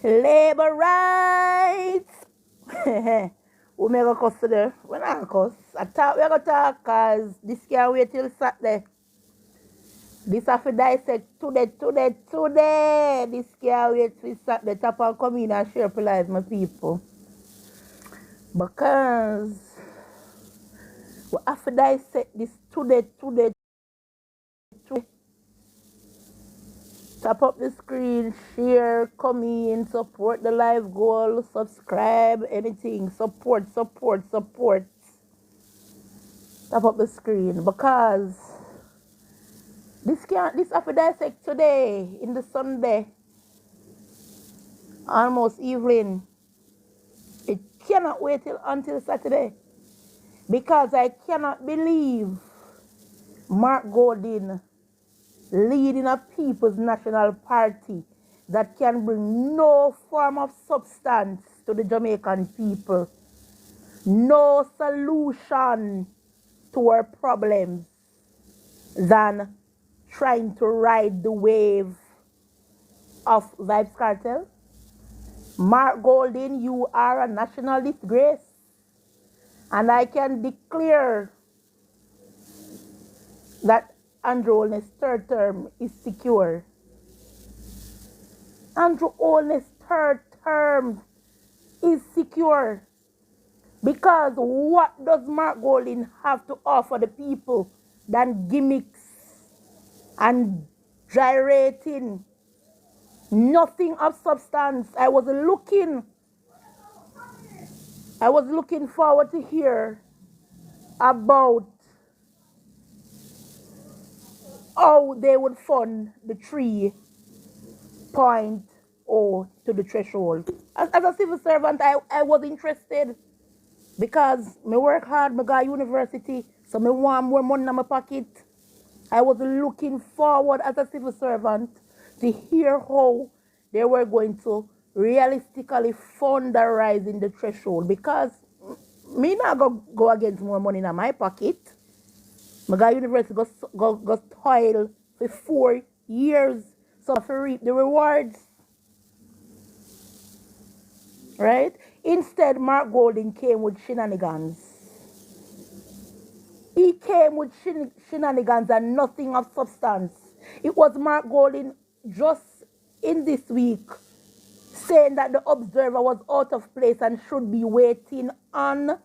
Labor rights. We make a cuss today. We're not cuss. I thought we are going to talk because this can't wait till Saturday. This have to dissect today. This can't wait till Saturday. Tap and come in and share lives, my people. Because we have to dissect this today. Tap up the screen, share, come in, support the live goal, subscribe, anything. Support. Tap up the screen because this have to dissect today in the Sunday, almost evening. It cannot wait until Saturday because I cannot believe Mark Golding leading a People's National Party that can bring no form of substance to the Jamaican people, no solution to our problems than trying to ride the wave of Vybz Kartel. Mark Golding, you are a national disgrace, and I can declare that Andrew Holness' third term is secure. Andrew Holness' third term is secure. Because what does Mark Golding have to offer the people than gimmicks and gyrating? Nothing of substance. I was looking forward to hear about how they would fund the 3.0 to the threshold. As a civil servant, I was interested because I work hard, I go to university, so I want more money in my pocket. I was looking forward as a civil servant to hear how they were going to realistically fund the rise in the threshold because me not go against more money in my pocket. I go to university, go toil for 4 years, so I have to reap the rewards. Right? Instead, Mark Golding came with shenanigans. He came with shenanigans and nothing of substance. It was Mark Golding just in this week saying that the observer was out of place and should be waiting on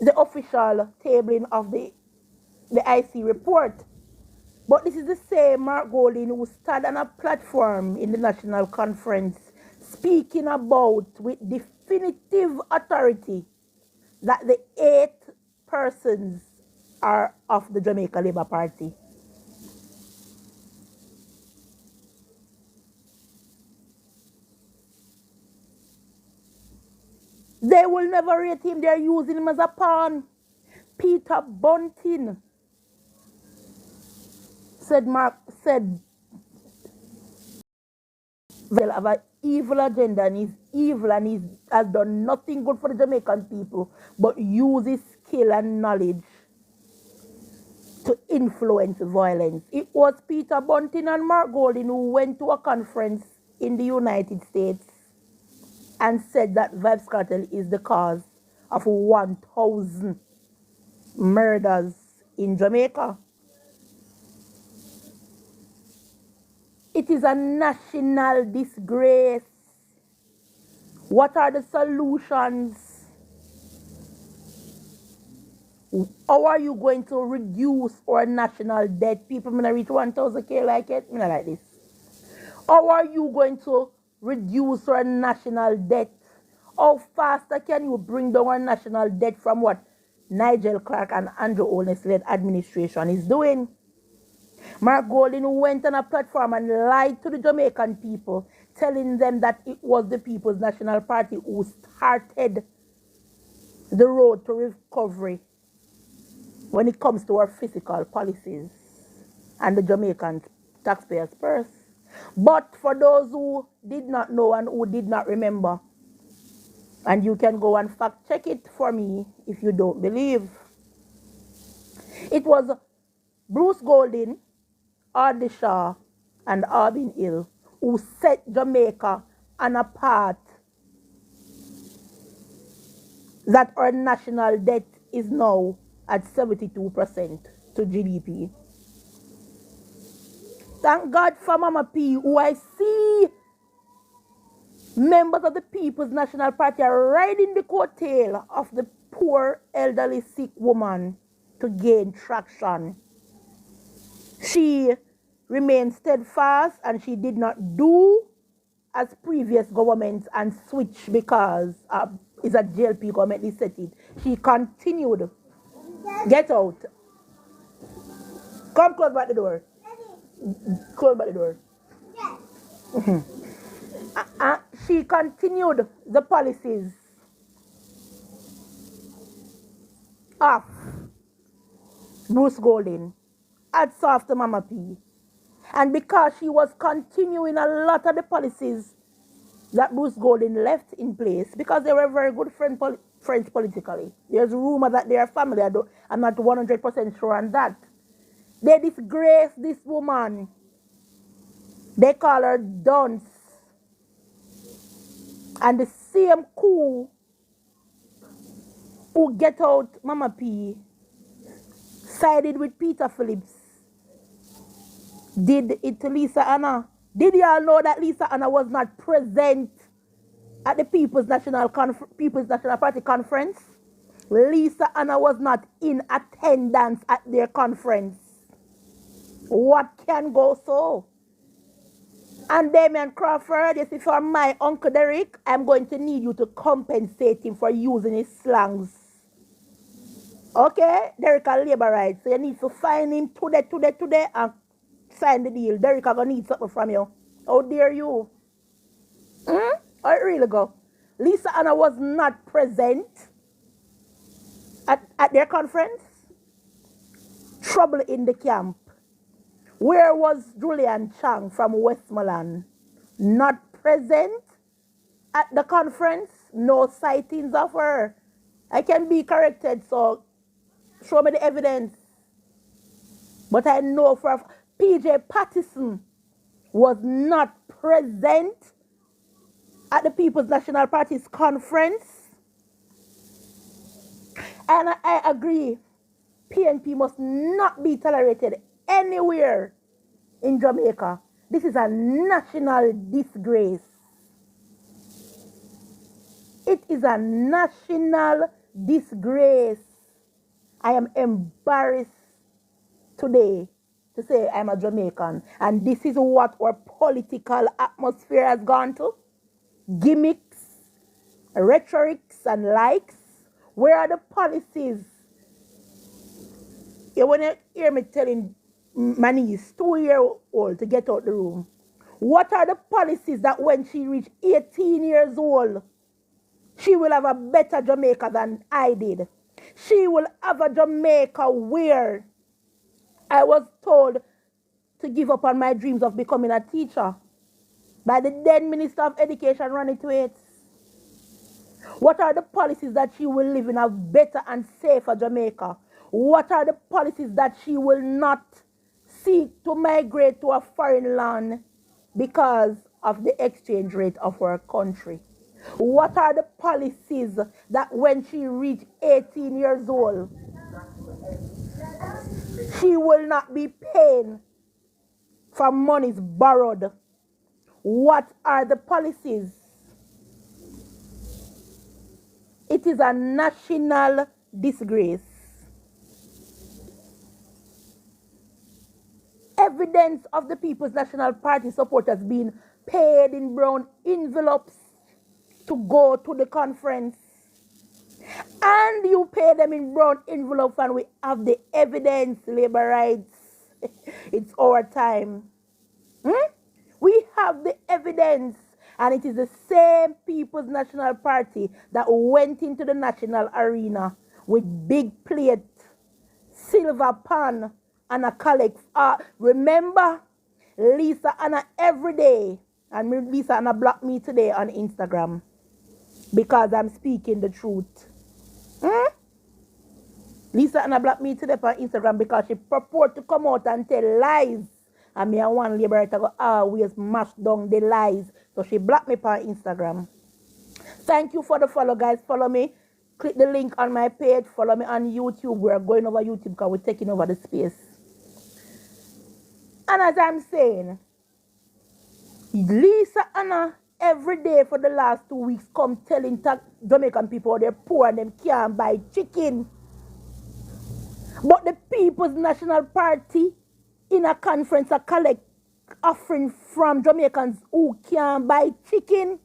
the official tabling of the IC report. But this is the same Mark Golding who stood on a platform in the national conference speaking about with definitive authority that the 8 persons are of the Jamaica Labour Party. They will never rate him. They're using him as a pawn. Peter Bunting said Vybz have an evil agenda and he's evil and he has done nothing good for the Jamaican people but use his skill and knowledge to influence violence. It was Peter Bunting and Mark Golding who went to a conference in the United States and said that Vybz Kartel is the cause of 1,000 murders in Jamaica. It is a national disgrace. What are the solutions? How are you going to reduce our national debt? People may not reach 1,000K like it. I don't like this. How are you going to reduce our national debt? How faster can you bring down our national debt from what Nigel Clark and Andrew Holness-led administration is doing? Mark Golding went on a platform and lied to the Jamaican people, telling them that it was the People's National Party who started the road to recovery when it comes to our fiscal policies and the Jamaican taxpayers' purse. But for those who did not know and who did not remember, and you can go and fact check it for me if you don't believe, it was Bruce Golding, Ardie Shaw, and Arbin Hill who set Jamaica on a path that our national debt is now at 72% to GDP. Thank God for Mama P, who I see members of the People's National Party are riding the coattail of the poor, elderly, sick woman to gain traction. She remained steadfast and she did not do as previous governments and switch because it's a JLP government, they set it. She continued. Get out. Come close back the door. Close back the door. She continued the policies of Bruce Golding. Hats off to Mama P. And because she was continuing a lot of the policies that Bruce Golding left in place, because they were very good friends politically. There's rumor that they are family. I'm not 100% sure on that. They disgrace this woman. They call her dunce. And the same coup who get out Mama P sided with Peter Phillips did it to Lisa Anna. Did y'all know that Lisa Anna was not present at the People's National Party conference? Lisa Anna was not in attendance at their conference. What can go so? And Damian Crawford, you see, for my Uncle Derek, I'm going to need you to compensate him for using his slangs. Okay? Derek a labor rights. So you need to find him today, and sign the deal. Derek are going to need something from you. How dare you? How it really go? Lisa Anna was not present at their conference. Trouble in the camp. Where was Julian Chang from Westmoreland? Not present at the conference. No sightings of her. I can be corrected, so show me the evidence. But I know for PJ Pattison was not present at the People's National Party's conference. And I agree, PNP must not be tolerated anywhere in Jamaica. This is a national disgrace. It is a national disgrace. I am embarrassed today to say I'm a Jamaican. And this is what our political atmosphere has gone to. Gimmicks, rhetorics, and likes. Where are the policies? You want to hear me telling my niece, 2-year-old, to get out the room? What are the policies that when she reached 18 years old, she will have a better Jamaica than I did? She will have a Jamaica where I was told to give up on my dreams of becoming a teacher by the then Minister of Education, Ronnie Thwaites. What are the policies that she will live in a better and safer Jamaica? What are the policies that she will not seek to migrate to a foreign land because of the exchange rate of our country? What are the policies that when she reached 18 years old, she will not be paying for monies borrowed? What are the policies? It is a national disgrace. Evidence of the People's National Party supporters being paid in brown envelopes to go to the conference. And you pay them in brown envelopes, and we have the evidence, labor rights. It's our time. We have the evidence. And it is the same People's National Party that went into the national arena with big plate, silver pan, and a collect. Remember, Lisa Anna every day, and Lisa Anna blocked me today on Instagram because I'm speaking the truth. Lisa Anna blocked me today on Instagram because she purported to come out and tell lies And me and one liberator go always mash down the lies. So she blocked me on Instagram. Thank you for the follow, guys. Follow me. Click the link on my page. Follow me on YouTube. We're going over YouTube because we're taking over the space. And as I'm saying, Lisa Anna every day for the last 2 weeks come telling Jamaican people they're poor and them can't buy chicken. But the People's National Party in a conference a collect offering from Jamaicans who can't buy chicken.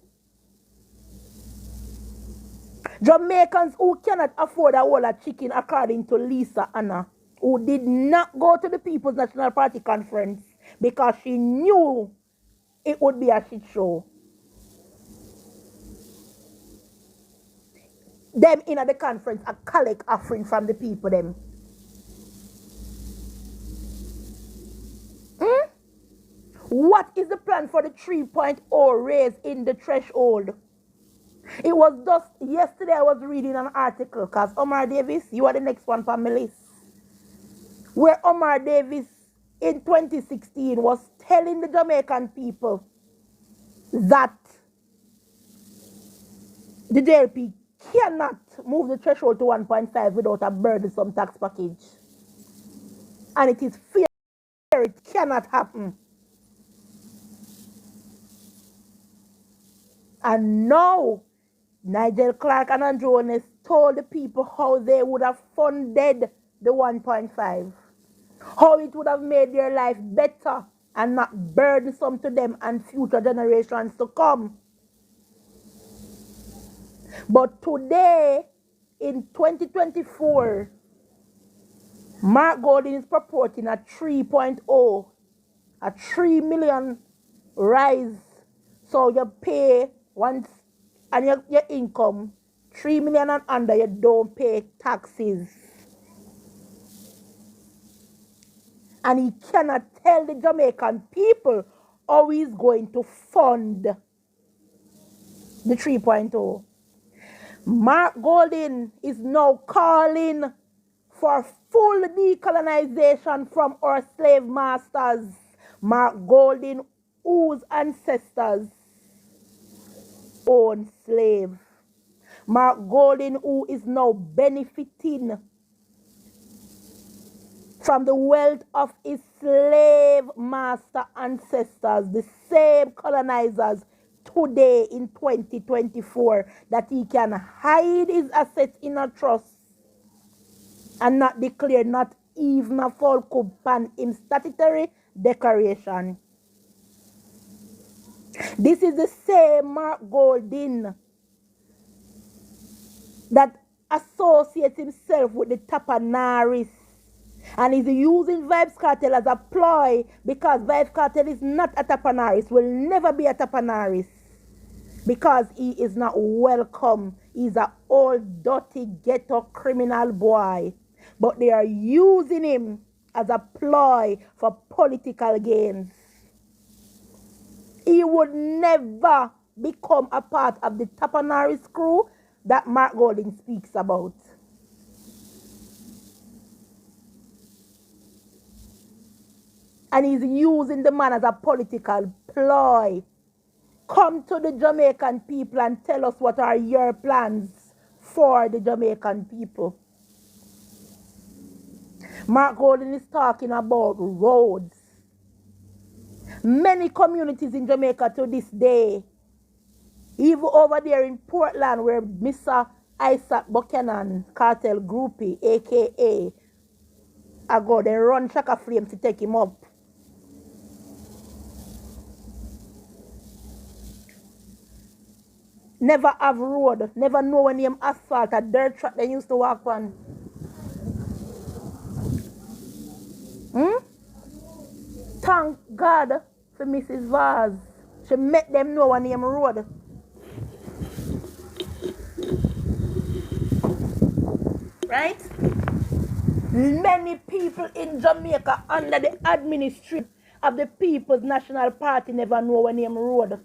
Jamaicans who cannot afford a whole of chicken, according to Lisa Anna, who did not go to the People's National Party conference because she knew it would be a shit show. Them in at the conference a collect offering from the people them. What is the plan for the 3.0 raise in the threshold? It was just yesterday I was reading an article because Omar Davis, you are the next one for my list, where Omar Davis in 2016 was telling the Jamaican people that the JLP cannot move the threshold to 1.5 without a burdensome tax package. And it is fair, it cannot happen. And now, Nigel Clark and Andrew Honest told the people how they would have funded the 1.5. How it would have made their life better and not burdensome to them and future generations to come. But today, in 2024, Mark Golding is purporting a 3.0, a 3 million rise. So you pay once and your income, 3 million and under, you don't pay taxes. And he cannot tell the Jamaican people how he's going to fund the 3.0. Mark Golding is now calling for full decolonization from our slave masters. Mark Golding, whose ancestors owned slaves. Mark Golding, who is now benefiting from the wealth of his slave master ancestors, the same colonizers today in 2024, that he can hide his assets in a trust and not declare not even a full coupon in statutory declaration. This is the same Mark Golding that associates himself with the Tapanaris and is using Vybz Kartel as a ploy because Vybz Kartel is not a Tapanaris, will never be a Tapanaris because he is not welcome. He's an old, dirty, ghetto criminal boy. But they are using him as a ploy for political gains. He would never become a part of the Tapanaris crew that Mark Golding speaks about. And he's using the man as a political ploy. Come to the Jamaican people and tell us what are your plans for the Jamaican people. Mark Golding is talking about roads. Many communities in Jamaica to this day, even over there in Portland where Mr. Isaac Buchanan, Kartel groupie, a.k.a. I go they run Chakka Flame to take him up. Never have road, never know when name asphalt, a dirt track they used to walk on. Thank God for Mrs. Vybz. She met them know when name road. Right? Many people in Jamaica under the administration of the People's National Party never know when name road.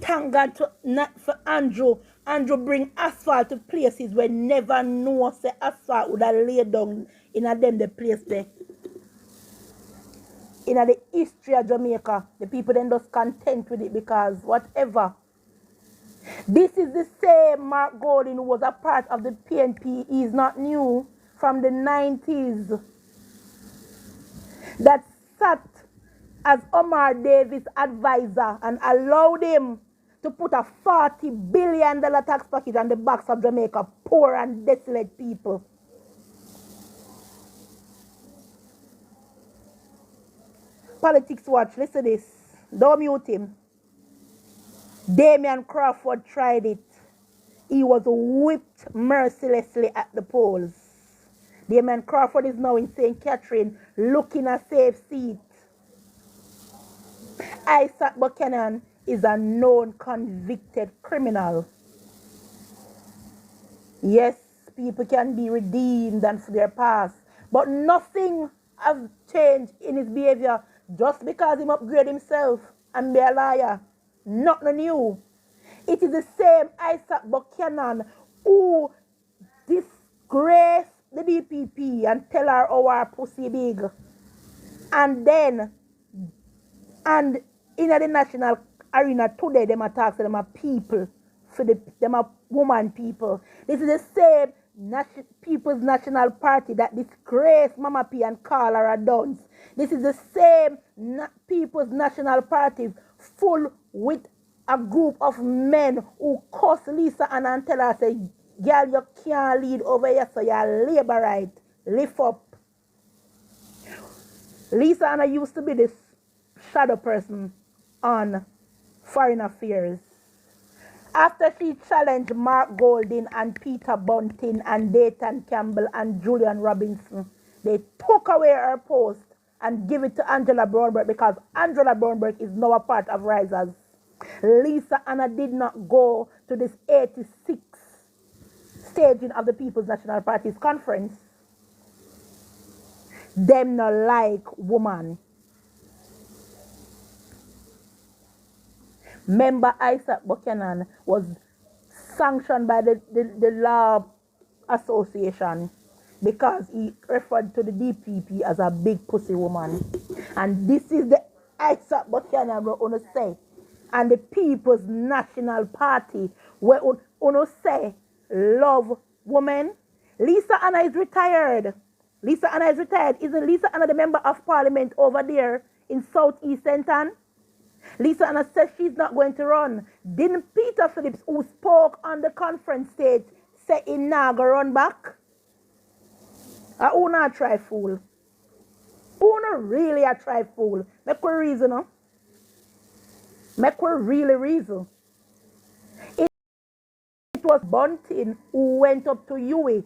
Thank God not for Andrew. Andrew bring asphalt to places where never know say asphalt would have laid down in a them the place there. in the history of Jamaica. The people then just content with it because whatever. This is the same Mark Golding who was a part of the PNP. He is not new from the 90s. That sat as Omar Davis' advisor and allowed him to put a $40 billion tax package on the backs of Jamaica, poor and desolate people. Politics Watch, listen to this. Don't mute him. Damian Crawford tried it. He was whipped mercilessly at the polls. Damian Crawford is now in St. Catherine looking a safe seat. Isaac Buchanan is a known convicted criminal. Yes, people can be redeemed and for their past, but nothing has changed in his behavior just because he upgrade himself and be a liar. Nothing new. It is the same Isaac Buchanan who disgraced the DPP and tell her our pussy big. And then, and in the national arena today, them attack them are people, for them are woman people. This is the same People's National Party that disgraced Mama P and call her a dunce. This is the same People's National Party full with a group of men who cuss Lisa Anna and tell her, say, girl, you can't lead over here, so you're labor right. Lift up. Lisa Anna used to be this shadow person on Foreign Affairs. After she challenged Mark Golding and Peter Bunting and Dayton Campbell and Julian Robinson, they took away her post and give it to Angela Brownberg because Angela Brownberg is now a part of Risers. Lisa Anna did not go to this 86th staging of the People's National Party's conference. Them not like woman. Member Isaac Buchanan was sanctioned by the Law Association because he referred to the DPP as a big pussy woman. And this is the Isaac Buchanan we want to say. And the People's National Party we want to say love women. Lisa Anna is retired. Lisa Anna is retired. Isn't Lisa Anna the member of parliament over there in Southeast Senton? Lisa Anna says she's not going to run. Didn't Peter Phillips, who spoke on the conference stage, say he not going to run back? Who not try fool? Who not really a try fool? Make we reason, no? Make we really reason. It was Bunting who went up to UWI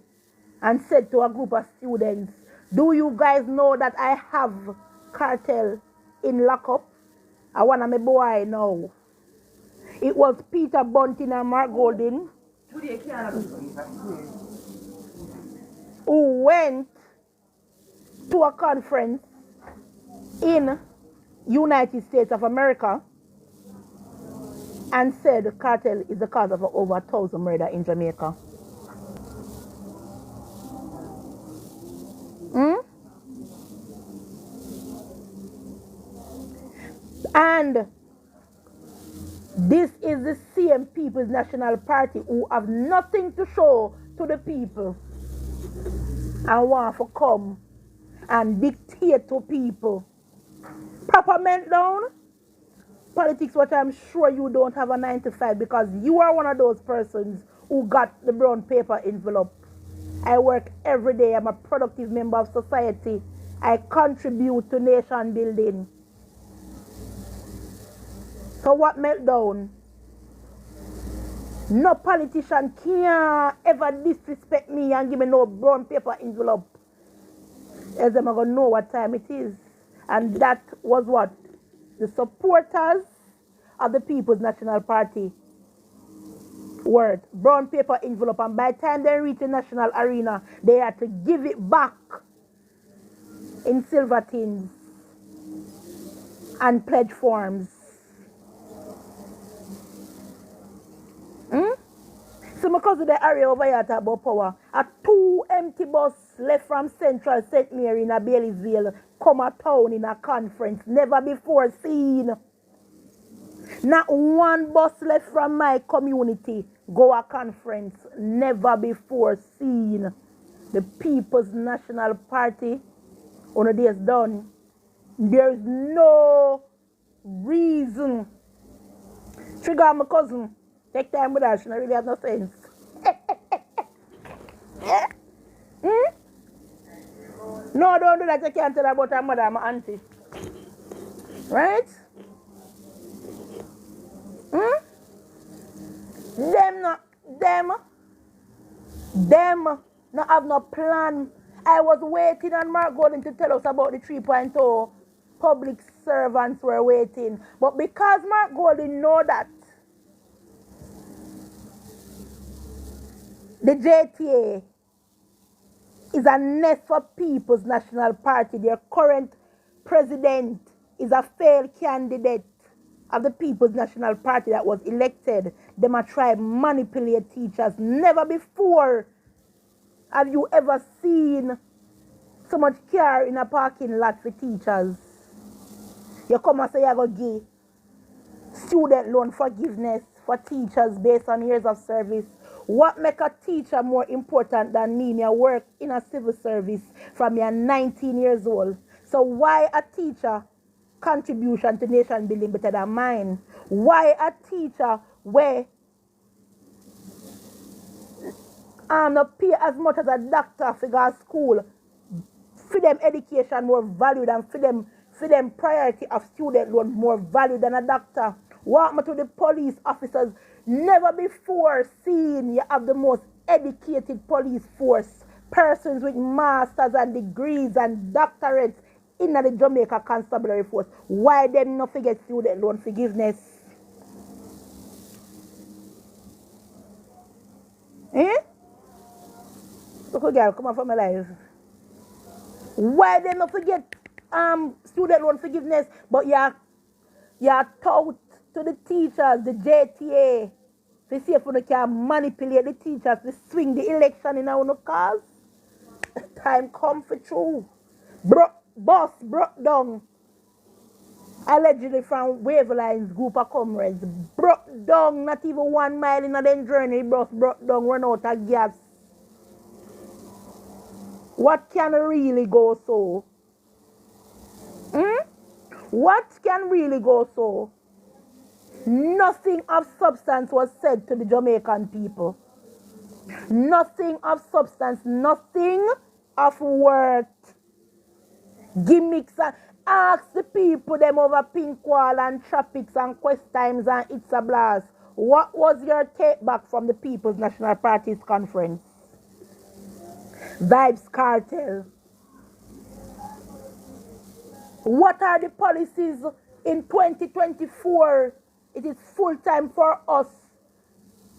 and said to a group of students, do you guys know that I have Kartel in lockup? I want my boy now. It was Peter Bunting and Mark Golding who went to a conference in United States of America and said Kartel is the cause of over 1,000 murder in Jamaica. And this is the same People's National Party who have nothing to show to the people and want to come and dictate to people. Proper meltdown. Politics, what I'm sure you don't have a 9 to 5 because you are one of those persons who got the brown paper envelope. I work every day. I'm a productive member of society. I contribute to nation building. So what meltdown? No politician can ever disrespect me and give me no brown paper envelope. Else I'm going to know what time it is. And that was what? The supporters of the People's National Party word. Brown paper envelope. And by the time they reach the national arena, they had to give it back in silver tins and pledge forms. So So because of the area over here talk about power, a 2 empty bus left from Central St. Mary in a Baileyville come a town in a conference, never before seen. Not one bus left from my community go a conference, never before seen. The People's National Party, on a day is done. There's no reason. Trigger my cousin. Take time with her, she don't really have no sense. No, don't do that. You can't tell her about her mother and my auntie. Right? Them not have no plan. I was waiting on Mark Golden to tell us about the 3.0. Public servants were waiting. But because Mark Golden know that the JTA is a nest for People's National Party, their current president is a failed candidate of the People's National Party that was elected. Them a try manipulate teachers. Never before have you ever seen so much car in a parking lot for teachers. You come and say you're going to give student loan forgiveness for teachers based on years of service. What make a teacher more important than me? I work in a civil service from me 19 years old. So why a teacher contribution to nation building better than mine? Why a teacher where not pay as much as a doctor for go to school, for them education more valued and for them priority of student loan more valued than a doctor? Walk me to the police officers. Never before seen you have the most educated police force. Persons with masters and degrees and doctorates in the Jamaica Constabulary Force. Why them not forget student loan forgiveness? Look a girl, come on from my life. Why them not forget student loan forgiveness? But you're taught to the teachers, the JTA, to see if you can manipulate the teachers to swing the election in our cause. Time come for true. Boss broke down, allegedly from Waveline's group of comrades. Broke down, not even 1 mile in their journey. Boss broke down, run out of gas. What can really go so? What can really go so? Nothing of substance was said to the Jamaican people. Nothing of substance, nothing of worth. Gimmicks and ask the people them over pink wall and traffics and quest times and it's a blast. What was your take back from the People's National Party's conference? Vybz Kartel. What are the policies in 2024? It is full time for us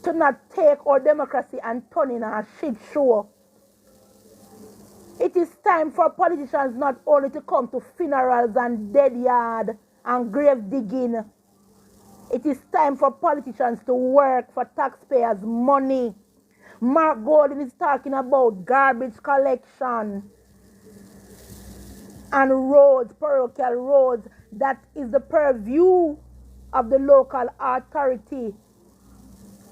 to not take our democracy and turn in a shit show. It is time for politicians not only to come to funerals and dead yard and grave digging. It is time for politicians to work for taxpayers' money. Mark Golden is talking about garbage collection and roads, parochial roads. That is the purview of the local authority.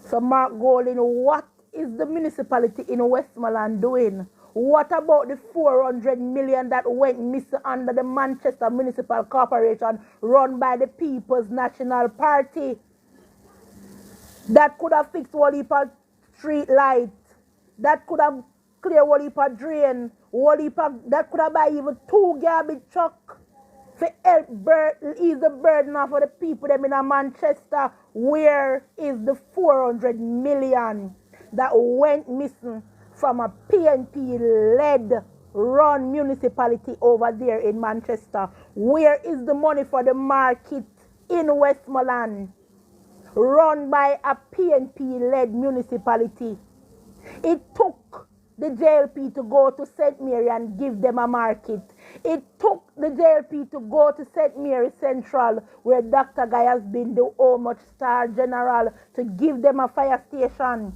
So Mark Golden, what is the municipality in Westmoreland doing? What about the 400 million that went missing under the Manchester Municipal Corporation run by the People's National Party? That could have fixed one heap of street lights. That could have cleared one heap of drain. That could have buy even 2 garbage trucks to help ease the burden off of the people them in Manchester. Where is the 400 million that went missing from a PNP-led run municipality over there in Manchester? Where is the money for the market in Westmoreland run by a PNP-led municipality? It took the JLP to go to St. Mary and give them a market. It took the JLP to go to St. Mary Central, where Dr. Guy has been the Much Star General, to give them a fire station.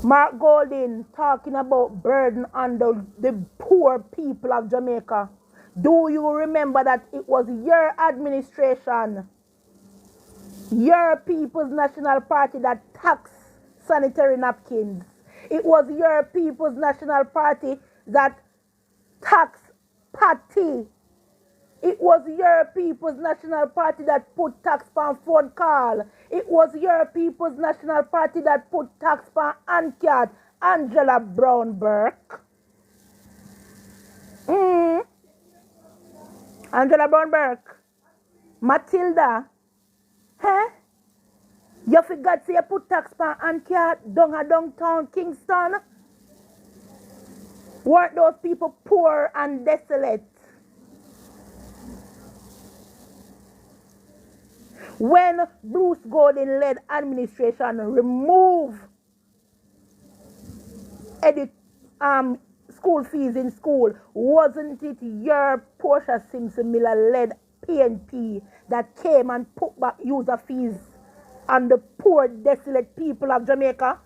Mark Golding talking about burden on the poor people of Jamaica. Do you remember that it was your administration, your People's National Party that taxed sanitary napkins? It was your People's National Party that taxed patty. It was your People's National Party that put tax on phone call. It was your People's National Party that put tax on Ancat, Angela Brown Burke. Angela Brown Burke. Matilda. Huh? You forgot to put tax on Ancat downtown Kingston? Weren't those people poor and desolate? When Bruce Golding led administration remove school fees in school, wasn't it your Portia Simpson Miller led PNP that came and put back user fees on the poor, desolate people of Jamaica?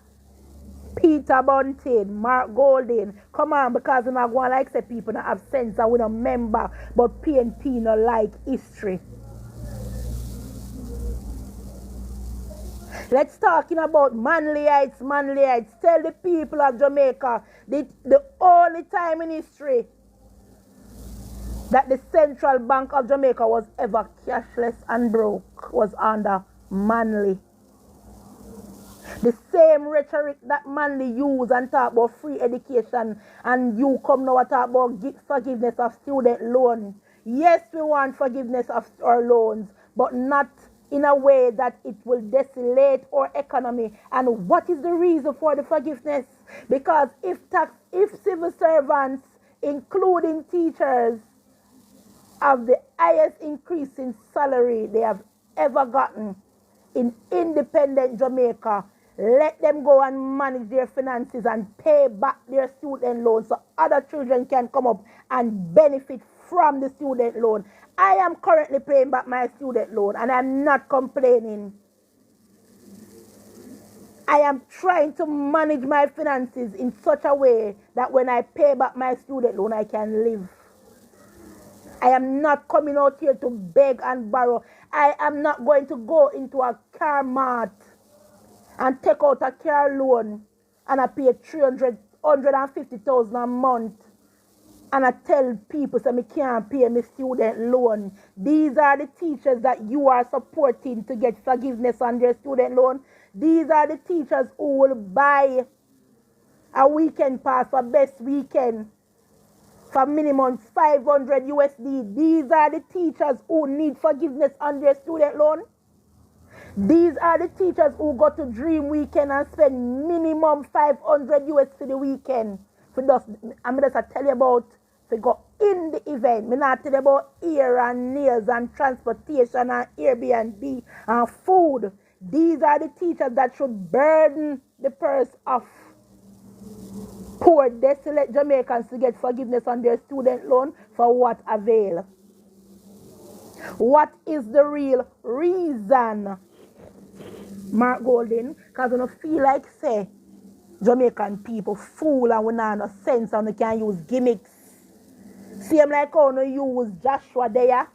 Peter Bunting, Mark Golding, come on, because we're not going to like say people that have sense and we don't remember, but PNP not like history. Let's talking about manlyites. Tell the people of Jamaica the only time in history that the Central Bank of Jamaica was ever cashless and broke was under Manley. The same rhetoric that Manley use and talk about free education, and you come now and talk about forgiveness of student loan. Yes, we want forgiveness of our loans, but not in a way that it will desolate our economy. And what is the reason for the forgiveness? Because if civil servants, including teachers, have the highest increase in salary they have ever gotten in independent Jamaica, let them go and manage their finances and pay back their student loans so other children can come up and benefit from the student loan. I am currently paying back my student loan and I'm not complaining. I am trying to manage my finances in such a way that when I pay back my student loan, I can live. I am not coming out here to beg and borrow. I am not going to go into a car mart and take out a car loan and I pay 150,000 a month. And I tell people that I can't pay my student loan. These are the teachers that you are supporting to get forgiveness on their student loan. These are the teachers who will buy a weekend pass for best weekend for minimum 500 USD. These are the teachers who need forgiveness on their student loan. These are the teachers who go to Dream Weekend and spend minimum 500 US for the weekend. I'm just tell you about to go in the event. I'm not tell you about ear and nails and transportation and Airbnb and food. These are the teachers that should burden the purse of poor, desolate Jamaicans to get forgiveness on their student loan. For what avail? What is the real reason? Mark Golding, because I don't feel like say Jamaican people fool and we not no sense and we can use gimmicks. Same like how we use Joshua there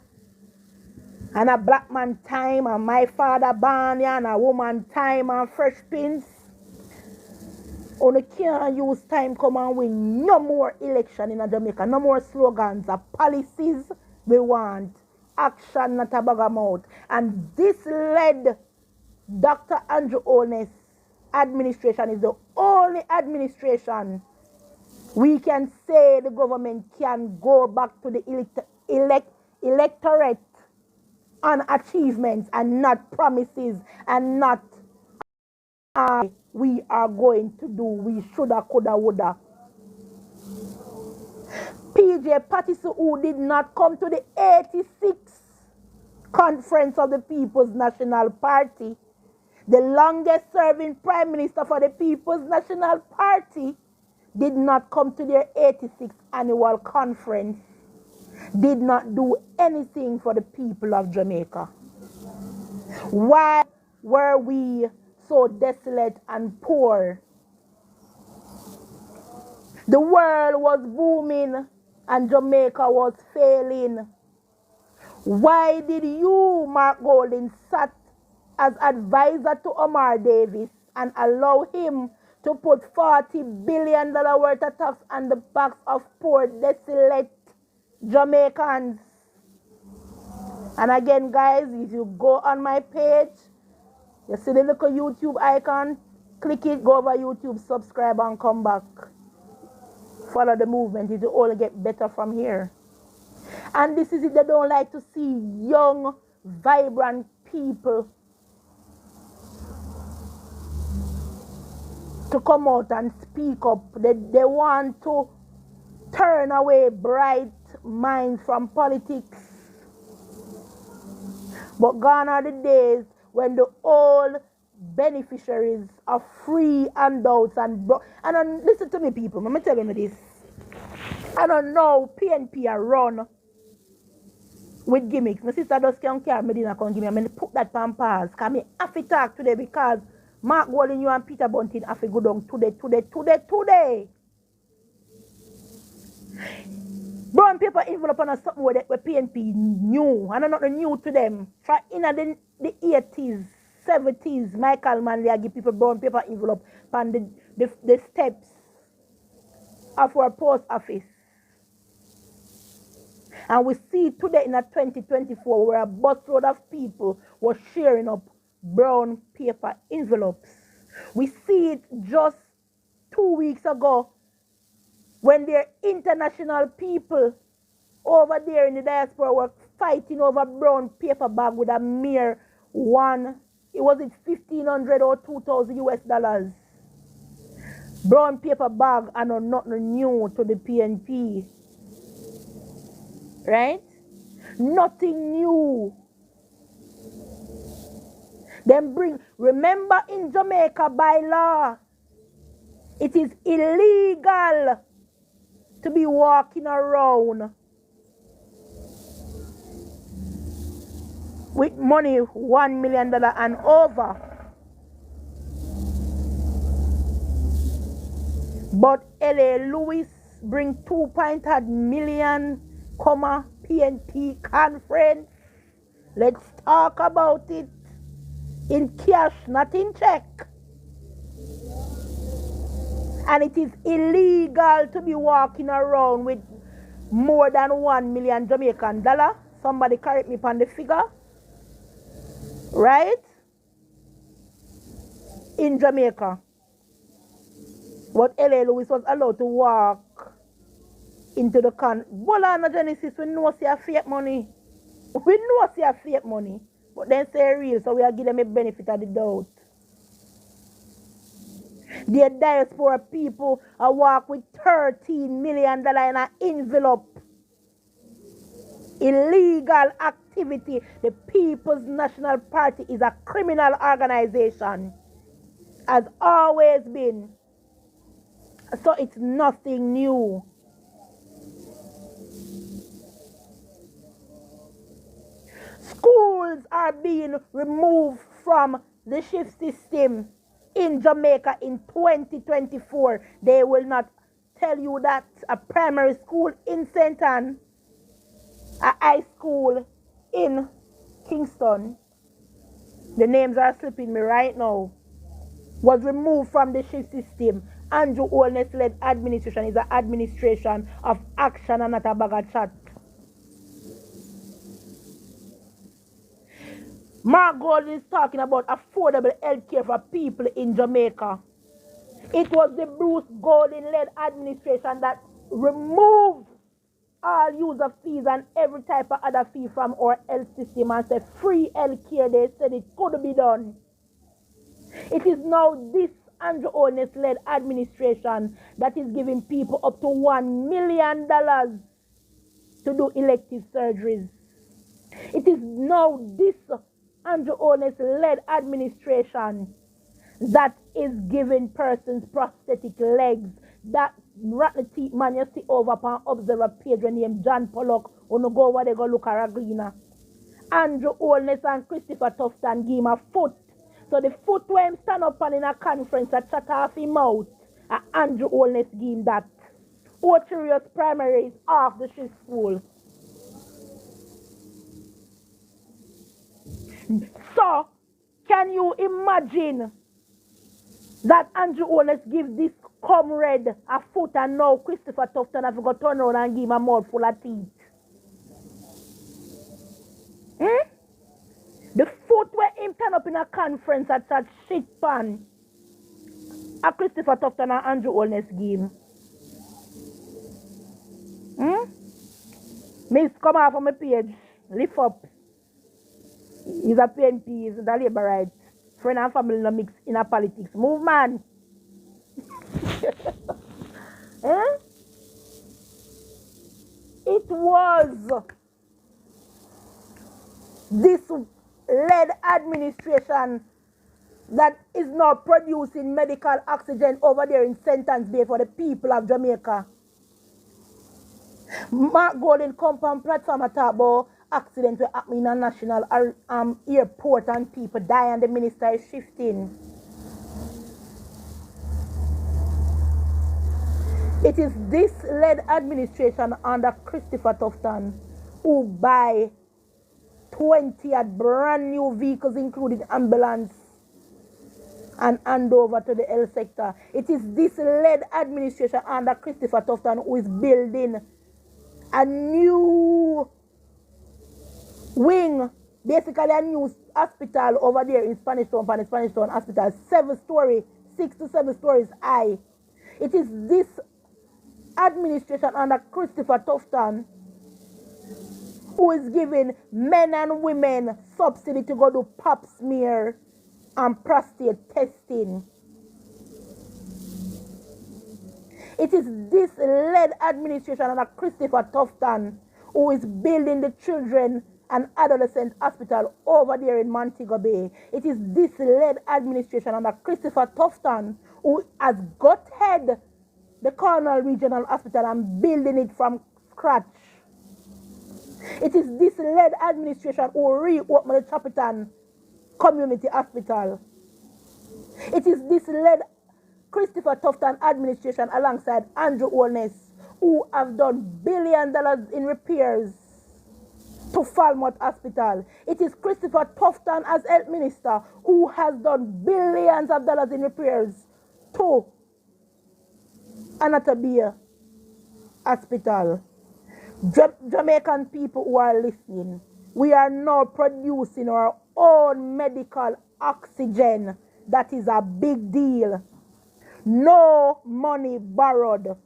and a black man time and my father born and a woman time and Fresh Prince. We can't use time come and win no more election in Jamaica, no more slogans or policies we want. Action, not a bag of mouth. And this led Dr. Andrew Holness administration is the only administration we can say the government can go back to the electorate on achievements and not promises and not we are going to do, we shoulda, coulda, woulda. PJ Patterson, who did not come to the 86th conference of the People's National Party, the longest serving prime minister for the People's National Party, did not come to their 86th annual conference, did not do anything for the people of Jamaica. Why were we so desolate and poor. The world was booming and Jamaica was failing. Why did you, Mark Golding, sat as advisor to Omar Davis and allow him to put $40 billion worth of tax on the backs of poor, desolate Jamaicans? And again, guys, if you go on my page, you see the little YouTube icon, click it, go over YouTube, subscribe, and come back. Follow the movement. It will only get better from here. And this is it. They don't like to see young, vibrant people to come out and speak up. They want to turn away bright minds from politics. But gone are the days when the old beneficiaries of free handouts and listen to me, people. Let me tell you this. I don't know PNP are run with gimmicks. My sister just can't carry me dinner, come give me. I'm going to put that on pause. Because I have to talk today because Mark Golding, you and Peter Bunting have to go down today. Brown paper envelope on something where PNP new. And I'm not new to them. For in the 80s, 70s, Michael Manley give people brown paper envelope on the steps of our post office. And we see today in a 2024 where a busload of people were sharing up brown paper envelopes. We see it just 2 weeks ago when their international people over there in the diaspora were fighting over brown paper bag with a mere $1,500 or $2,000 US. Brown paper bag and nothing new to the PNP. Right? Nothing new. Remember in Jamaica by law, it is illegal to be walking around with money $1 million and over. But L.A. Lewis bring 2.8 million, PNP conference. Let's talk about it in cash, not in check. And it is illegal to be walking around with more than 1 million Jamaican dollar. Somebody correct me on the figure. Right? In Jamaica. But L.A. Lewis was allowed to walk into the Bolana Genesis, we know see a fake money. We know see a fake money. But then say real, so we are give them a benefit of the doubt. The diaspora people are walk with $13 million in an envelope. Illegal activity. The People's National Party is a criminal organization. Has always been. So it's nothing new. Schools are being removed from the shift system in Jamaica in 2024. They will not tell you that a primary school in St. Anne, a high school in Kingston, the names are slipping me right now, was removed from the shift system. Andrew Holness-led administration is an administration of action and not a bag of chat. Mark Golding is talking about affordable health care for people in Jamaica. It was the Bruce Golding-led administration that removed all use of fees and every type of other fee from our health system and said free health care. They said it could be done. It is now this Andrew Holness-led administration that is giving people up to $1 million to do elective surgeries. It is now this Andrew Holness-led administration that is giving persons prosthetic legs. That rotten teeth man you see over upon Observer page when named John Pollock or no go over there go look at Raglina. Andrew Holness and Christopher Tufton give him a foot So the foot where him stand up and in a conference a chat off him out, a Andrew Holness game that Ocherious primary is off the shift school. So can you imagine that Andrew Holness give this comrade a foot and now Christopher Tufton have got turn around and give him a mouth full of teeth? Hmm? The foot where him turn up in a conference at that shit pan a Christopher Tufton and Andrew Holness game. Miss, come off on my page. Lift up. He's a PNP, he's a labor rights. Friend and family no mix in a politics. Move, man. Eh? It was this led administration that is now producing medical oxygen over there in Sentence Bay for the people of Jamaica. Mark Golden come on platform and talk about accident will happen in a national airport and people die and the minister is shifting. It is this led administration under Christopher Tufton who buy 20 brand new vehicles including ambulance and hand over to the health sector. It is this led administration under Christopher Tufton who is building a new wing, basically a new hospital over there in Spanish Town, Hospital, 7-story, 6 to 7 stories high. It is this administration under Christopher Tufton who is giving men and women subsidy to go do pap smear and prostate testing. It is this led administration under Christopher Tufton who is building the children and adolescent hospital over there in Montego Bay. It is this led administration under Christopher Tufton who has got head the Cornwall Regional Hospital and building it from scratch. It is this led administration who reopened the Chappiton Community Hospital. It is this led Christopher Tufton administration alongside Andrew Holness who have done $billions in repairs to Falmouth Hospital. It is Christopher Tufton as health minister who has done $billions in repairs to Anatabia Hospital. Jamaican people who are listening, we are now producing our own medical oxygen. That is a big deal. No money borrowed.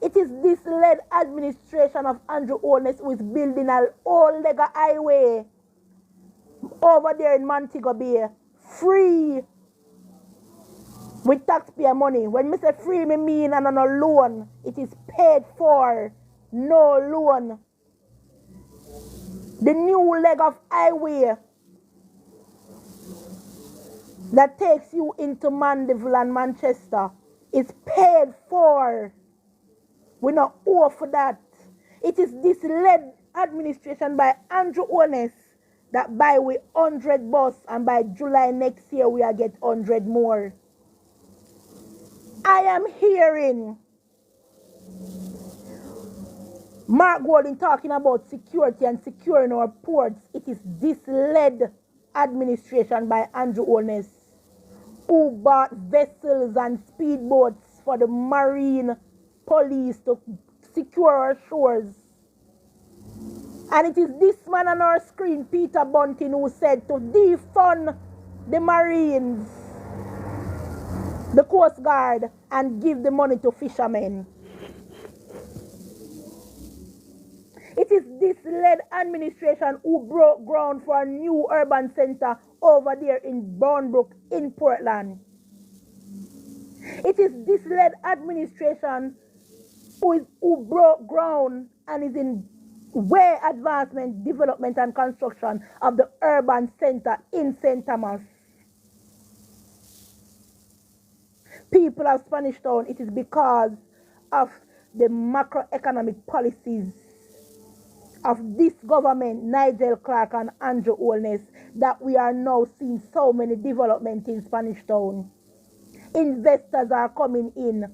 It is this led administration of Andrew Holness who is building an old leg highway over there in Montego Bay, free with taxpayer money. When I say free, I mean and on a loan. It is paid for, no loan. The new leg of highway that takes you into Mandeville and Manchester is paid for. We not owe for that. It is this led administration by Andrew Holness that buy we 100 bus and by July next year we will get 100 more. I am hearing Mark Golden talking about security and securing our ports. It is this led administration by Andrew Holness who bought vessels and speedboats for the marine police to secure our shores. And it is this man on our screen, Peter Bunting, who said to defund the Marines, the Coast Guard, and give the money to fishermen. It is this led administration who broke ground for a new urban center over there in Bournebrook in Portland. It is this led administration who broke ground and is in way advancement, development and construction of the urban center in St. Thomas. People of Spanish Town, it is because of the macroeconomic policies of this government, Nigel Clark and Andrew Holness, that we are now seeing so many development in Spanish Town. Investors are coming in.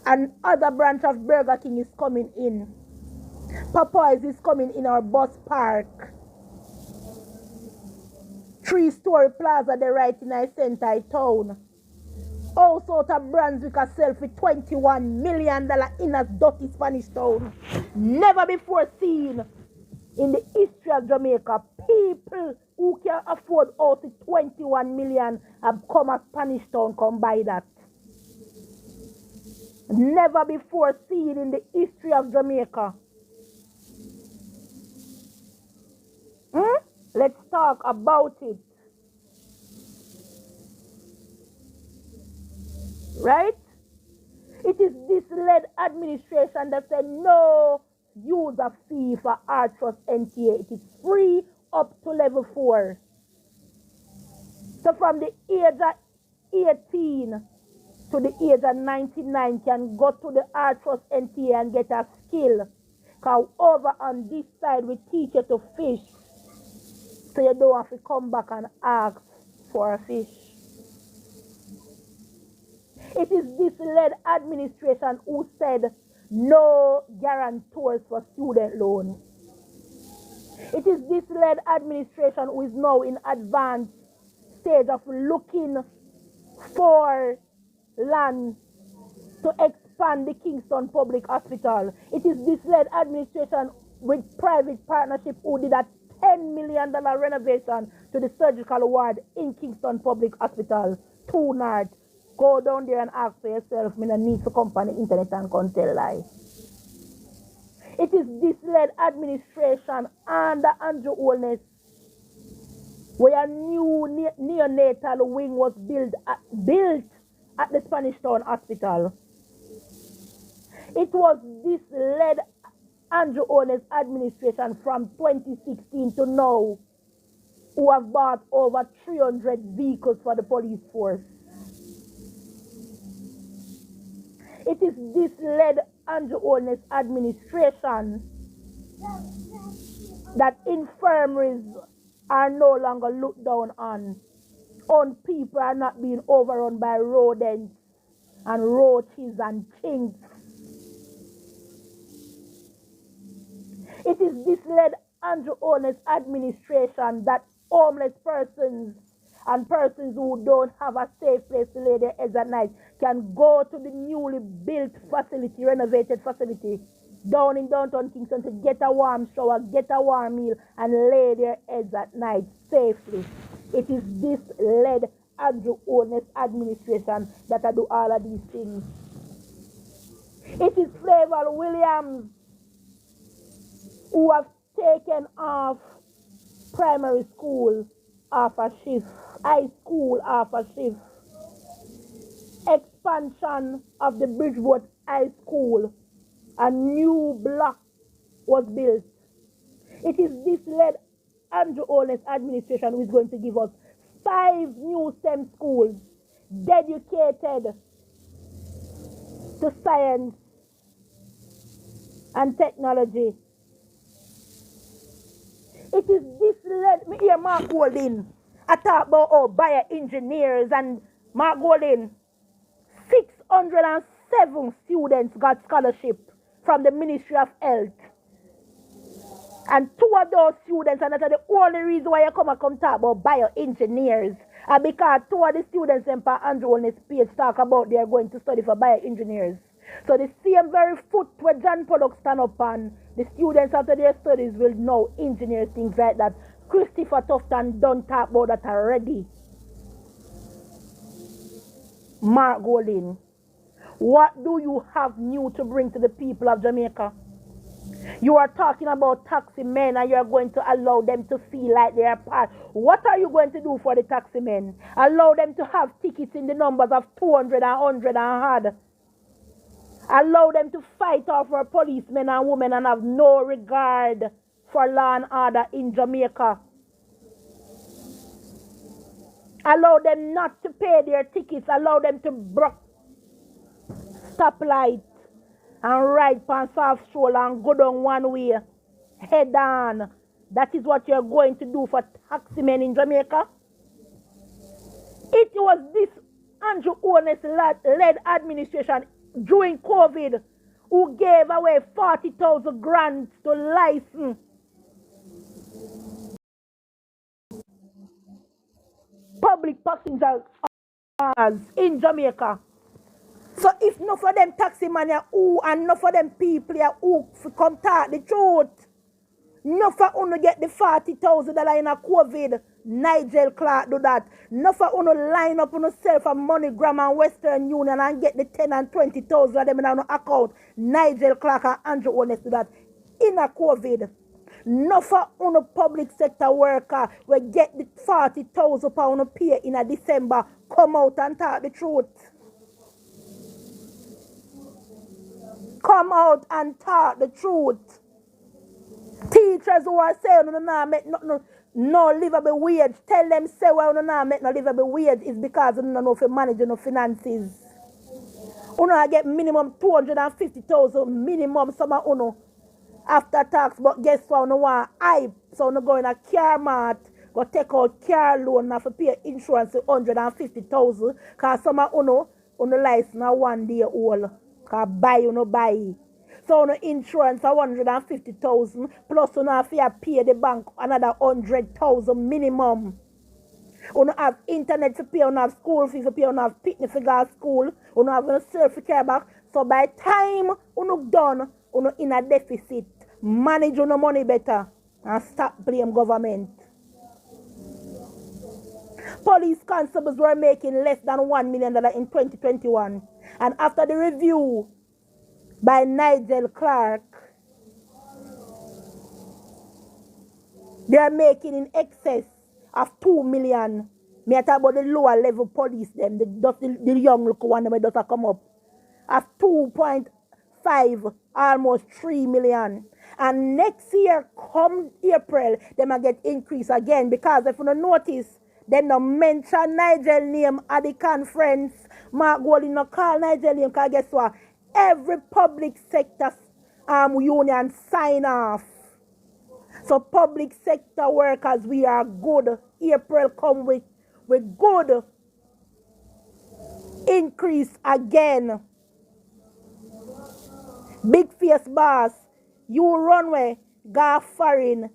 And other branch of Burger King is coming in. Popeyes is coming in our bus park. 3-story plaza they right in our center town. Also out of Brunswick a sell for $21 million in a dirty Spanish town. Never before seen in the history of Jamaica. People who can afford out to $21 million have come a Spanish town come buy that. Never before seen in the history of Jamaica. Let's talk about it. Right? It is this led administration that said no use of fee for Artrust NTA. It is free up to level 4. So from the age of 18 to the age of 99 can go to the Artrust NTA and get a skill. Because over on this side we teach you to fish. So you don't have to come back and ask for a fish. It is this led administration who said no guarantors for student loan. It is this led administration who is now in advanced stage of looking for land to expand the Kingston Public Hospital. It is this led administration with private partnership who did a $10 million renovation to the surgical ward in Kingston Public Hospital, 2 North. Go down there and ask for yourself, me no need to come on the internet and come tell lie. It is this led administration under Andrew Holness where a new neonatal wing was built at the Spanish Town Hospital. It was this led Andrew Holness administration from 2016 to now who have bought over 300 vehicles for the police force. It is this led Andrew Holness administration that infirmaries are no longer looked down on. People are not being overrun by rodents and roaches and chinks. It is this led Andrew Holness administration that homeless persons and persons who don't have a safe place to lay their heads at night can go to the newly built facility, renovated facility, down in downtown Kingston to get a warm shower, get a warm meal, and lay their heads at night safely. It is this led Andrew Holness administration that do all of these things. It is Flavor Williams who have taken off primary school off a shift, high school off a shift, expansion of the Bridgewater High School, a new block was built. It is this led Andrew Holness administration who is going to give us 5 new STEM schools dedicated to science and technology. It is this led, me hear Mark Golding, I talk about bioengineers, and Mark Golding, 607 students got scholarship from the Ministry of Health. And 2 of those students, and that's the only reason why you come talk about bioengineers, and because 2 of the students in Andrew Holness page talk about they are going to study for bioengineers. So the same very foot where John Pollock stand up on, the students after their studies will know engineers, things like that. Christopher Tufton don't talk about that already. Mark Golding, what do you have new to bring to the people of Jamaica? You are talking about taxi men and you are going to allow them to feel like they are part. What are you going to do for the taxi men? Allow them to have tickets in the numbers of 200 and 100 and hard. Allow them to fight off for policemen and women and have no regard for law and order in Jamaica. Allow them not to pay their tickets. Allow them to block stoplight and ride past soft stroll and go down one way, head on, That is what you're going to do for taxi-men in Jamaica. It was this Andrew Holness-led administration during COVID who gave away 40,000 grants to license public passengers in Jamaica. So if not for them taxi man who and not for them people who come talk the truth, not for uno get the $40,000 in a COVID, Nigel Clark do that. Not for uno line up on yourself for MoneyGram and Western Union and get the 10 and 20,000 of them in an account. Nigel Clark and Andrew Holness do that in a COVID. Not for uno public sector worker we get the 40,000 pound pay in a December. Come out and talk the truth. Come out and talk the truth. Teachers who are saying no make no livable wage, tell them say why no make no livable wage is because you don't know if you manage no finances. You get minimum 250,000 minimum some uno after tax, but guess what? You want hype, so you go in a car mart, go take out car loan and pay insurance 150,000 because some uno license 1 day old. Cause buy you no buy. So no insurance 150,000 plus you have to pay the bank another 100,000 minimum. You don't have internet to pay, you don't have school fees to pay, you don't have picnic to go to school, you don't have no self care back. So by time you done, you in a deficit. Manage your money better and stop blame government. Police constables were making less than $1 million in 2021. And after the review by Nigel Clark, they are making in excess of 2 million. Me talk about the lower level police, them, the young look one that does come up. Of 2.5, almost 3 million. And next year, come April, they might get increase again. Because if you don't notice, them no mention Nigel name at the conference. Mark Golding no call Nigel name because guess what? Every public sector union sign off. So public sector workers, we are good. April come with good increase again. Big face boss, you runway, go foreign,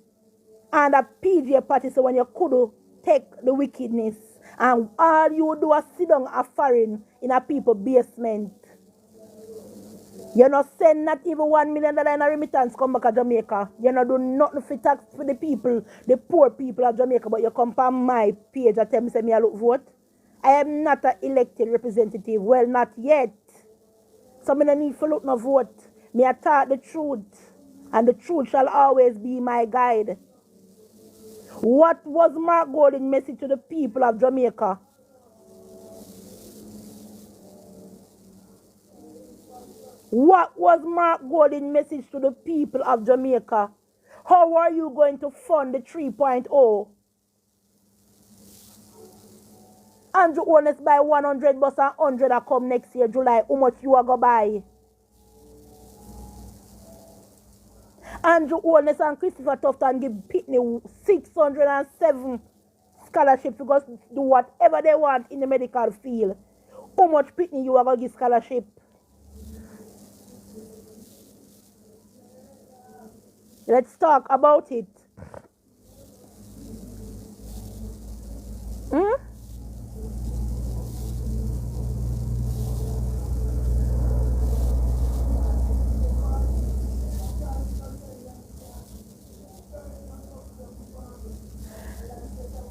and a PJ party. So when you could take the wickedness, and all you do is sit down a foreign in a people basement. You not send not even $1 million in a remittance come back to Jamaica. You not do nothing for tax for the people, the poor people of Jamaica, but you come on my page and tell me say me I look vote. I am not an elected representative. Well, not yet. So I don't need to look no vote. Me I talk the truth. And the truth shall always be my guide. What was Mark Golding's message to the people of Jamaica? What was Mark Golding's message to the people of Jamaica? How are you going to fund the 3.0? Andrew Holness buy 100 bus and 100 a come next year, July. How much you are going to buy? Andrew Holness and Christopher Tufton give Pitney 607 scholarships to go do whatever they want in the medical field. How much Pitney you are going to give scholarship? Let's talk about it.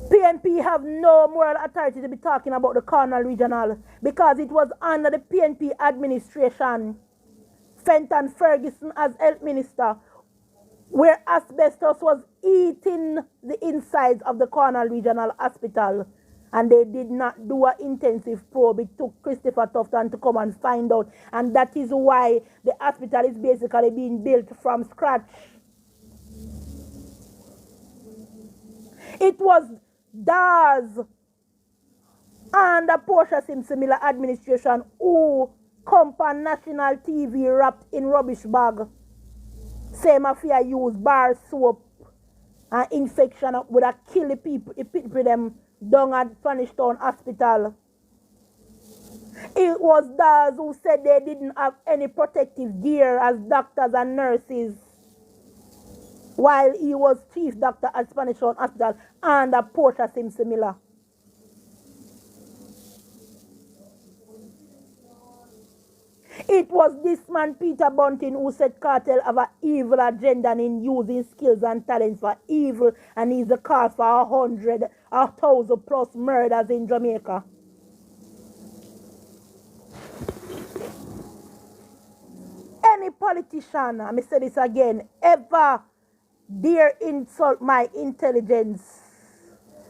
PNP have no moral authority to be talking about the Kartel Regional because it was under the PNP administration, Fenton Ferguson as health minister, where asbestos was eating the insides of the Kartel Regional Hospital, and they did not do an intensive probe. It took Christopher Tufton to come and find out, and that is why the hospital is basically being built from scratch. It was DAS and the Portia Simpson Miller administration who come on national TV wrapped in rubbish bag. Same affair use bar soap and infection would have killed the people them down at Spanish Town Hospital. It was those who said they didn't have any protective gear as doctors and nurses while he was chief doctor at Spanish Town Hospital under Portia Simpson Miller. It was this man, Peter Bunting, who said Kartel have an evil agenda in using skills and talents for evil, and he's the cause for 1,000 plus murders in Jamaica. Any politician, I say this again, ever dare insult my intelligence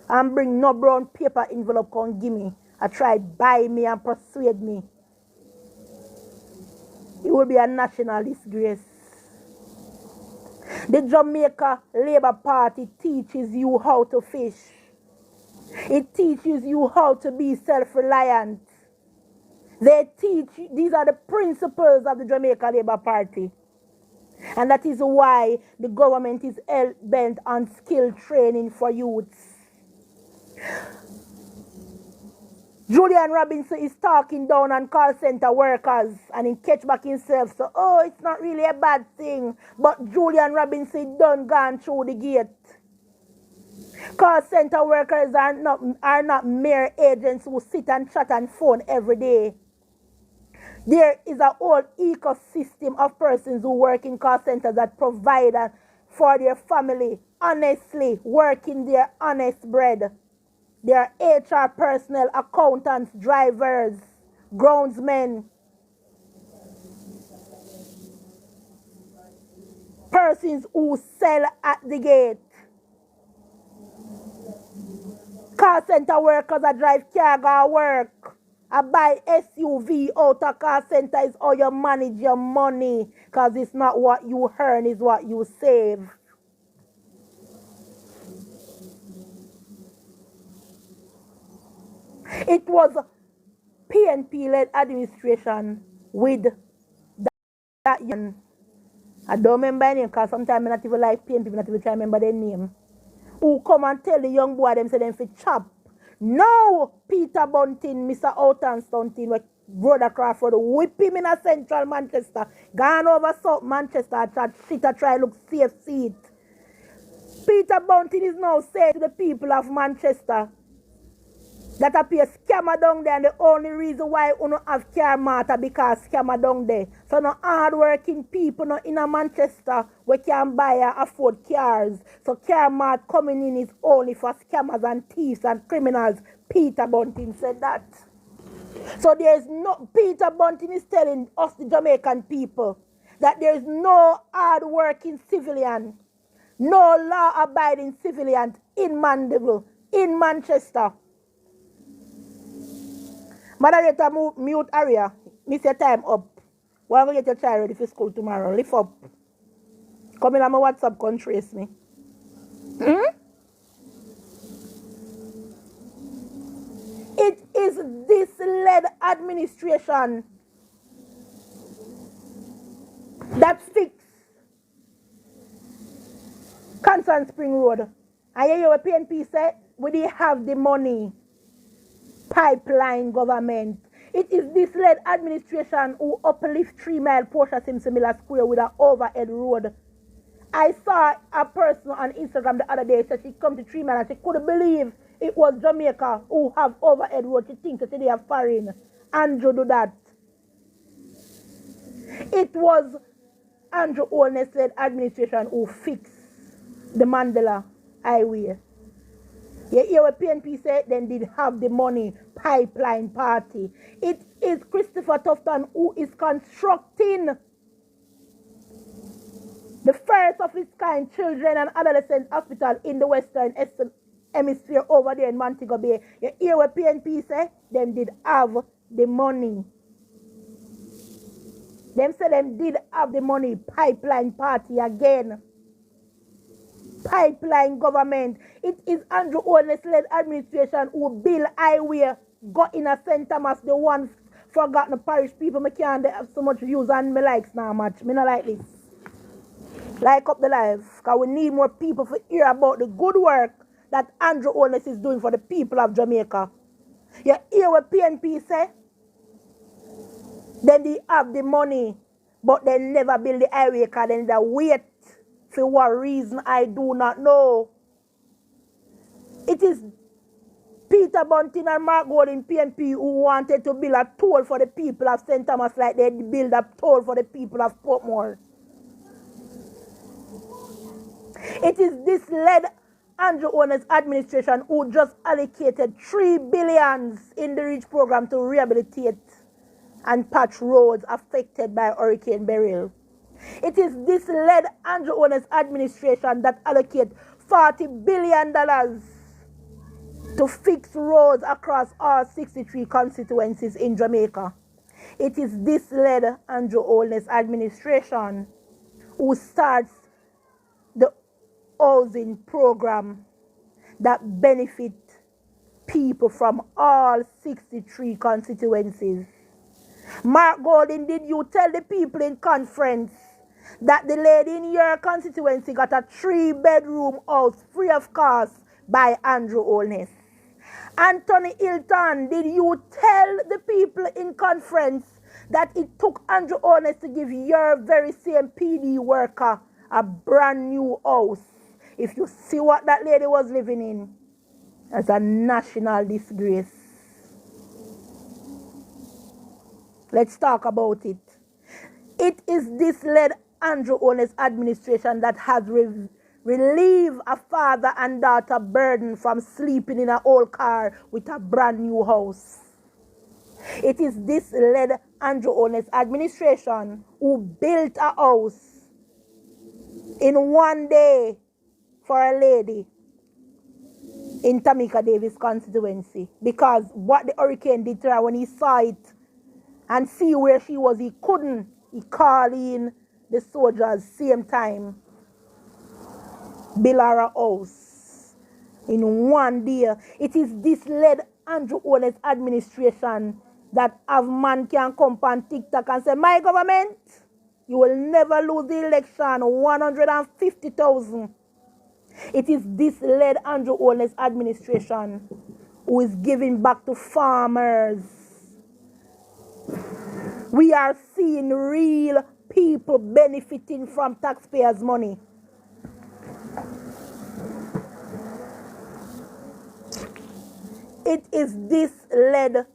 and bring no brown paper envelope come give me, I try buy me and persuade me, it will be a national disgrace. The Jamaica Labour Party teaches you how to fish. It teaches you how to be self-reliant. They teach, these are the principles of the Jamaica Labour Party. And that is why the government is hell-bent on skill training for youths. Julian Robinson is talking down on call center workers and he catch back himself. So, oh, it's not really a bad thing. But Julian Robinson done gone through the gate. Call center workers are not mere agents who sit and chat and phone every day. There is a whole ecosystem of persons who work in call centers that provide for their family, honestly, working their honest bread. There are HR personnel, accountants, drivers, groundsmen, persons who sell at the gate. Call center workers that drive car go work. I buy SUV out of call center is how you manage your money. Because it's not what you earn, it's what you save. It was PNP-led administration with that young. I don't remember their name because sometimes I not even like PNP, I not even try to remember their name. Who come and tell the young boy them say them fit chop. No, Peter Bunting, Mr. Oughton Stunting, with Brother Crawford, whip him in a central Manchester. Gone over South Manchester, try look safe seat. Peter Bunting is now saying to the people of Manchester that appear scammer down there, and the only reason why you don't have car matter because scammer down there. So no hard-working people no in a Manchester we can buy and afford cars. So car mart coming in is only for scammers and thieves and criminals. Peter Bunting said that. So there's no, Peter Bunting is telling us the Jamaican people that there's no hard-working civilian, no law-abiding civilian in Mandeville, in Manchester. Moderator, mute area. Miss your time up. We're going to get your child ready for school tomorrow. Lift up. Come in on my WhatsApp, come trace me. It is this led administration that fixed Constant Spring Road. And you hear what PNP said? We didn't have the money. Pipeline government. It is this led administration who uplift 3 Mile Portia Simpson Miller Square with an overhead road. I saw a person on Instagram the other day said she come to 3 Mile and she couldn't believe it was Jamaica who have overhead road. She thinks that they are foreign. Andrew do that. It was Andrew Holness led administration who fixed the Mandela Highway. You hear what PNP said? Then did have the money. Pipeline party. It is Christopher Tufton who is constructing the first of its kind children and adolescent hospital in the Western Hemisphere over there in Montego Bay. You hear what PNP say? Them did have the money. Them say them did have the money. Pipeline party again. Pipeline government. It is Andrew Holness-led administration who build highway, got in a St. Thomas, the one forgotten parish people. I can't have so much views and me likes now much. Me not like this. Like up the live, because we need more people to hear about the good work that Andrew Holness is doing for the people of Jamaica. You hear what PNP say? Then they have the money, but they never build the highway because then they wait. For what reason, I do not know. It is Peter Bunting and Mark Gold in PNP who wanted to build a toll for the people of St. Thomas like they build a toll for the people of Portmore. It is this led Andrew Holness administration who just allocated $3 billion in the REACH program to rehabilitate and patch roads affected by Hurricane Beryl. It is this led Andrew Holness administration that allocate $40 billion to fix roads across all 63 constituencies in Jamaica. It is this led Andrew Holness administration who starts the housing program that benefit people from all 63 constituencies. Mark Golding, did you tell the people in conference that the lady in your constituency got a 3-bedroom house free of cost by Andrew Holness? Anthony Hilton, did you tell the people in conference that it took Andrew Holness to give your very same PD worker a brand new house? If you see what that lady was living in, that's a national disgrace. Let's talk about it. It is this led Andrew Holness administration that has relieved a father and daughter burden from sleeping in an old car with a brand new house. It is this led Andrew Holness administration who built a house in one day for a lady in Tamika Davis constituency, because what the hurricane did to her, when he saw it and see where she was, he couldn't. He called in the soldiers same time, build her a house in one day. It is this led Andrew Holness administration that have man can come on TikTok and say, my government, you will never lose the election, 150,000. It is this led Andrew Holness administration who is giving back to farmers. We are seeing real people benefiting from taxpayers' money. It is this led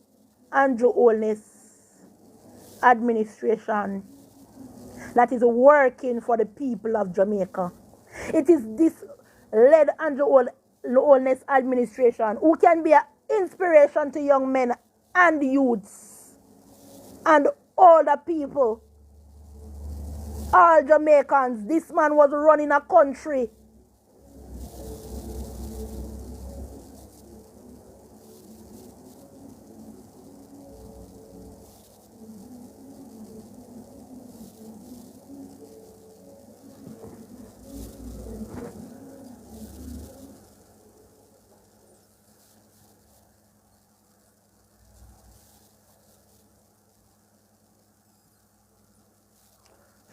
Andrew Holness administration that is working for the people of Jamaica. It is this led Andrew Holness administration who can be an inspiration to young men and youths and older people, all Jamaicans. This man was running a country.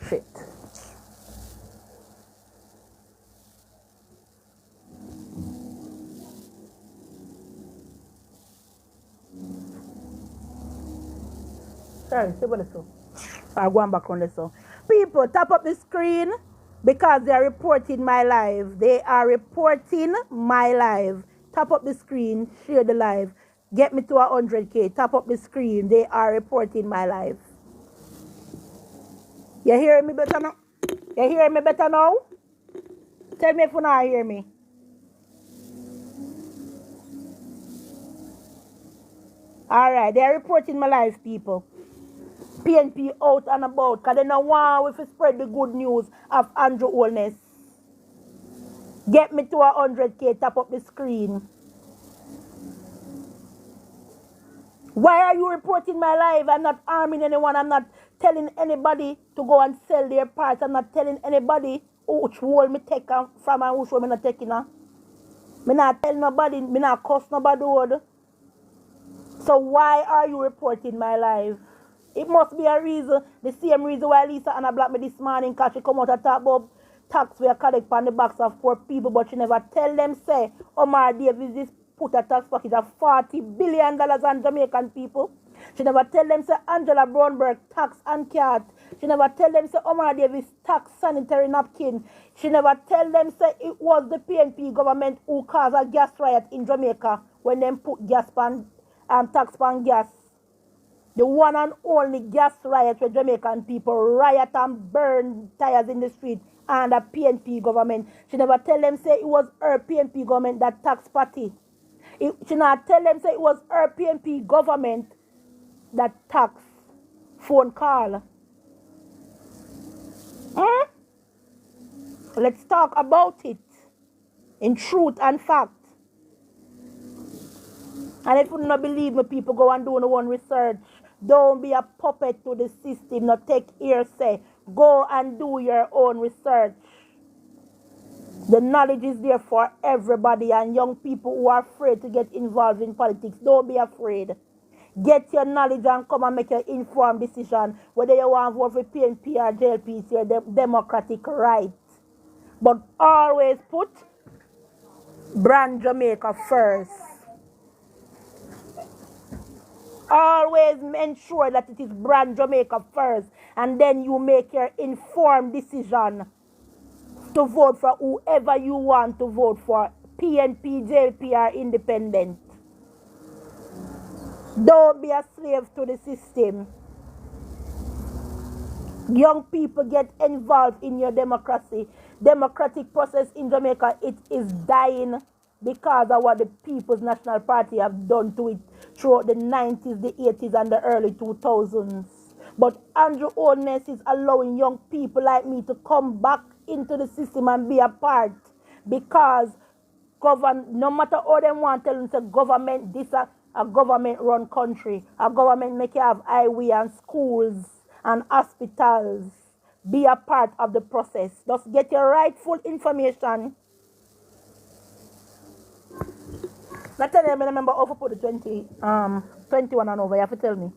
Shit. Sorry, see what it's so. I'm going back on this. So, people, tap up the screen because they are reporting my live. They are reporting my live. Tap up the screen, share the live. Get me to 100K. Tap up the screen. They are reporting my live. You hear me better now? You hear me better now? Tell me if you not hear me. Alright, they are reporting my live, people. PNP out and about, because they don't want to spread the good news of Andrew Holness. Get me to 100K, tap up the screen. Why are you reporting my live? I'm not harming anyone. I'm not telling anybody to go and sell their parts. I'm not telling anybody which wall me take from and which wall me not taking. Me not tell nobody, me not cuss nobody word. So why are you reporting my live? It must be a reason, the same reason why Lisa Anna blocked me this morning because she come out and talk about tax we are collect on the backs of poor people, but she never tell them, say, Omar Davis is put a tax package of $40 billion on Jamaican people. She never tell them, say, Angela Brownberg tax and cat. She never tell them, say, Omar Davis tax sanitary napkin. She never tell them, say, it was the PNP government who caused a gas riot in Jamaica when them put gas pan, tax pan gas. The one and only gas riot where Jamaican people riot and burn tires in the street and the PNP government. She never tell them, say, it was her PNP government that tax party. She never tell them, say, it was her PNP government that tax phone call. Let's talk about it in truth and fact. And if you don't believe me, people go and do no one research. Don't be a puppet to the system. Not take hearsay. Go and do your own research. The knowledge is there for everybody, and young people who are afraid to get involved in politics, don't be afraid. Get your knowledge and come and make an informed decision whether you want to vote for PNP or JLP. It's your democratic right. But always put brand Jamaica first. Always ensure that it is brand Jamaica first, and then you make your informed decision to vote for whoever you want to vote for, PNP, JLP, or independent. Don't be a slave to the system. Young people, get involved in your democracy. Democratic process in Jamaica, it is dying because of what the People's National Party have done to it throughout the 90s, the 80s, and the early 2000s. But Andrew Holness is allowing young people like me to come back into the system and be a part, because no matter how they want to tell them, say government, this a government-run country, a government make you have highway and schools and hospitals. Be a part of the process. Just get your rightful information. Not tell me, remember how to put the 21 and over. You have to tell me.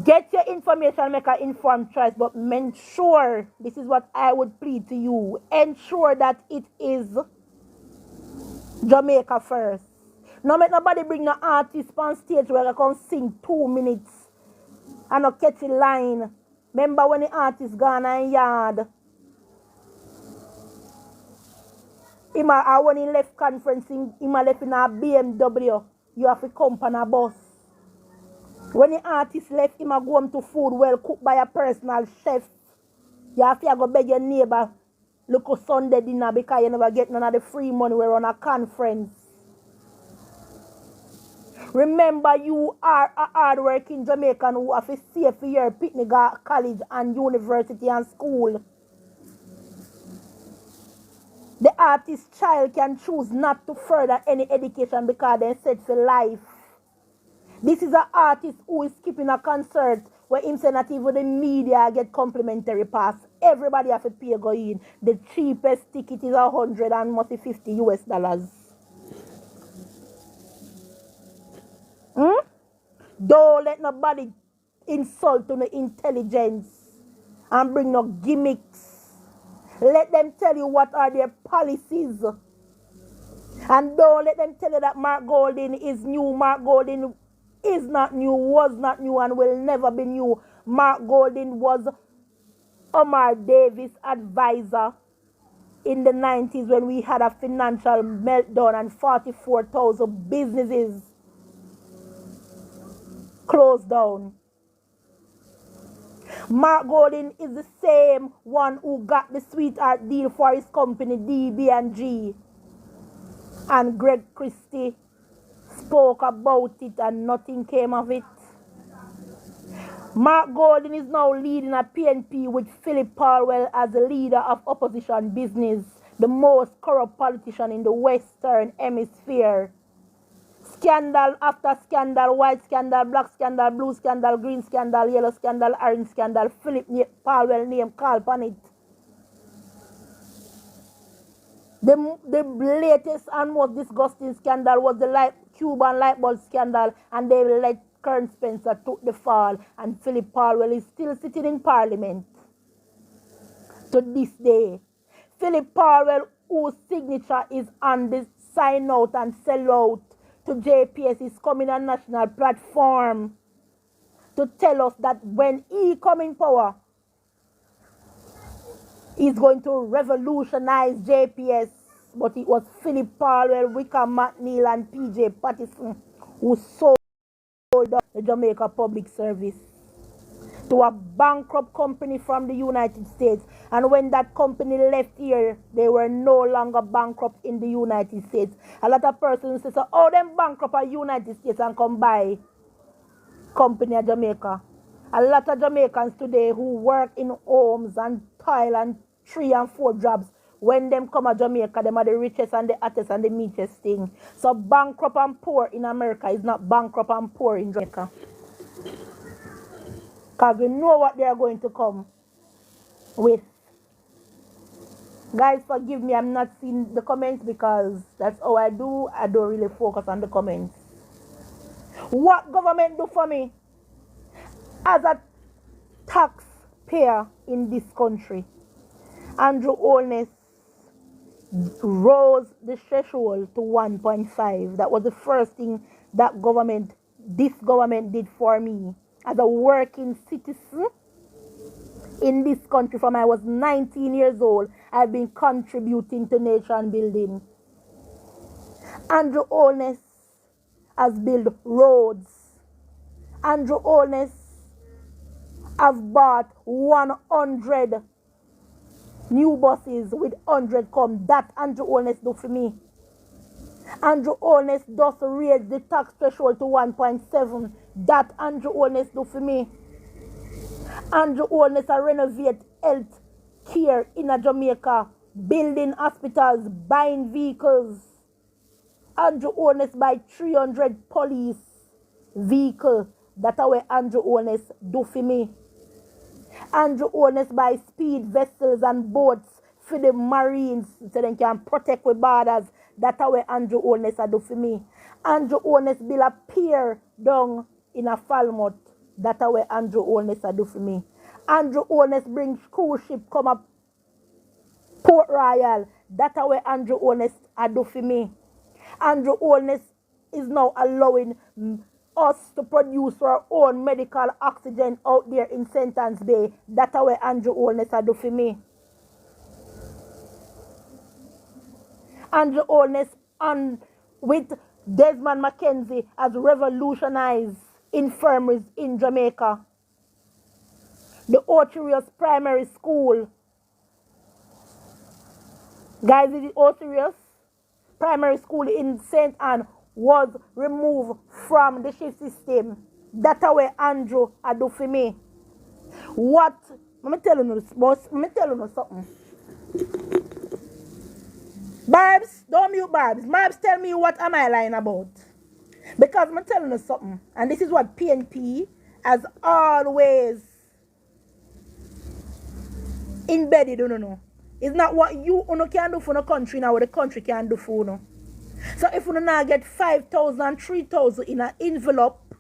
Get your information, make an informed choice, but ensure, this is what I would plead to you, ensure that it is Jamaica first. No make nobody bring no artist on stage where they come sing 2 minutes and no catchy line. Remember when the artist gone in yard? When he left conferencing, he left in a BMW. You have to come on a bus. When the artist left, he go home to food well cooked by a personal chef. You have to go beg your neighbor look at Sunday dinner because you never get none of the free money. We're on a conference. Remember, you are a hard-working Jamaican who have to save for your picnic at college and university and school. The artist's child can choose not to further any education because they're set for life. This is an artist who is skipping a concert where him say not even the media get complimentary pass. Everybody have to pay go in. The cheapest ticket is $100 and must be $50. Don't let nobody insult to the intelligence and bring no gimmicks. Let them tell you what are their policies. And don't let them tell you that Mark Golding is new. Mark Golding is not new, was not new, and will never be new. Mark Golding was Omar Davis' advisor in the 90s when we had a financial meltdown and 44,000 businesses closed down. Mark Golding is the same one who got the sweetheart deal for his company DB&G. And Greg Christie spoke about it and nothing came of it. Mark Golding is now leading a PNP with Philip Palwell as the leader of opposition business, the most corrupt politician in the Western Hemisphere. Scandal after scandal, white scandal, black scandal, blue scandal, green scandal, yellow scandal, orange scandal. Philip Palwell name called upon it. The latest and most disgusting scandal was the Cuban light bulb scandal, and they let Kern Spencer took the fall, and Philip Palwell is still sitting in Parliament. to this day. Philip Powell, whose signature is on the sign out and sell out to JPS, is coming on national platform to tell us that when he come in power, he's going to revolutionize JPS. But it was Philip Powell, Wickham McNeil, and PJ Patterson who sold the Jamaica Public Service to a bankrupt company from the United States. And when that company left here, they were no longer bankrupt in the United States. A lot of persons say, so, oh, them bankrupt at United States and come buy company at Jamaica. A lot of Jamaicans today who work in homes and tile and 3 and 4 jobs, when them come to Jamaica, them are the richest and the hottest and the meatiest thing. So bankrupt and poor in America is not bankrupt and poor in Jamaica. Because we know what they are going to come with. Guys, forgive me, I'm not seeing the comments because that's how I do. I don't really focus on the comments. What government do for me as a taxpayer in this country? Andrew Holness rose the threshold to 1.5. That was the first thing that this government did for me as a working citizen in this country. From I was 19 years old, I've been contributing to nation building. Andrew Holness has built roads. Andrew Holness has bought 100 new buses with 100 come. That Andrew Holness do for me. Andrew Holness does raise the tax threshold to 1.7. That Andrew Holness do for me. Andrew Holness renovate health care in Jamaica, building hospitals, buying vehicles. Andrew Holness buy 300 police vehicles. That's what Andrew Holness do for me. Andrew Holness buy speed vessels and boats for the Maroons so they can protect the borders. That's what Andrew Holness do for me. Andrew Holness build a pier down in a Falmouth. That's what Andrew Holness do for me. Andrew Holness bring cruise ship come up Port Royal. That's what Andrew Holness do for me. Andrew Holness is now allowing us to produce our own medical oxygen out there in Sentence Bay. That's what Andrew Holness do for me. Andrew Holness and with Desmond McKenzie has revolutionized infirmaries in Jamaica. The Ocherius Primary School. Guys, is it Ocherius Primary School in St. Anne was removed from the shift system. That's what Andrew do for me. What? Let me tell you something. Vybz, don't mute Vybz. Vybz, tell me what am I lying about? Because I'm telling you something. And this is what PNP has always embedded, It's not what you can do for the country now, what the country can do for you. So if you now get 5,000, 3,000 in an envelope,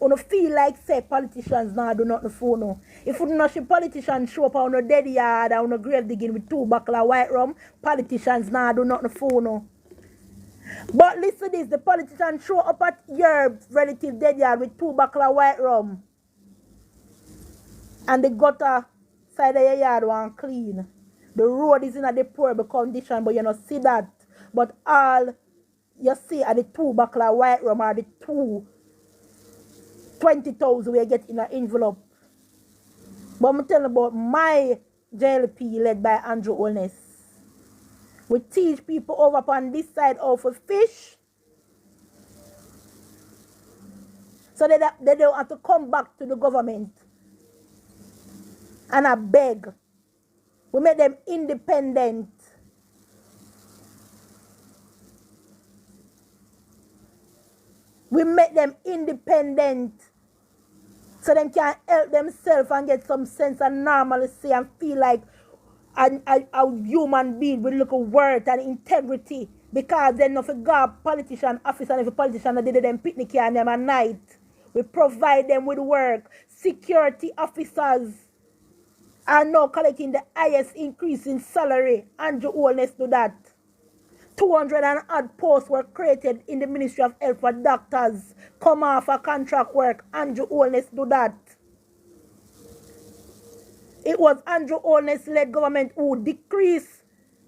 you feel like say politicians now do nothing for you. If you not see politicians show up on a dead yard or on a grave digging with 2 buckle of white rum, politicians now do nothing for you. But listen to this, the politicians show up at your relative dead yard with 2 buckle of white rum. And the gutter side of your yard one clean. The road is in a deplorable condition, but you don't see that. But all you see are the 2 buckle of white rum or the 20,000 we get in an envelope. But I'm telling you about my JLP led by Andrew Holness. We teach people over on this side how to fish. So they don't have to come back to the government and I beg. We make them independent. We make them independent so they can help themselves and get some sense of normalcy and feel like a human being with little worth and integrity. Because they know if a God politician office and if a politician did them picnic here and them at night. We provide them with work. Security officers are now collecting the highest increase in salary. Andrew Holness do that. 200 and odd posts were created in the Ministry of Health for doctors. Come off a contract work. Andrew Holness do that. It was Andrew Holness-led government who decreased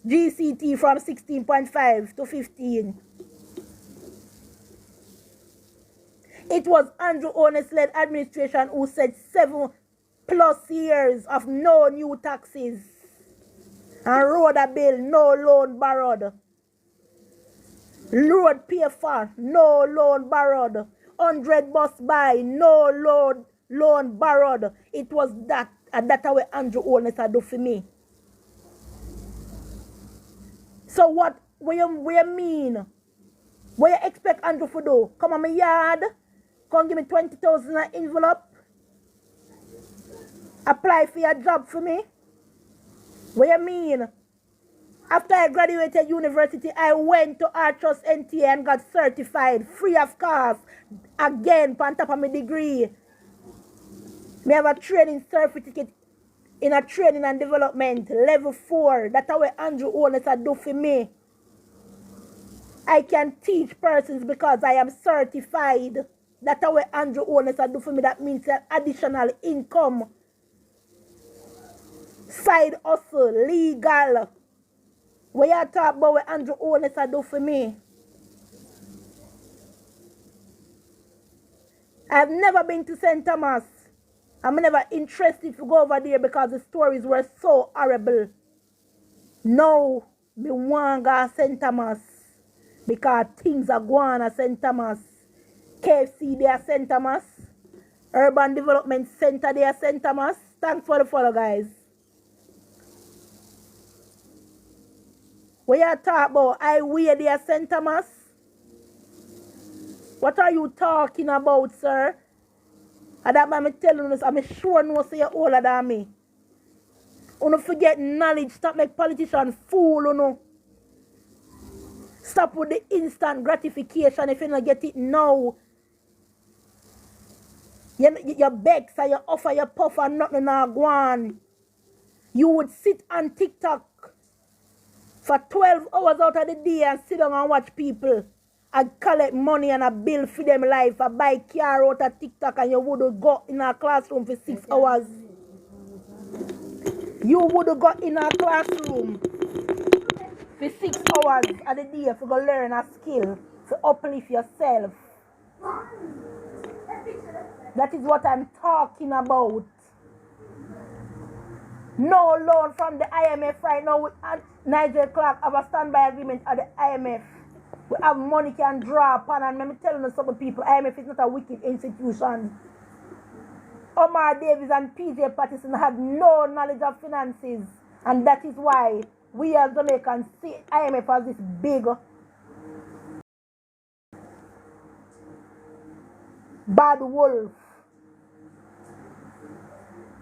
GCT from 16.5 to 15. It was Andrew Holness-led administration who said 7+ years of no new taxes and wrote a bill, no loan borrowed. Road pay for, no loan borrowed. 100 bus buy, no loan borrowed. It was that, and that's what Andrew Holness do for me. So what you mean? What you expect Andrew to do? Come on my yard, come give me 20,000 in an envelope. Apply for your job for me. What you mean? After I graduated university, I went to Archos NTA and got certified, free of cost, again, on top of my degree. I have a training certificate in a training and development, level 4. That's what Andrew Holness do for me. I can teach persons because I am certified. That's what Andrew Holness do for me. That means additional income. Side hustle, legal. What you talk about what Andrew Holness do for me? I've never been to St. Thomas. I'm never interested to go over there because the stories were so horrible. No, me want to go to St. Thomas because things are going at St. Thomas. KFC there at St. Thomas. Urban Development Center there at St. Thomas. Thanks for the follow, guys. What you talk about? I wear there St. Thomas? What are you talking about, sir? And that man me telling us, I'm sure no say you're older than me. You don't forget knowledge. Stop make politicians fool, you know. Stop with the instant gratification if you don't get it now. You begs and you offer your puff and nothing now go on. You would sit on TikTok for 12 hours out of the day and sit down and watch people and collect money and a bill for them life and buy car out of TikTok and you would go in a classroom for 6 hours. You would go in a classroom for 6 hours of the day to go learn a skill to uplift yourself. That is what I'm talking about. No loan from the IMF right now. With Nigel Clark have a standby agreement at the IMF. We have money can draw upon, and let me tell you some people, IMF is not a wicked institution. Omar Davis and PJ Patterson had no knowledge of finances, and that is why we as Jamaicans see IMF as this big bad wolf.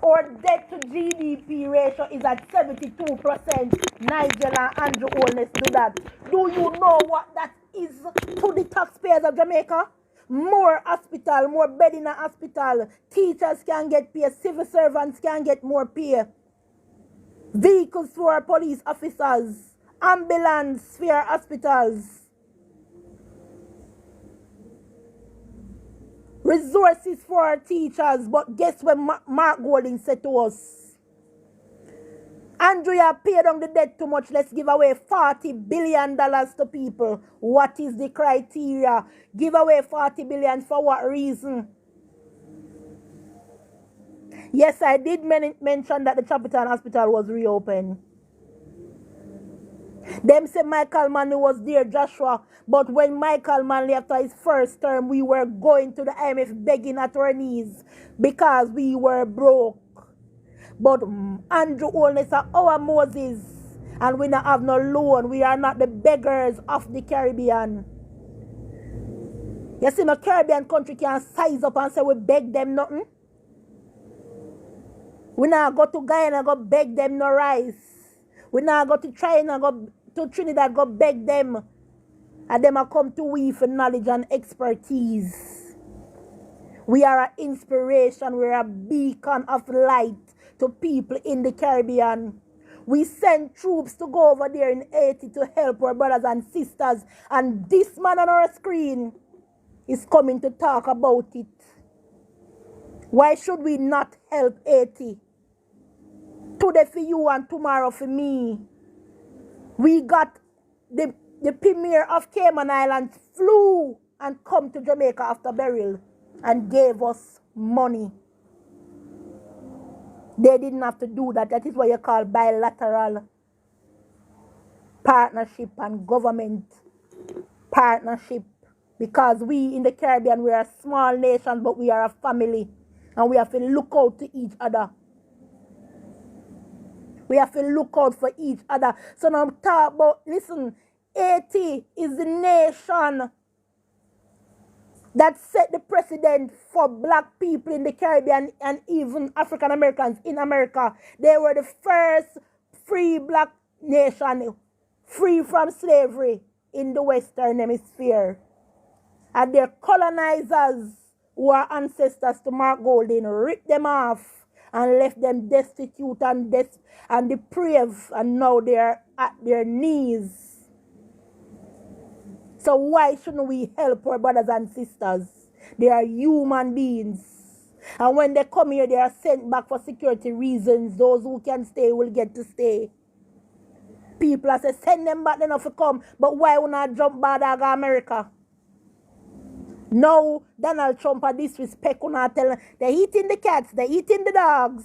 Our debt to GDP ratio is at 72%. Nigel and Andrew Holness do that. Do you know what that is to the taxpayers of Jamaica? More hospital, more bed in a hospital. Teachers can get pay. Civil servants can get more pay. Vehicles for our police officers. Ambulance for our hospitals. Resources for our teachers. But guess what Mark Golding said to us? Andrew, you have paid on the debt too much. Let's give away $40 billion to people. What is the criteria? Give away $40 billion for what reason? Yes, I did mention that the Chapitan Hospital was reopened. Them say Michael Manley was there, Joshua. But when Michael Manley, after his first term, we were going to the IMF begging at our knees because we were broke. But Andrew Holness are our Moses, and we don't have no loan. We are not the beggars of the Caribbean. You see, no Caribbean country can size up and say we beg them nothing. We now go to Guyana and go beg them no rice. We now go to China, go to Trinidad, go beg them. And them are come to we for knowledge and expertise. We are an inspiration. We are a beacon of light to people in the Caribbean. We send troops to go over there in Haiti to help our brothers and sisters. And this man on our screen is coming to talk about it. Why should we not help Haiti? Today for you and tomorrow for me. We got the premier of Cayman Islands flew and come to Jamaica after burial and gave us money. They didn't have to do that. That is what you call bilateral partnership and government partnership. Because we in the Caribbean, we are a small nation, but we are a family. And we have to look out to each other. We have to look out for each other. So now I'm talking about, listen, Haiti is the nation that set the precedent for black people in the Caribbean and even African Americans in America. They were the first free black nation, free from slavery in the Western Hemisphere. And their colonizers, who are ancestors to Mark Golding, ripped them off and left them destitute and depraved, and now they're at their knees. So why shouldn't we help our brothers and sisters? They are human beings. And when they come here, they are sent back for security reasons. Those who can stay will get to stay. People are saying, send them back, they not to come. But why would not jump bad to America? No, Donald Trump a disrespect. Una tell them, they're eating the cats, they're eating the dogs.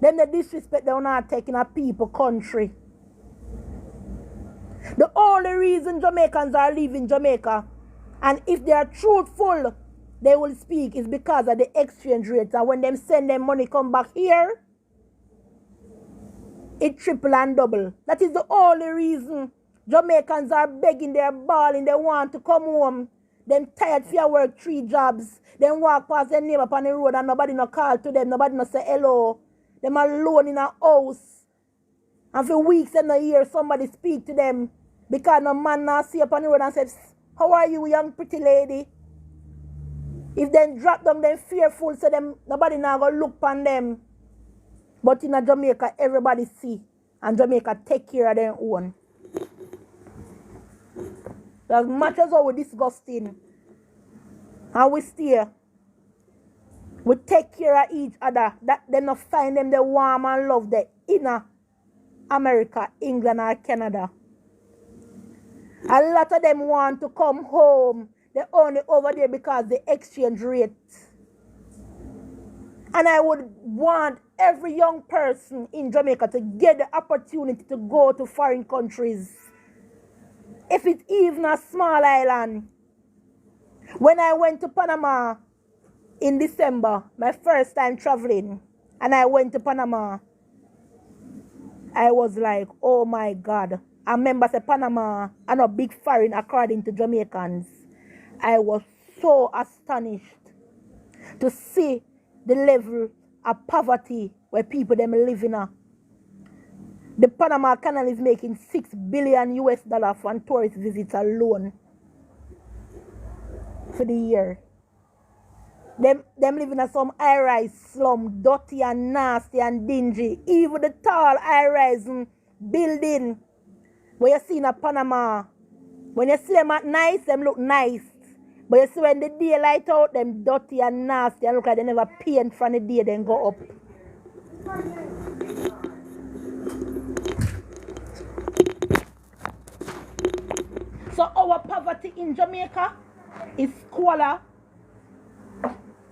Then they disrespect, they're not taking a people country. The only reason Jamaicans are leaving Jamaica, and if they are truthful, they will speak, is because of the exchange rates. And when them send them money come back here, it triple and double. That is the only reason Jamaicans are begging, they're bawling, they want to come home. Them tired for work 3 jobs. Them walk past their neighbor on the road and nobody no call to them, nobody no say hello. Them alone in a house. And for weeks and a year, somebody speak to them because no man now see up on the road and says, how are you, young pretty lady? If them drop down, them fearful, so them nobody now go look on them. But in a Jamaica, everybody see. And Jamaica take care of their own. As much as how we're disgusting, and we stay, we take care of each other. That them not find them the warm and love the inner America, England or Canada. A lot of them want to come home. They're only over there because the exchange rate. And I would want every young person in Jamaica to get the opportunity to go to foreign countries. If it's even a small island. When I went to Panama in December, my first time traveling, and I went to Panama, I was like, oh my God. I remember say Panama, I'm a big foreign according to Jamaicans. I was so astonished to see the level of poverty where people them live in. The Panama Canal is making $6 billion from tourist visits alone for the year. Them living in some high-rise slum, dirty and nasty and dingy. Even the tall high-rise building where you see in Panama, when you see them at nice, them look nice. But you see when the daylight out, them dirty and nasty and look like they never paint from the day then go up. So our poverty in Jamaica is smaller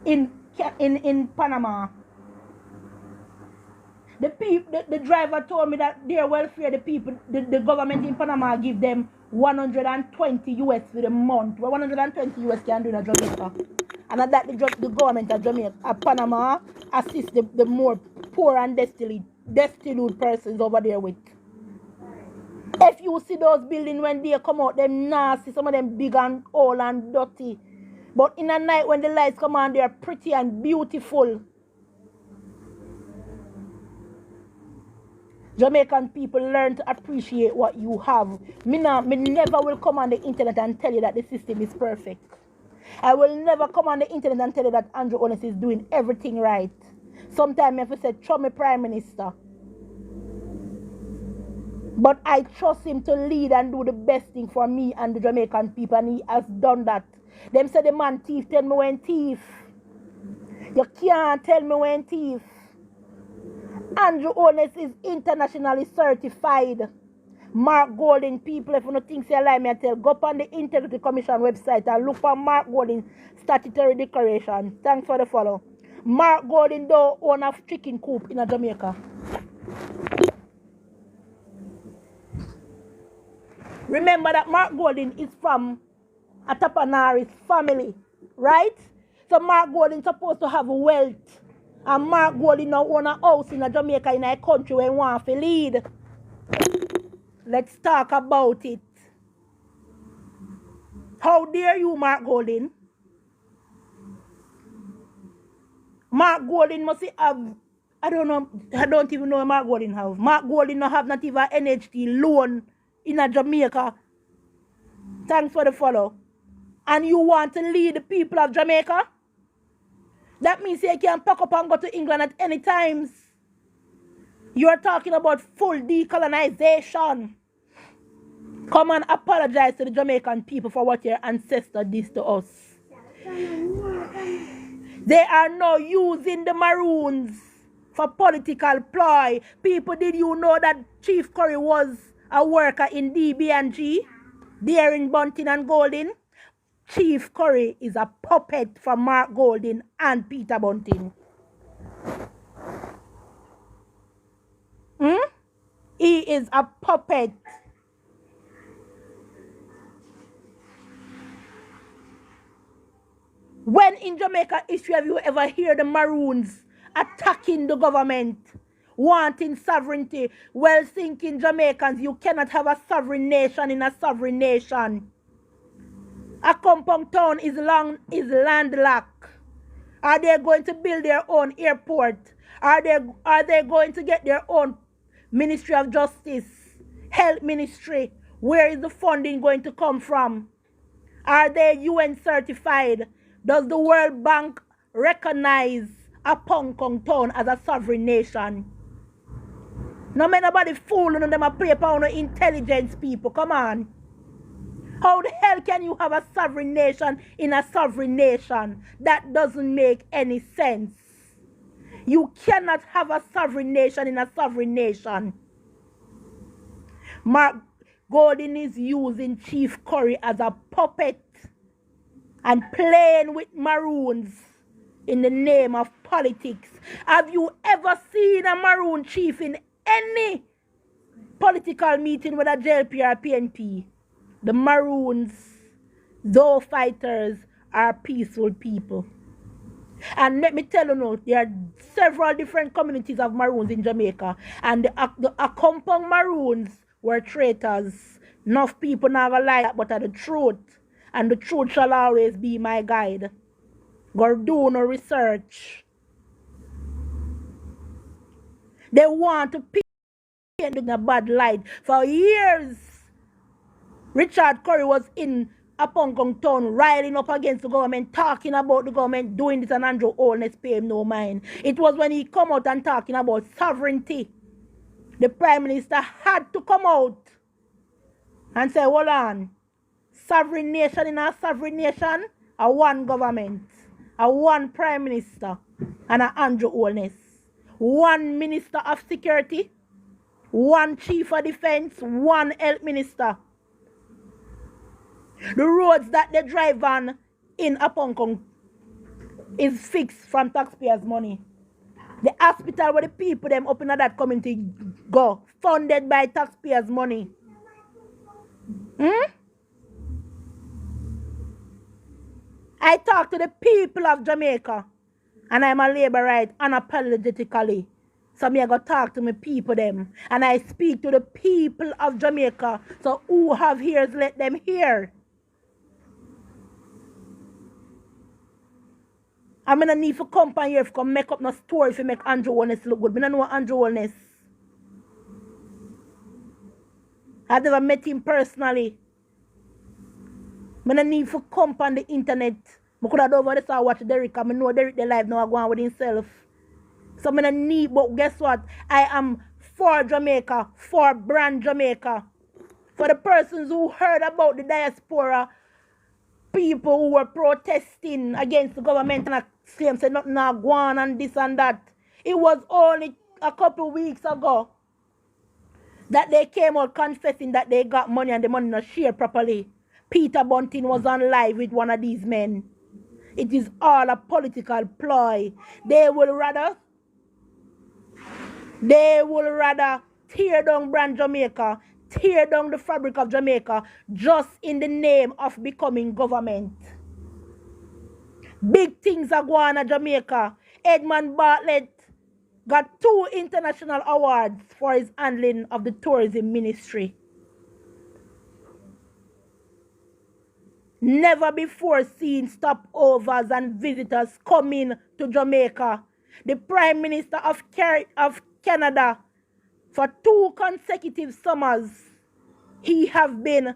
in Panama. The driver told me that their welfare, the government in Panama give them 120 US for the month. Well, 120 US can do in Jamaica. And that the government of Jamaica, Panama, assist the more poor and destitute persons over there with. If you see those buildings when they come out, them nasty, some of them big and old and dirty. But in the night when the lights come on, they are pretty and beautiful. Jamaican people learn to appreciate what you have. Me never will come on the internet and tell you that the system is perfect. I will never come on the internet and tell you that Andrew Holness is doing everything right. Sometimes I have to say, "Trust me, Prime Minister." But I trust him to lead and do the best thing for me and the Jamaican people, and he has done that. Them say the man thief, tell me when thief. You can't tell me when thief. Andrew Holness is internationally certified. Mark Golding, people, if you don't think say lie, me I tell, go up on the Integrity Commission website and look for Mark Golding statutory declaration. Thanks for the follow. Mark Golding though own a chicken coop in Jamaica. Remember that Mark Golding is from a Tapanari's family, right? So Mark Golding supposed to have wealth. And Mark Golding now own a house in Jamaica in a country where he wants to lead. Let's talk about it. How dare you, Mark Golding? Mark Golding must have, I don't even know what Mark Golding have. Mark Golding don't have not even an NHT loan in a Jamaica. Thanks for the follow. And you want to lead the people of Jamaica? That means you can pack up and go to England at any times. You're talking about full decolonization. Come and apologize to the Jamaican people for what your ancestors did to us. They are now using the Maroons for political ploy. People, did you know that Chief Currie was a worker in DB&G? There in Bunting and Golding? Chief Currie is a puppet for Mark Golding and Peter Bunting. He is a puppet. When in Jamaica history have you ever heard the Maroons attacking the government, wanting sovereignty? Well, thinking Jamaicans, you cannot have a sovereign nation in a sovereign nation. A compound town is landlocked. Are they going to build their own airport? Are they going to get their own Ministry of Justice, Health Ministry? Where is the funding going to come from? Are they UN certified? Does the World Bank recognize a Hong Kong town as a sovereign nation? No man nobody fooling them a paper on intelligence people. Come on. How the hell can you have a sovereign nation in a sovereign nation? That doesn't make any sense. You cannot have a sovereign nation in a sovereign nation. Mark Golding is using Chief Currie as a puppet and playing with Maroons in the name of politics. Have you ever seen a Maroon chief in any political meeting with a JLP or PNP? The Maroons, though fighters, are peaceful people. And let me tell you now, there are several different communities of Maroons in Jamaica. And the Akompong Maroons were traitors. Enough people never lie that, but are the truth. And the truth shall always be my guide. Go do no research. They want to paint in a bad light. For years, Richard Currie was in Hong Kong town riding up against the government, talking about the government doing this, and Andrew Holness pay him no mind. It was when he come out and talking about sovereignty. The Prime Minister had to come out and say, hold on, sovereign nation in a sovereign nation, a one government, a one Prime Minister, and a Andrew Holness. One Minister of Security, one Chief of Defense, one Health Minister. The roads that they drive on in Hong Kong is fixed from taxpayers' money. The hospital where the people them up in that community go, funded by taxpayers' money. I talk to the people of Jamaica, and I'm a labor right unapologetically. So me I go talk to my people them, and I speak to the people of Jamaica. So who have ears, let them hear. I'm gonna need for company here to make up no story if you make Andrew Holness look good. I don't know Andrew Holness. I've never met him personally. I don't need for come on the internet I could have done over this and watch Derek, and I know Derek the life now go on with himself. So I don't need, but guess what? I am for Jamaica, for brand Jamaica. For the persons who heard about the diaspora, people who were protesting against the government and claim say nothing now go on and this and that. It was only a couple weeks ago that they came out confessing that they got money and the money not shared properly. Peter Bunting was on live with one of these men. It is all a political ploy. They will rather tear down brand Jamaica, tear down the fabric of Jamaica, just in the name of becoming government. Big things are going on in Jamaica. Edmund Bartlett got 2 international awards for his handling of the tourism ministry. Never before seen stopovers and visitors coming to Jamaica. The Prime Minister of Canada, for 2 consecutive summers, he have been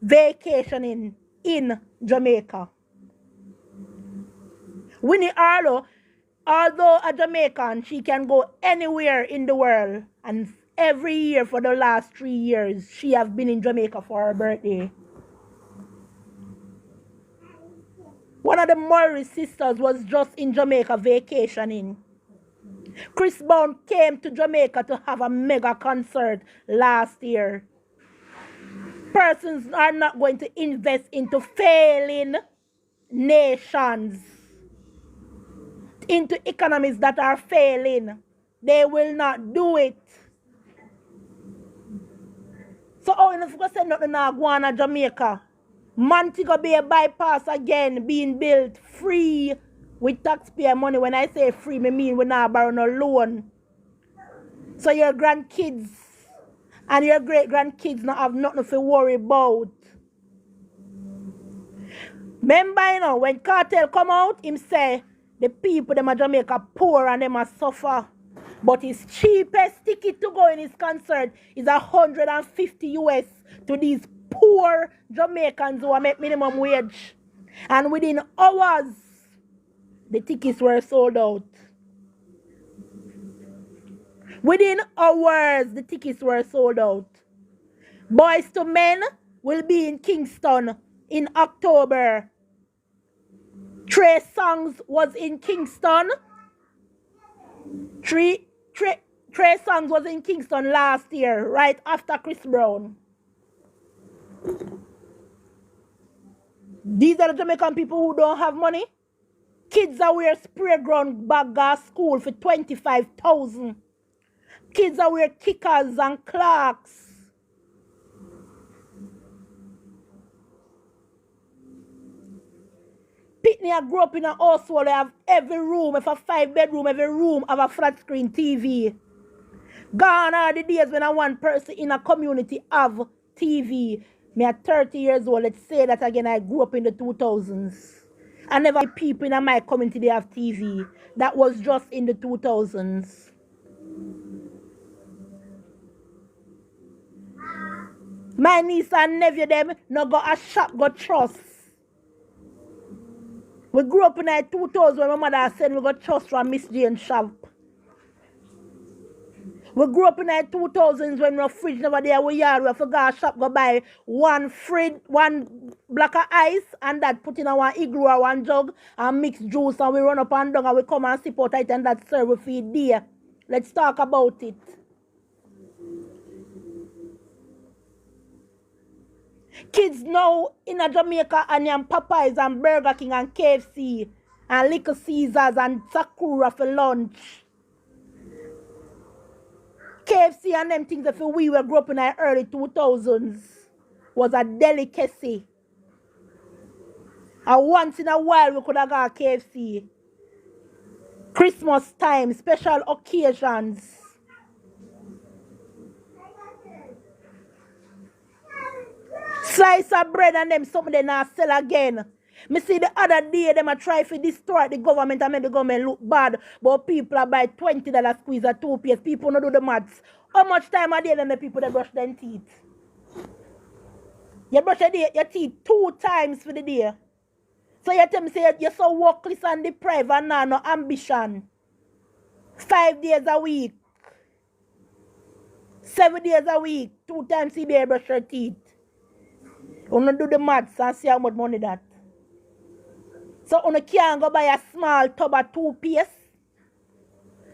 vacationing in Jamaica. Winnie Arlo, although a Jamaican, she can go anywhere in the world. And every year for the last 3 years, she has been in Jamaica for her birthday. One of the Maroons sisters was just in Jamaica vacationing. Chris Brown came to Jamaica to have a mega concert last year. Persons are not going to invest into failing nations, into economies that are failing. They will not do it. So how you going to say nothing now go on to Jamaica? Montego Bay bypass again being built free with taxpayer money. When I say free, I mean we not borrow no loan. So your grandkids and your great-grandkids not have nothing to worry about. Remember, you know, when Kartel come out, him say the people them a Jamaica poor and them a suffer. But his cheapest ticket to go in his concert is $150 to these poor Jamaicans who are make minimum wage. And within hours, the tickets were sold out. Within hours, the tickets were sold out. Boys to Men will be in Kingston in October. Trey Songz was in Kingston. Trey Songz was in Kingston last year, right after Chris Brown. These are the Jamaican people who don't have money. Kids are wear spray ground bag at school for 25,000. Kids are wear kickers and clocks. Pitney I grew up in a house where they have every room, if a 5-bedroom, every room have a flat screen TV. Gone are the days when one person in a community have TV. Me at 30 years old, let's say that again, I grew up in the 2000s. I never see people in my community they have TV. That was just in the 2000s. My niece and nephew them no go a shop, go trust. We grew up in the 2000s when my mother said we got trust from Miss Jane shop. We grew up in the 2000s when no fridge never there. We forgot shop go buy one block of ice and that put in our igloo or one jug and mix juice and we run up and down and we come and sip out it and that serve we feed there. Let's talk about it. Kids now in a Jamaica and Popeyes and Burger King and KFC and Little Caesars and Sakura for lunch. KFC and them things that we were grew up in the early 2000s was a delicacy. And once in a while we could have got KFC. Christmas time, special occasions. Slice of bread and them something they not sell again. Me see the other day them a try to destroy the government and make the government look bad. But people are buy $20 squeeze a 2 piece. People don't do the maths. How much time a day them the people that brush their teeth? You brush your teeth 2 times for the day. So you tell me say you're so workless and deprived and now no ambition. 5 days a week. 7 days a week. 2 times a day brush your teeth. You don't do the maths and see how much money that. So you can't go buy a small tub of toothpaste.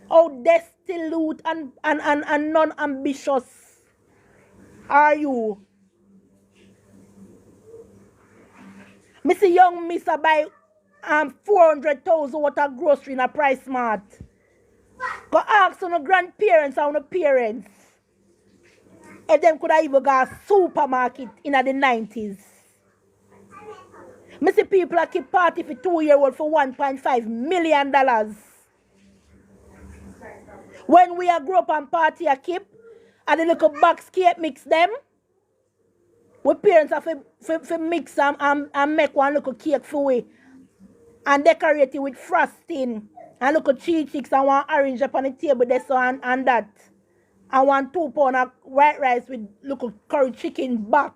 How desolate and non-ambitious are you? Me see young miss a buy 400,000 worth of grocery in a Price Mart. Go ask on the grandparents and the parents. And them could have even got a supermarket in the 90s. Me see people that keep party for 2-year-old for $1.5 million. When we are grow up and party a keep, and the little box cake mix them, we parents have to mix them and make one little cake for we. And decorate it with frosting. And little cheese chicks and one orange up on the table there so and that. And 1 2 pound of white rice with little curry chicken back.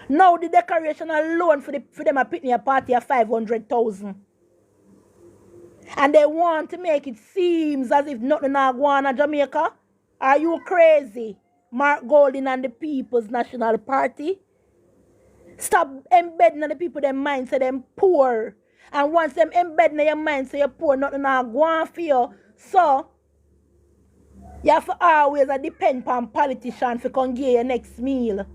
Now the decoration alone for them a picnic party of 500,000. And they want to make it seem as if nothing is going on in Jamaica. Are you crazy? Mark Golding and the People's National Party. Stop embedding in the people their mind say them poor. And once them embedding in your mind say you're poor, nothing is going on for you. So you have to always depend on politicians to come get your next meal.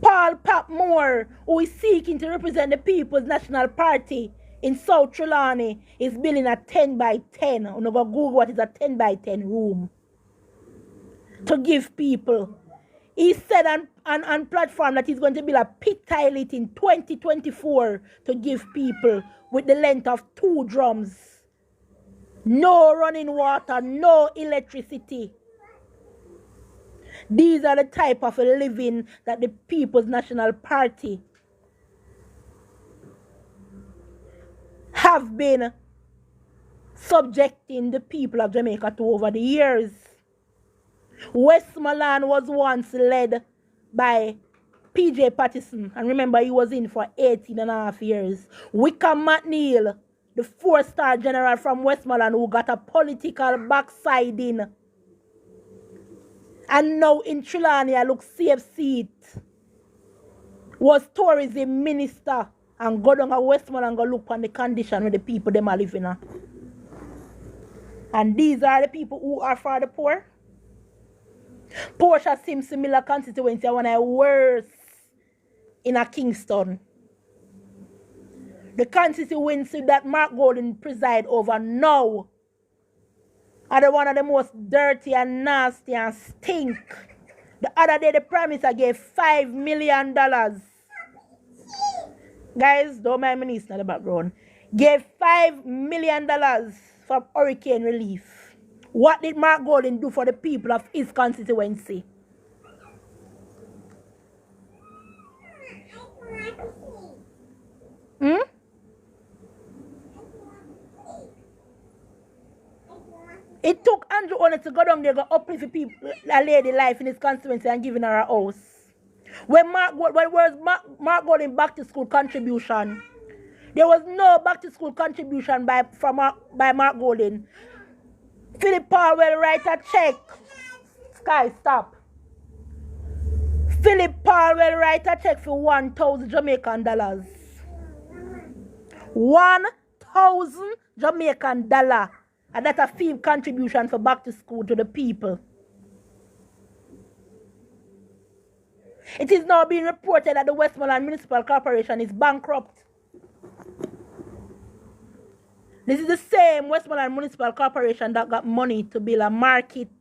Paul Papmore, who is seeking to represent the People's National Party in South Trelawney, is building a 10 by 10. You know, go Google what is a 10 by 10 room to give people. He said on platform that he's going to build a pit toilet in 2024 to give people with the length of 2 drums. No running water, no electricity. These are the type of living that the People's National Party have been subjecting the people of Jamaica to over the years. Westmoreland was once led by P.J. Patterson, and remember he was in for 18.5 years. Wickham McNeil, the 4-star general from Westmoreland who got a political backsliding. And now in Trelawney, I look safe seat, was tourism minister and go down to Westmoreland and go look on the condition where the people them are living in. And these are the people who are for the poor. Portia seems similar constituency when I worse in a Kingston. The constituency that Mark Golden preside over now are the one of the most dirty and nasty and stink. The other day the Prime Minister gave $5 million. Guys, don't mind me in the background. Gave $5 million for hurricane relief. What did Mark Golden do for the people of his constituency? It took Andrew Honor to go down there, go uplift the people, a lady life in his constituency and giving her a house. When Mark Golden back to school contribution, there was no back to school contribution by Mark Golden. Philip Paul will write a check. Sky, stop. Philip Paul will write a check for 1,000 Jamaican dollars. 1,000 Jamaican dollar. And that's a fee contribution for back to school to the people. It is now being reported that the Westmoreland Municipal Corporation is bankrupt. This is the same Westmoreland Municipal Corporation that got money to build a market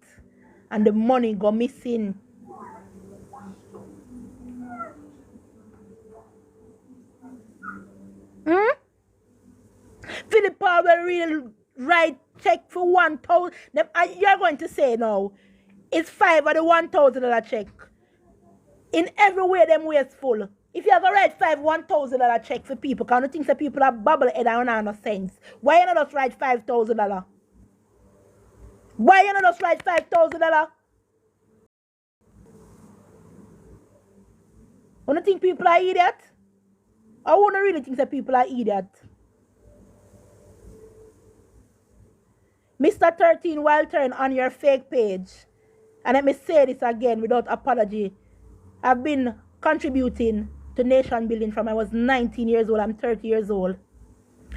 and the money go missing. Philip Paul will really write check for 1,000. You're going to say now, it's 5 of the $1,000 check. In every way, them ways full. If you have to write $1,000 check for people, because you think that people are bubble head and have no sense. Why you not just write $5,000? Why you not just write $5,000? You don't think people are idiots? I wouldn't really think that people are idiots. Mr. 13 Wild Turn on your fake page. And let me say this again without apology. I've been contributing to nation building from I was 19 years old. I'm 30 years old.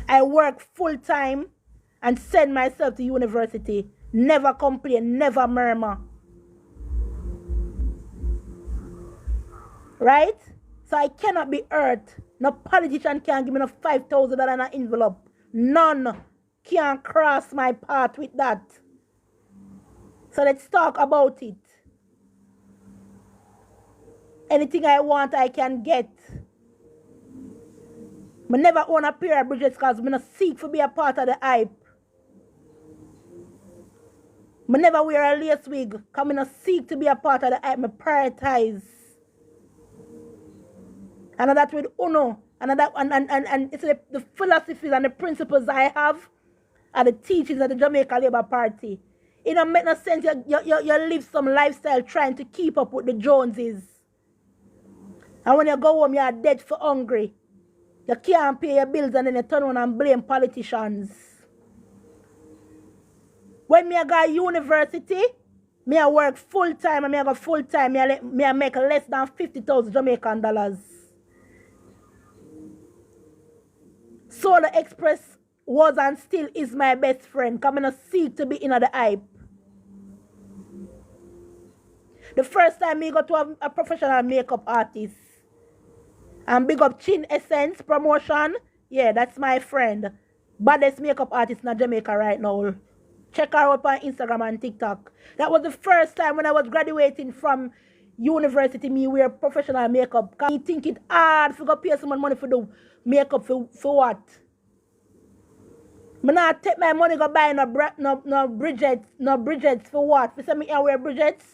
I work full time and send myself to university. Never complain, never murmur. Right? So I cannot be hurt. No politician can give me no $5,000 in an envelope. None can cross my path with that. So let's talk about it. Anything I want, I can get. I never own a pair of bridges because I seek to be a part of the hype. I never wear a lace wig because I seek to be a part of the hype. I prioritize. And that with UNO. And it's the philosophies and the principles I have are the teachings of the Jamaica Labour Party. It don't make no sense. You live some lifestyle trying to keep up with the Joneses. And when you go home, you are dead for hungry. You can't pay your bills and then you turn around and blame politicians. When I go to university, I work full time and I go full time. I make less than 50,000 Jamaican dollars. Solar Express was and still is my best friend. Because I seek to be in the hype. The first time I go to a professional makeup artist. And big up Chin Essence Promotion. Yeah, that's my friend. Baddest makeup artist in Jamaica right now. Check her out on Instagram and TikTok. That was the first time when I was graduating from university, me wear professional makeup. Because I think it hard to go pay someone money for the makeup for what? I not take my money go buy no Bridgets for what? For some I wear Bridgets?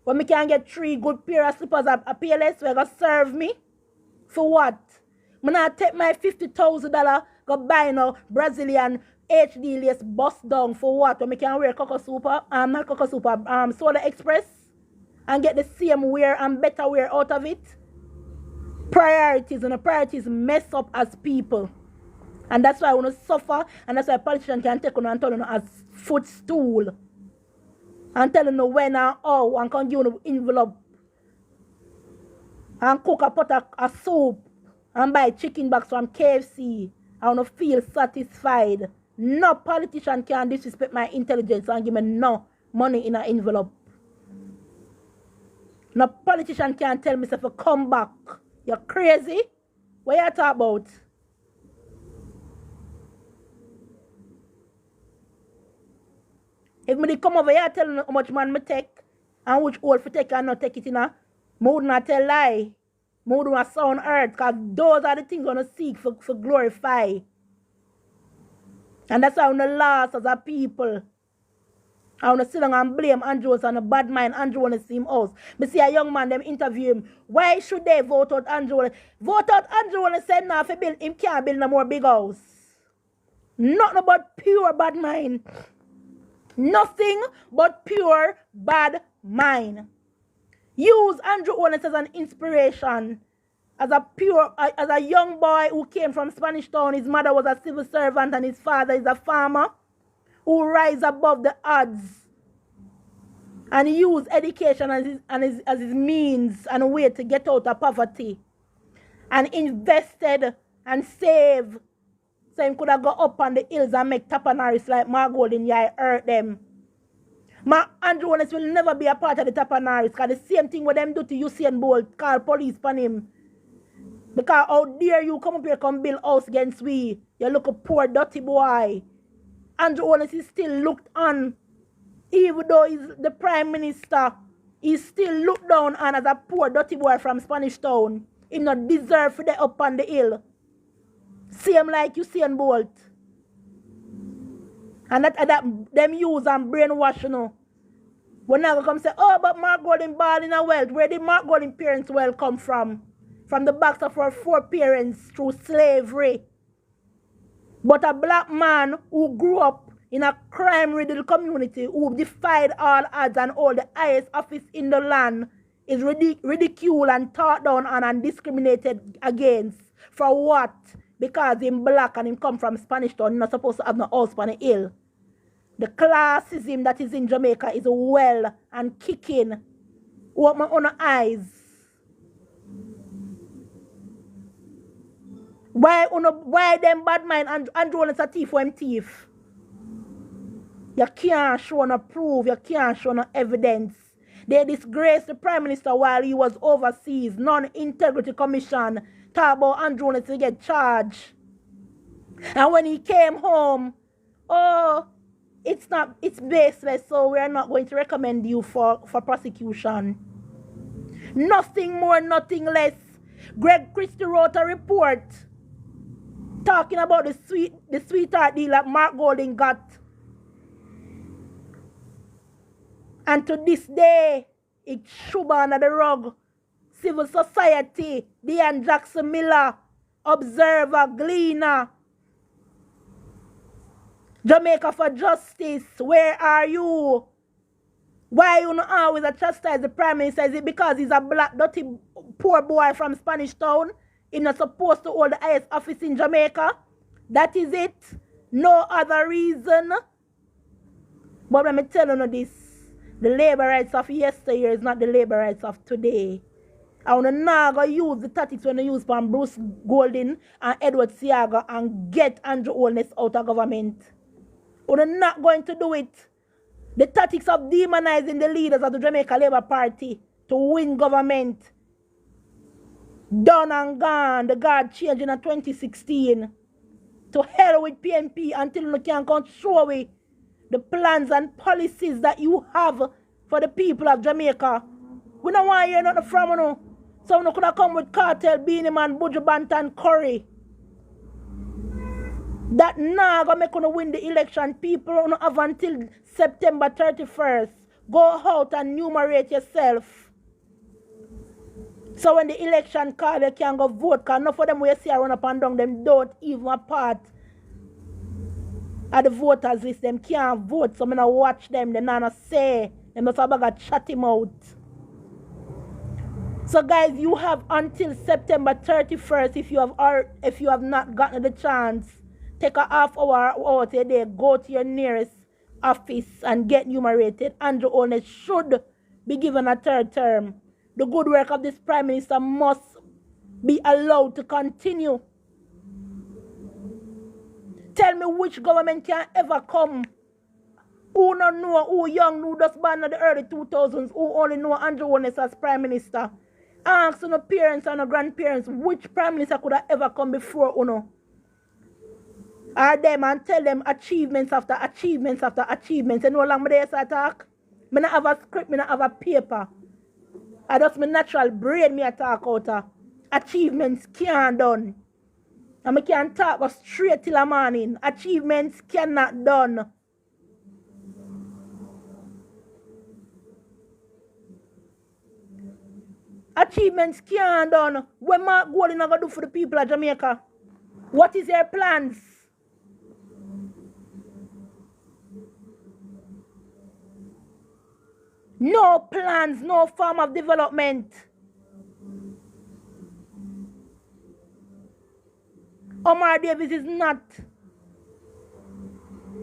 When I can get 3 good pair of slippers at a PLS where going to serve me? For what? I not take my $50,000 go buy no Brazilian HD lace bust down for what? When I can wear Cocoa Super, not Cocoa Super, Solar Express and get the same wear and better wear out of it? Priorities, and the priorities mess up as people. And that's why I want to suffer, and that's why politicians can take on and turn on as footstool. And tell you when and how, and can give you an envelope. And cook a pot of soup, and buy chicken box from KFC. I want to feel satisfied. No politician can disrespect my intelligence and give me no money in an envelope. No politician can tell me to come back. You're crazy? What you talk about? If me come over here telling how much man me take and which old for take and not take it in a, I would not tell lie. I would not sound earth because those are the things I want to seek for glorify. And that's why I want to last as a people. I want to sit down and blame Andrew on a bad mind. Andrew want to see him house. Me see a young man, them interview him. Why should they vote out Andrew? Vote out Andrew want to say now if him can't build no more big house. Nothing but pure bad mind. Nothing but pure bad mind. Use Andrew Owens as an inspiration. As a young boy who came from Spanish Town. His mother was a civil servant and his father is a farmer who rise above the odds and use education as his means and way to get out of poverty and invested and save. So he could have got up on the hills and make tapanaris like Margold in here, hurt them. Andrew Wallace will never be a part of the tapanaris because the same thing what them do to Usain Bolt, call police on him. Because how dare you come up here come build house against we? You look a poor dirty boy. Andrew Wallace is still looked on. Even though he's the prime minister, he's still looked down on as a poor dirty boy from Spanish Town. He not deserve for the up on the hill. Same like Usain Bolt. And that them use and brainwash, you know. When I come say, oh, but Mark Golden ball in a wealth. Where did Mark Golden parents' wealth come from? From the backs of our 4 parents through slavery. But a black man who grew up in a crime-riddled community, who defied all odds and all the highest office in the land, is ridiculed and taught down on and discriminated against For what? Because him black and him come from Spanish town, not supposed to have no house on the hill. The classism that is in Jamaica is well and kicking. What my own eyes. Why them bad mind and drone is a thief for him thief? You can't show no proof, you can't show no evidence. They disgraced the Prime Minister while he was overseas. Non-integrity commission talk about Andrew to get charged. And when he came home, oh, it's baseless, so we're not going to recommend you for prosecution. Nothing more, nothing less. Greg Christie wrote a report talking about the sweetheart deal that Mark Golding got. And to this day, it's shuba under the rug. Civil society, Dean Jackson Miller, Observer, Gleaner, Jamaica for Justice, where are you? Why you not always chastise the Prime Minister? Is it because he's a black, dirty, poor boy from Spanish Town? He's not supposed to hold the highest office in Jamaica? That is it? No other reason? But let me tell you this. The labor rights of yesteryear is not the labor rights of today. I want to now go use the tactics when I use from Bruce Golding and Edward Siaga and get Andrew Holness out of government. We're not going to do it. The tactics of demonizing the leaders of the Jamaica Labour Party to win government. Done and gone. The guard changed in 2016. To hell with PNP until you can control it. The plans and policies that you have for the people of Jamaica. We don't want to hear nothing from you. So we could have come with Kartel, Beanie Man, Buju Bunting, Currie. That now gonna make you win the election. People don't have until September 31st. Go out and numerate yourself. So when the election call, you can go vote. Because enough of them we see run up and down, them don't even a part at the voters list. Them can't vote. So I'm gonna watch them. They not say. Them just about to shut him out. So guys, you have until September 31st if you have not gotten the chance. Take a half hour out a day, go to your nearest office and get numerated. Andrew Holness should be given a third term. The good work of this Prime Minister must be allowed to continue. Tell me which government can ever come who don't know, who young, who just born in the early 2000s, who only know Andrew Holness as Prime Minister. Ask no parents and no grandparents which Prime Minister could have ever come before Uno. Or them and tell them achievements after achievements after achievements. And no longer they say talk. I don't have a script, I don't have a paper. I just my natural brain me talk out. Achievements can't done. And I can't talk go straight till the morning. Achievements cannot done. Achievements can't done. What Mark Golding going to do for the people of Jamaica? What is your plans? No plans, no form of development. Omar Davis is not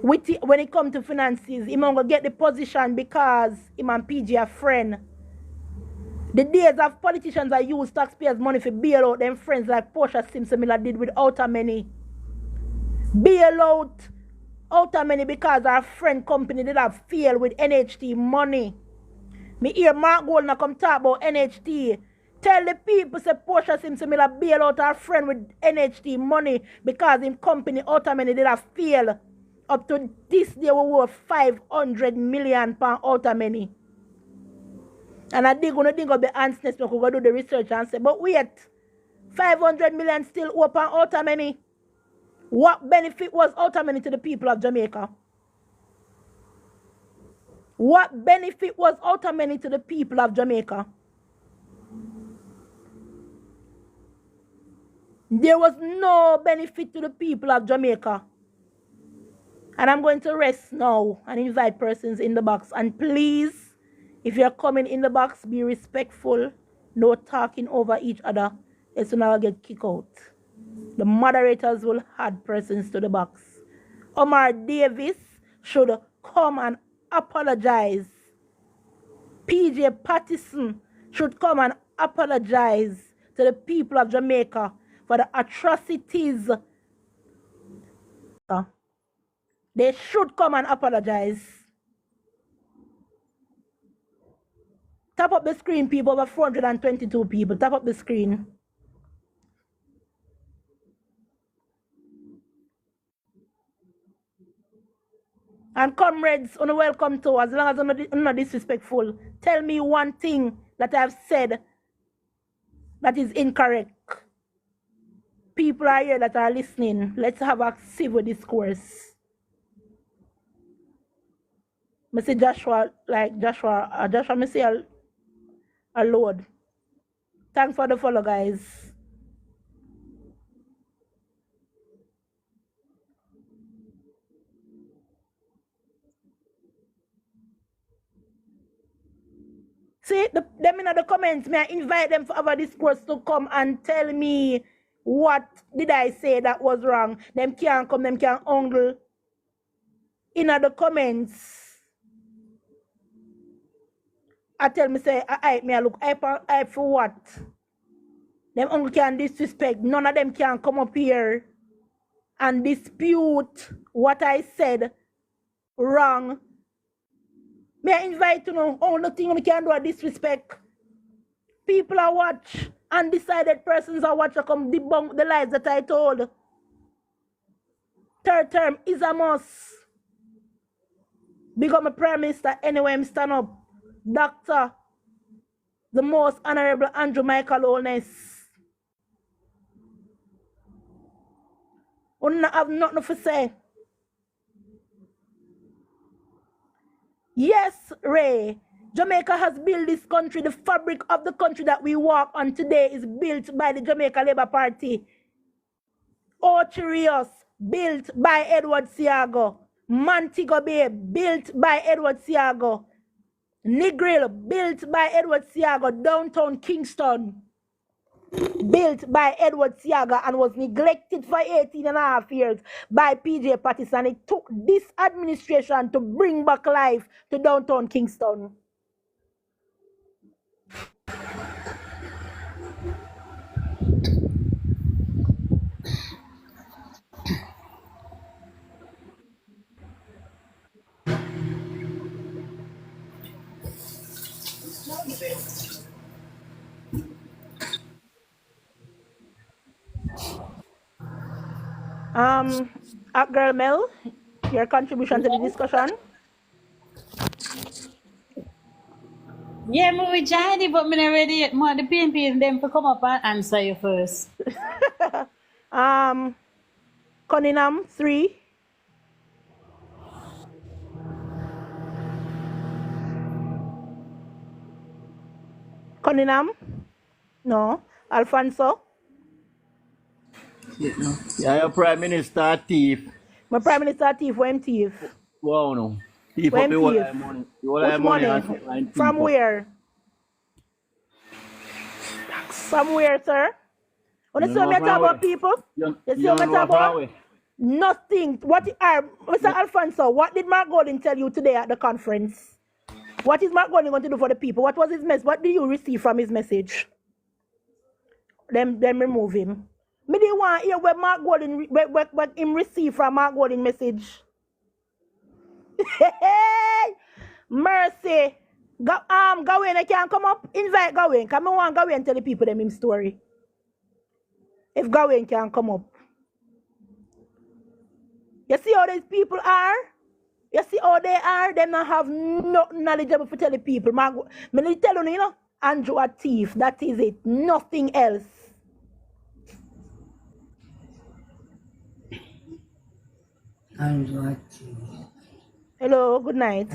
with it when it comes to finances. He going to get the position because him and PG are friends. The days of politicians that use taxpayers' money for bail out them friends like Portia Simpson Miller did with Outer Many. Bail out Many because our friend company did have failed with NHT money. Me hear Mark Golding come talk about NHT. Tell the people say Portia Simpson Miller bail out our friend with NHT money because him company Outer Many did have failed. Up to this day we worth 500 million pound Outer Many. And I dig up the answers, we could go do the research and say, but wait, 500 million still open Outer Many. What benefit was Outer Many to the people of Jamaica? What benefit was Outer Many to the people of Jamaica? There was no benefit to the people of Jamaica. And I'm going to rest now and invite persons in the box. And please, if you're coming in the box, be respectful. No talking over each other. Else you'll never get kicked out. The moderators will add persons to the box. Omar Davis should come and apologize. PJ Patterson should come and apologize to the people of Jamaica for the atrocities. They should come and apologize. Tap up the screen, people. Over 422 people. Tap up the screen. And comrades, on welcome to, as long as I'm not disrespectful, tell me one thing that I've said that is incorrect. People are here that are listening. Let's have a civil discourse. I say Joshua, I say a Lord. Thanks for the follow, guys. See, them in the comments, may I invite them for our discourse to come and tell me what did I say that was wrong. Them can't come, them can't angle in the comments. I tell me, say, I look I for what? Them uncle can disrespect. None of them can come up here and dispute what I said wrong. May I invite you know, only thing you can do is disrespect. People are watch, undecided persons are watch to come debunk the lies that I told. Third term is a must. Become a Prime Minister anyway, I'm stand up. Doctor, the most honorable Andrew Michael Holness. I have nothing to say. Yes, Ray. Jamaica has built this country. The fabric of the country that we walk on today is built by the Jamaica Labour Party. Ocherios, built by Edward Siago. Montego Bay, built by Edward Siago. Negril, built by Edward Siago. Downtown Kingston, built by Edward Siaga and was neglected for 18.5 years by PJ Patterson. It took this administration to bring back life to downtown Kingston. Girl Mel, your contribution to the discussion? Yeah, we joined it, but I'm not ready yet. More the PNP and them to come up and answer you first. Cunningham, 3. Cunningham? No. Alfonso? Yeah, your Prime Minister thief. My Prime Minister thief, where him thief? Wow, no. Thief Where up him the whole thief? of money. The whole Which of money money? and From thief where? From where, sir? When you see me talk about people, you see me talk about nothing. What are Mr. Alfonso? What did Mark Golding tell you today at the conference? What is Mark Golding going to do for the people? What was his message? What did you receive from his message? Them remove him. Me didn't want to hear what Mark Golding what him receive from Mark Golding message. Hey, mercy. Gawain, I can't come up. Invite Gawain. Come on, Gawain tell the people them him story. If Gawain can come up. You see how these people are? You see how they are? They don't have no knowledgeable to tell the people. Me tell you, you know, Andrew a thief. That is it. Nothing else. Andrew a thief. Hello, good night.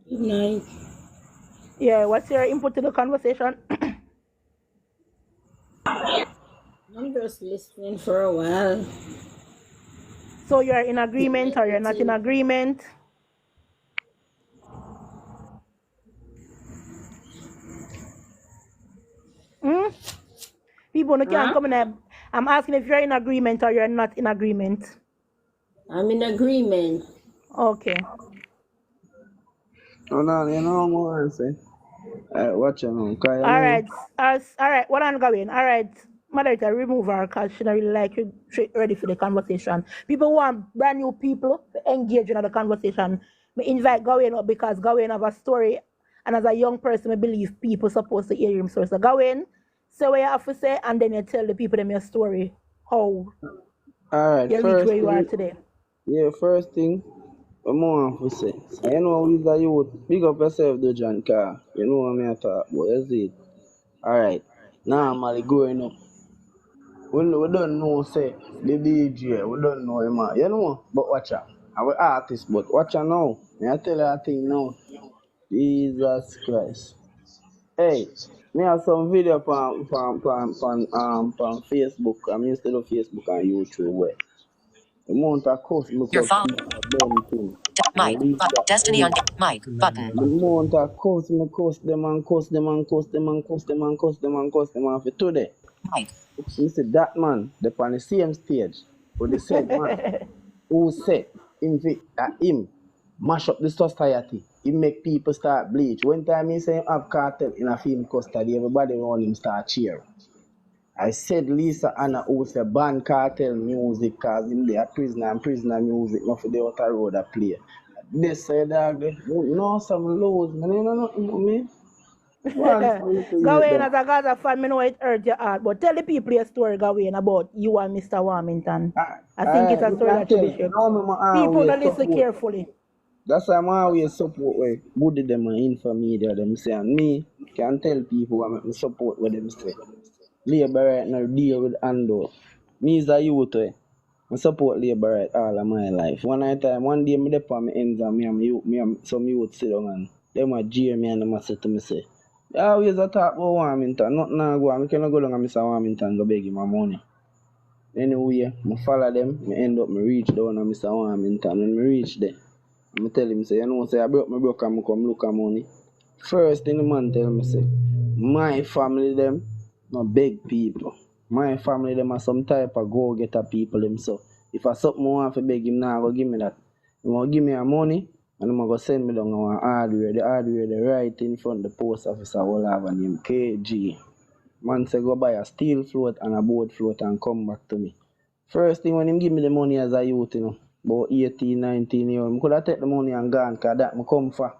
Good night. Yeah, what's your input to the conversation? I'm just listening for a while. So you're in agreement or you're not in agreement? People who can't Huh? come in there. I'm asking if you're in agreement or you're not in agreement. I'm in agreement. Okay. Oh, no, you know what I'm saying? Watch out now, cause you All know. right. All right. What I'm going. All right. Moderator, remove her because she not really like you ready for the conversation. People want brand new people to engage in the conversation. Me invite Gawain up because Gawain have a story, and as a young person, I believe people supposed to hear him story. So Gawain, say what you have to say, and then you tell the people them your story, how Alright, you reach first where you are thing, today. yeah, first thing, I'm want to say. So, you know, with the youth, big up yourself, though, John, car. You know what I talk about, you see it. Alright, normally growing up, we don't know, say, the DJ, we don't know him, you know, but watch out. I'm an artist, but watch out now. I tell you a thing now. Jesus Christ. Hey, me have some video on Facebook. I'm used to do Facebook and YouTube where the amount of course me Your cost phone. Bunting Mic. and Lisa. Destiny on mic button. The amount of course me cost them and cost them and cost them and cost them and cost them and cost them and for today. Mic. Me say that man, they on the same stage with the said man who said him mash up the society. He make people start bleach. One time he say him have cartel in a film custody, everybody around him start cheer. I said Lisa Anna who say ban cartel music cause him they a prisoner and prisoner music not for the outer road a play. They say that you know some lows, man, you know nothing me. One some little youth Gawain, them. as a Gaza fan, me know it hurt your heart, but tell the people your story, Gawain, about you and Mr. Warmington. I think it's a We story can that should tell be you. shared. Now me People always don't listen support. carefully. That's why I'm always support where good them and info media them say and me can tell people I make me support what them say. Labour right now deal with handle. Me is a youth I support Labour right all of my life. One day me dep on my ends and me and some youth sit down and them a jeer me and them a say to me say, "You always a talk about Warmington, nothing a go on. Me cannot go down and Mr. Warmington go beg him my money." Anyway, I follow them, I end up, I reach down and Mr. Warmington. When I reach there, I tell him, say, you know, say, I broke and I come look at money. First thing the man tell me, say, my family, them, no big people. My family, them are some type of go-getter people, them, so if I something I want to beg him now, go give me that. He want to give me a money, and I'm going to send me down our hardware. The hardware, the right in front of the post office, I will have a name, KG. Man say go buy a steel float and a board float and come back to me. First thing when him give me the money as a youth, you know, about 18, 19 years, I could have take the money and gone because that I come for.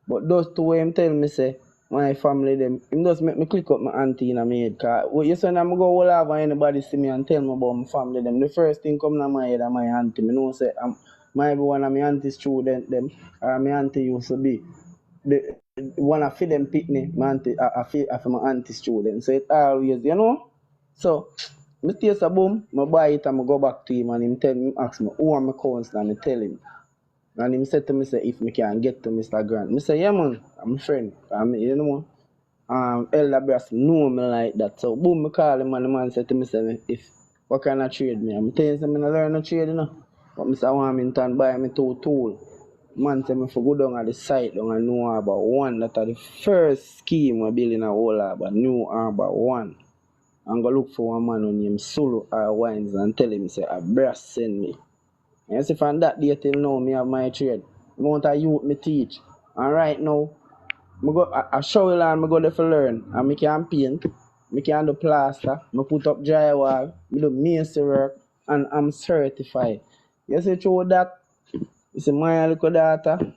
But those two way him tell me say, my family them, him just make me click up my auntie in a maid because you say I'm go all over anybody see me and tell me about my family them. The first thing come to my head is my auntie. I know say my one of my auntie student them or my auntie used to be. The one of them pick me, my auntie, I feel for my auntie student. So it always, you know. So I taste a boom, I buy it and I go back to him and him tell me, ask me who am my counselor and I tell him. And him said to me, say, if me can get to Mr. Grant. I say, yeah man, I'm a friend. You know, Elder Brass know me like that. So boom, I call him and the man said to me, say, if what kind of trade me? I'm telling him I learn no trade, you know. But Mr. Warmington buy me 2 tools. Man say me for go down at the site down and know about one that are the first scheme we build in a whole harbor, New Harbor 1. And go look for one man named Sulu or Wines and tell him say a brass send me. And you see from that day till now me have my trade. Amount of youth me teach. And right now, I show you and I go there for learn. And me can paint, me can do plaster, me put up drywall, me do masonry work, and I'm certified. You see through that, you see my little daughter,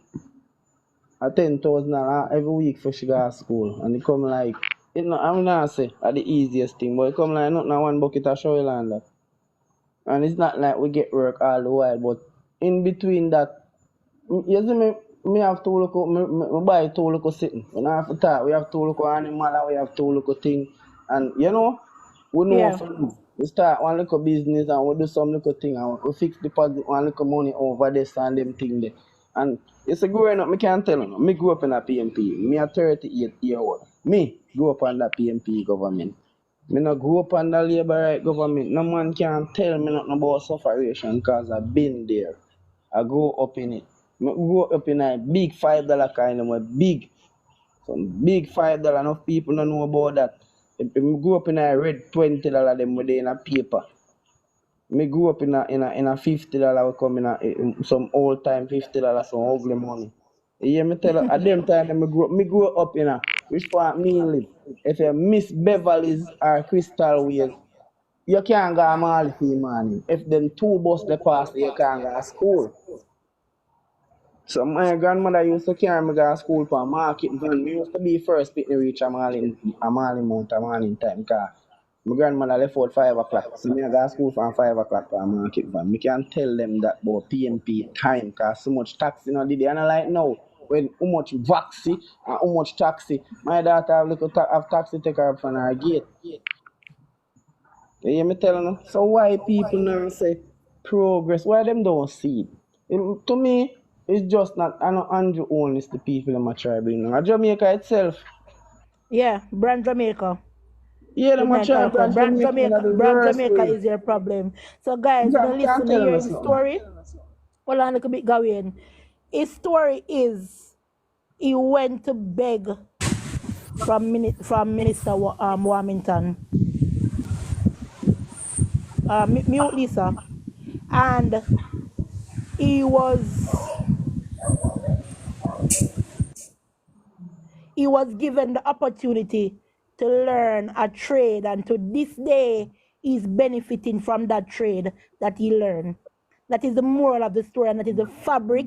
a 10,000 every week for she go to school. And it come like, it not, I'm not say at the easiest thing, but it come like not one bucket of show land that. And it's not like we get work all the while, but in between that, you see me have to look up, me buy 2 look sitting. When I have to talk, we have 2 look animal and we have 2 look thing. And you know, we know Yeah. what to do. We start one little business and we do some little thing and we fix deposit one little money over this and them thing there. And it's a growing up, me can't tell you. Me grew up in a PNP. Me a 38-year old. Me grew up under PNP government. Me no grew up under Labour right government. No man can tell me nothing about sufferation because I've been there. I grew up in it. I grew up in a big $5 kind of big. Some big $5. Enough people don't know about that. I grew up in a red $20 them were in a paper. Me grew up in a $50 we come in some old time $50 some ugly money. You hear me tell you, at them time me grew up in a which part me live. If you miss Beverly's or Crystal Ways, you can't go to mall for morning. If them two bus they pass, you can't go to school. So my grandmother used to carry me to school for market van. Me used to be first pitney reach a mall in mount a morning time. Cause my grandmother left out 5 o'clock. So me I go to school from 5 o'clock for a market van. Me can tell them that about PNP time cause so much taxi now did. And I like now when how much vaxi and how much taxi. My daughter have little have taxi take her up from her gate. You hear me telling you? So why people now say progress? Why them don't see it? To me, it's just not I know Andrew only is the people in my tribe. You know. Jamaica itself. Yeah, Brand Jamaica. Yeah, Good my night, tribe Kartel. Brand Jamaica the Brand worst Jamaica way. is your problem. So guys, you know, You can't listen, me tell me hear the something. story. Hold on a little bit, going. His story is he went to beg from Minister Warmington. Mute Lisa. And he was given the opportunity to learn a trade, and to this day he's benefiting from that trade that he learned. That is the moral of the story, and that is the fabric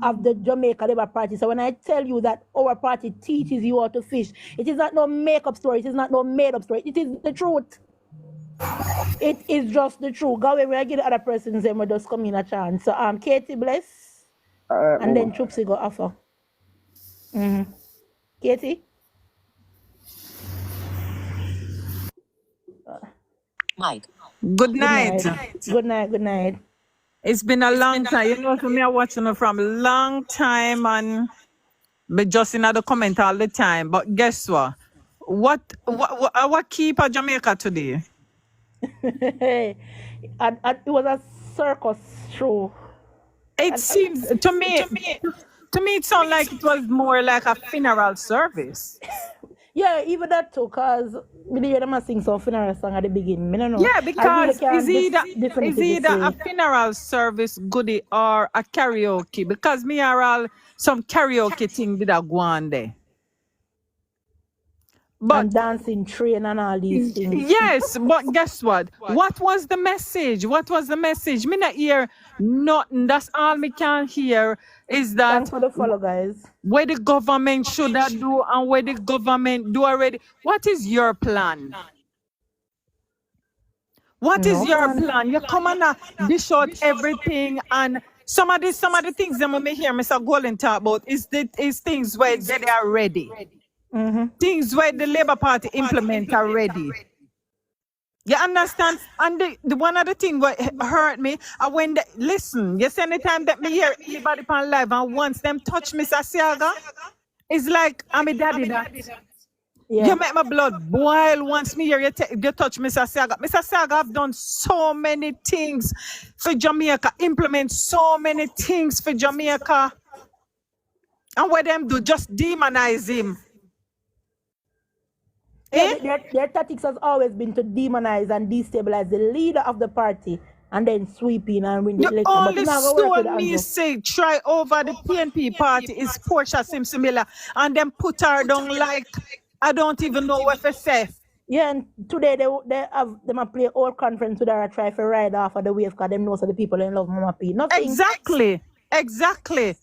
of the Jamaica Labour Party. So when I tell you that our party teaches you how to fish, it is not no make-up story, it is not no made-up story, it is the truth. It is just the truth. Go away, when I give the other person's name, we just come in a chance. So Katie bless, and then Choopsy go offer. Katie? Mike. Good night. Good night. It's been a long time. You know, for me, I watching it from a long time and be just in the comment all the time. But guess what? What keep a Jamaica today? It was a circus show. It seems to me it sounds like it was more like a funeral service. Yeah, even that too, because we did hear them sing some funeral song at the beginning. I don't know. Yeah, because is is either a funeral service goodie or a karaoke. Because me are all some karaoke thing did I go on there. But and dancing train and all these things. Yes, but guess what? What was the message? What was the message? Me not hear nothing. That's all me can hear is that Thanks for the follow, guys. Where the government should do and where the government do already. What is your plan? What is your plan? You come and dish out everything, and some of the things that me hear Mr. Golden talk about is things where they are ready. Things where the Labour Party implement are ready. You understand? And the one other thing what hurt me, when listen, you see anytime that me hear anybody on live and once them touch Mr. Siaga, it's like I'm a daddy that. Yeah. You make my blood boil once me hear you touch Mr. Siaga. Mr. Siaga have done so many things for Jamaica, implement so many things for Jamaica. And what them do, just demonize him. Yeah, their tactics has always been to demonize and destabilize the leader of the party and then sweep in and win the election. All the stone me say try over the PNP party is Portia Simsimila and then put her down like I don't even know what to say. Yeah, and today they have them a play all conference with her and try to ride off of the wave because them know so the people in love Mama P. Nothing. Exactly.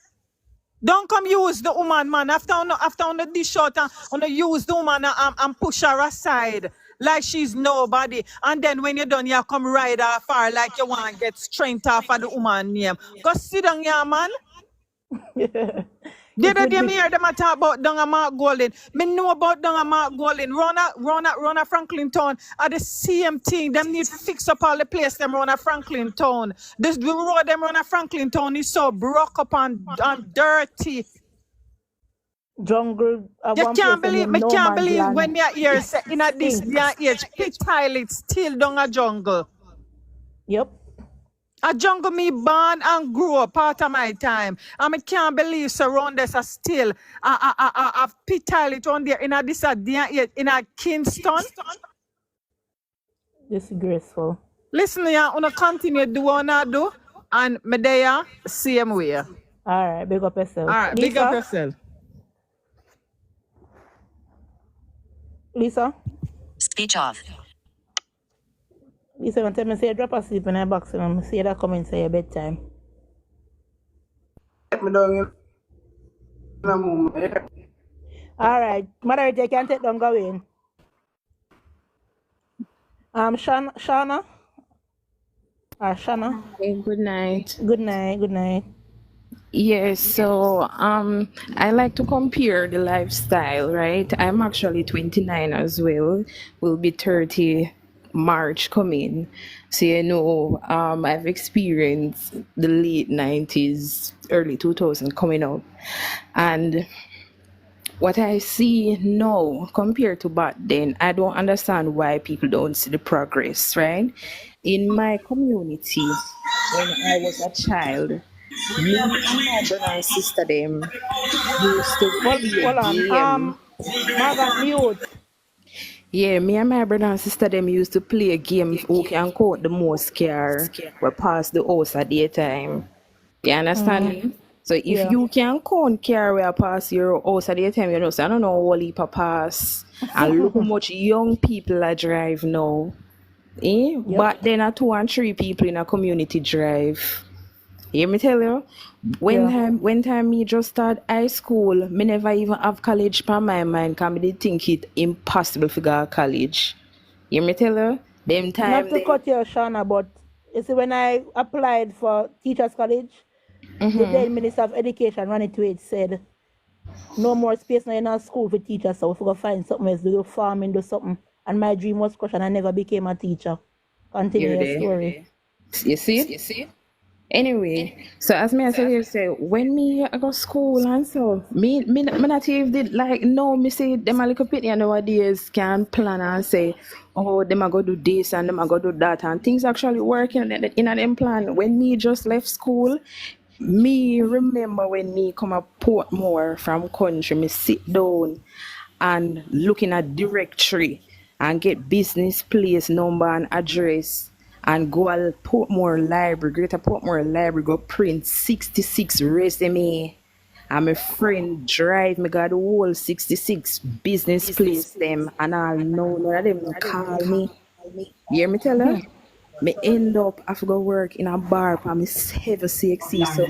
Don't come use the woman, man. After on the dish short and use the woman and push her aside like she's nobody. And then when you're done, you come ride her far like you want to get strength off of the woman name. Go sit down here, man. The other day, me hear them talk about Donga Mark Golden. Me know about Donga Mark Golden. Rona Franklin Town are the same thing. Them need to fix up all the place them Rona Franklin Town. The road them Rona Franklin Town is so broke up and dirty. Jungle. You can't believe when me hear say in a this day and age, pit pilot still down a jungle. Yep. A jungle me born and grew up part of my time. And I can't believe surround us are still a pit toilet on there in a in a Kingston. Disgraceful. Listen here, I continue do what I do and me there same way. All Alright, big up yourself. right, Lisa? big up yourself. Lisa? Speech off. Lisa, when tell me say you drop asleep in a box and I see that come and say your bedtime. Let me down in a moment. Alright, moderator, you can take down going. Shana? Or Shana? Hey, good night. Good night, good night. Yes, so I like to compare the lifestyle, right? I'm actually 29 as well. Will be 30 March coming. So I've experienced the late 90s, early 2000 coming up. And what I see now compared to back then, I don't understand why people don't see the progress, right? In my community, when I was a child, me and my brother and sister them used to play Hold on. game. Margaret, mute. Yeah, me and my brother and sister them used to play a game who can count the most car we pass the house at daytime. You understand me? So if Yeah. you can count car where pass your house at daytime, you know, so I don't know what heap of pass. And look how much young people are drive now. But then 2 and 3 people in a community drive. Hear me tell you? When time me just start high school, me never even have college for my mind because me did think it impossible to go to college. Hear me tell you? Them time Not to cut you, Shana, but you see, when I applied for Teachers College, the then Minister of Education ran it to it, said, no more space now in our school for teachers, so we go find something else, do farming, do something. And my dream was crushed and I never became a teacher. Continue You're your there. story. You see? Anyway, so as me I said, you say when me I go school and so me not even did like no me say them a little bit nowadays can plan and say oh them a go do this and them a go do that and things actually working in them plan. When me just left school, me remember when me come up Portmore from country, me sit down and looking at directory and get business place number and address and go to Portmore Library, Greater Portmore Library, go print 66 resume. And my friend drive me got the whole 66 business place them and I'll know none of them call me. You hear me tell her? Me end up I go work in a bar for me 7CXC so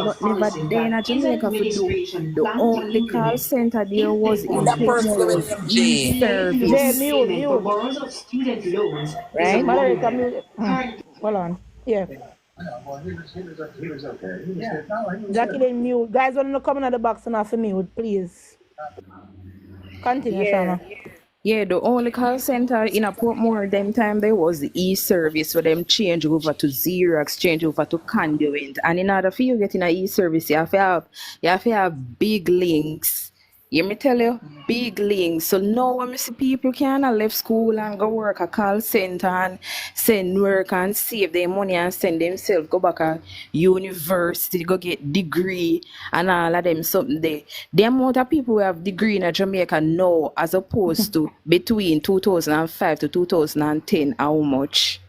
not never there in Jamaica for do. The only call center there was in Portmore was e-service. Yeah, mute. Right? Moderator, mute. Hold on. Yeah. Jacqueline, mute. Guys, when you come in the box and have to mute, please. Continue, Shana. Yeah, the only call center in a Portmore them time there was the e-service where them change over to Xerox, change over to Conduit. And in order for you get in a e-service, you have to have big links. You me tell you, big links. So now when I see people can left school and go work a call center and send work and save their money and send themselves go back a university, go get degree and all of them something there. The amount of people who have degree in Jamaica now as opposed to between 2005 to 2010, how much?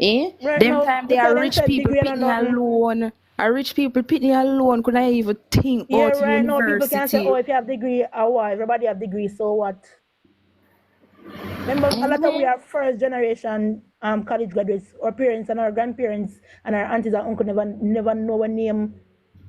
Right Them now, time they because are them rich said people degree and picking nothing. alone. Are rich people picking alone? Could I even think Yeah, about right now people can say, university? oh, if you have degree, what? Everybody have degree, so what? Remember, a lot of we are first generation college graduates. Our parents and our grandparents and our aunties and uncles never know a name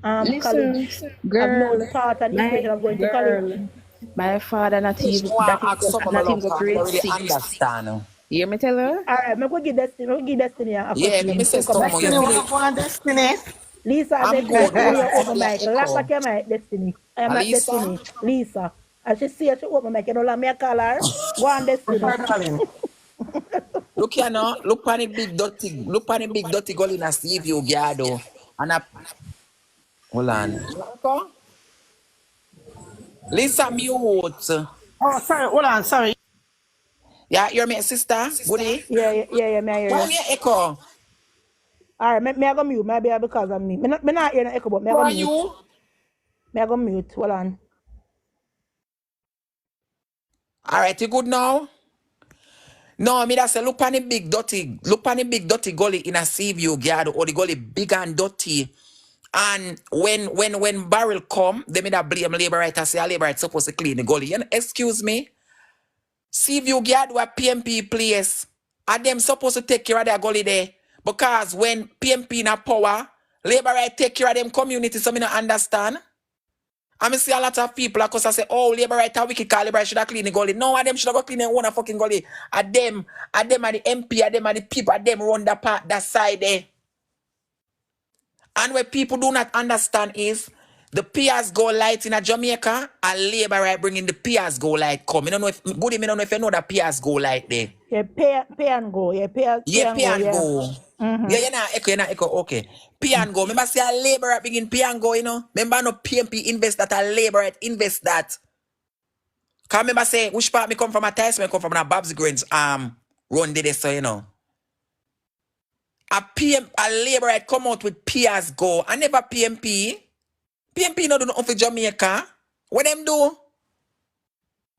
Listen, college. Have girl, no thought and my inspiration of going to college. girl, my father not even go grade 6. understand. You hear me tell her? All right, I'm going to give Destiny a Yeah, question. me Him say still come back. something. Destiny, what go on, Destiny? Lisa, I I'm said, good. open your open Yeah, mic. Lock echo. back your mic, Destiny. I am not Lisa? Destiny. Lisa. As she see her, she open mic. You don't let me call her. Go on, Destiny. Look here now. Look on the big dirty girl in a Steve you gado. And a hold on. Okay. Lisa mute. Oh, sorry, hold on, sorry. Yeah, you're my sister, Woody. Yeah, may I hear Why you? me echo? All right, me I go mute. Maybe because of me. Me not hear no echo, but me I Who go are mute. you? Me I go mute. Hold on. All right, you good now? No, me that say look on the big dirty gully in a sea view, guard, or the gully big and dirty. And when barrel come, they may that blame labor right and say a labor right supposed to clean the gully. You know, excuse me? See view guard what PNP place. And them supposed to take care of their gully there. Because when PNP in a power, labor right take care of them community, so me not understand. I see a lot of people because I say, oh, labor right are wicked, call labor right should have clean the gully. No, and them should have go clean their own fucking gully. And them are the MP, and them are the people, and them run that side there. And what people do not understand is the Piers Go light in a Jamaica and labor right bringing the Piers Go light come. I don't know if I don't know if you know that Piers Go light there. Yeah, pay and go. Yeah, pay and go. Yeah, you're not echo. Okay. Pay and go. Remember say a labor right begin pay and go, you know. Remember no PNP invest that, a labor right invest that. Can remember say which part me come from a Tyson, come from a Vybz Grains run did so, you know. A labor right come out with Piers Go. I never PNP. PNP no do nothing for Jamaica. What them do?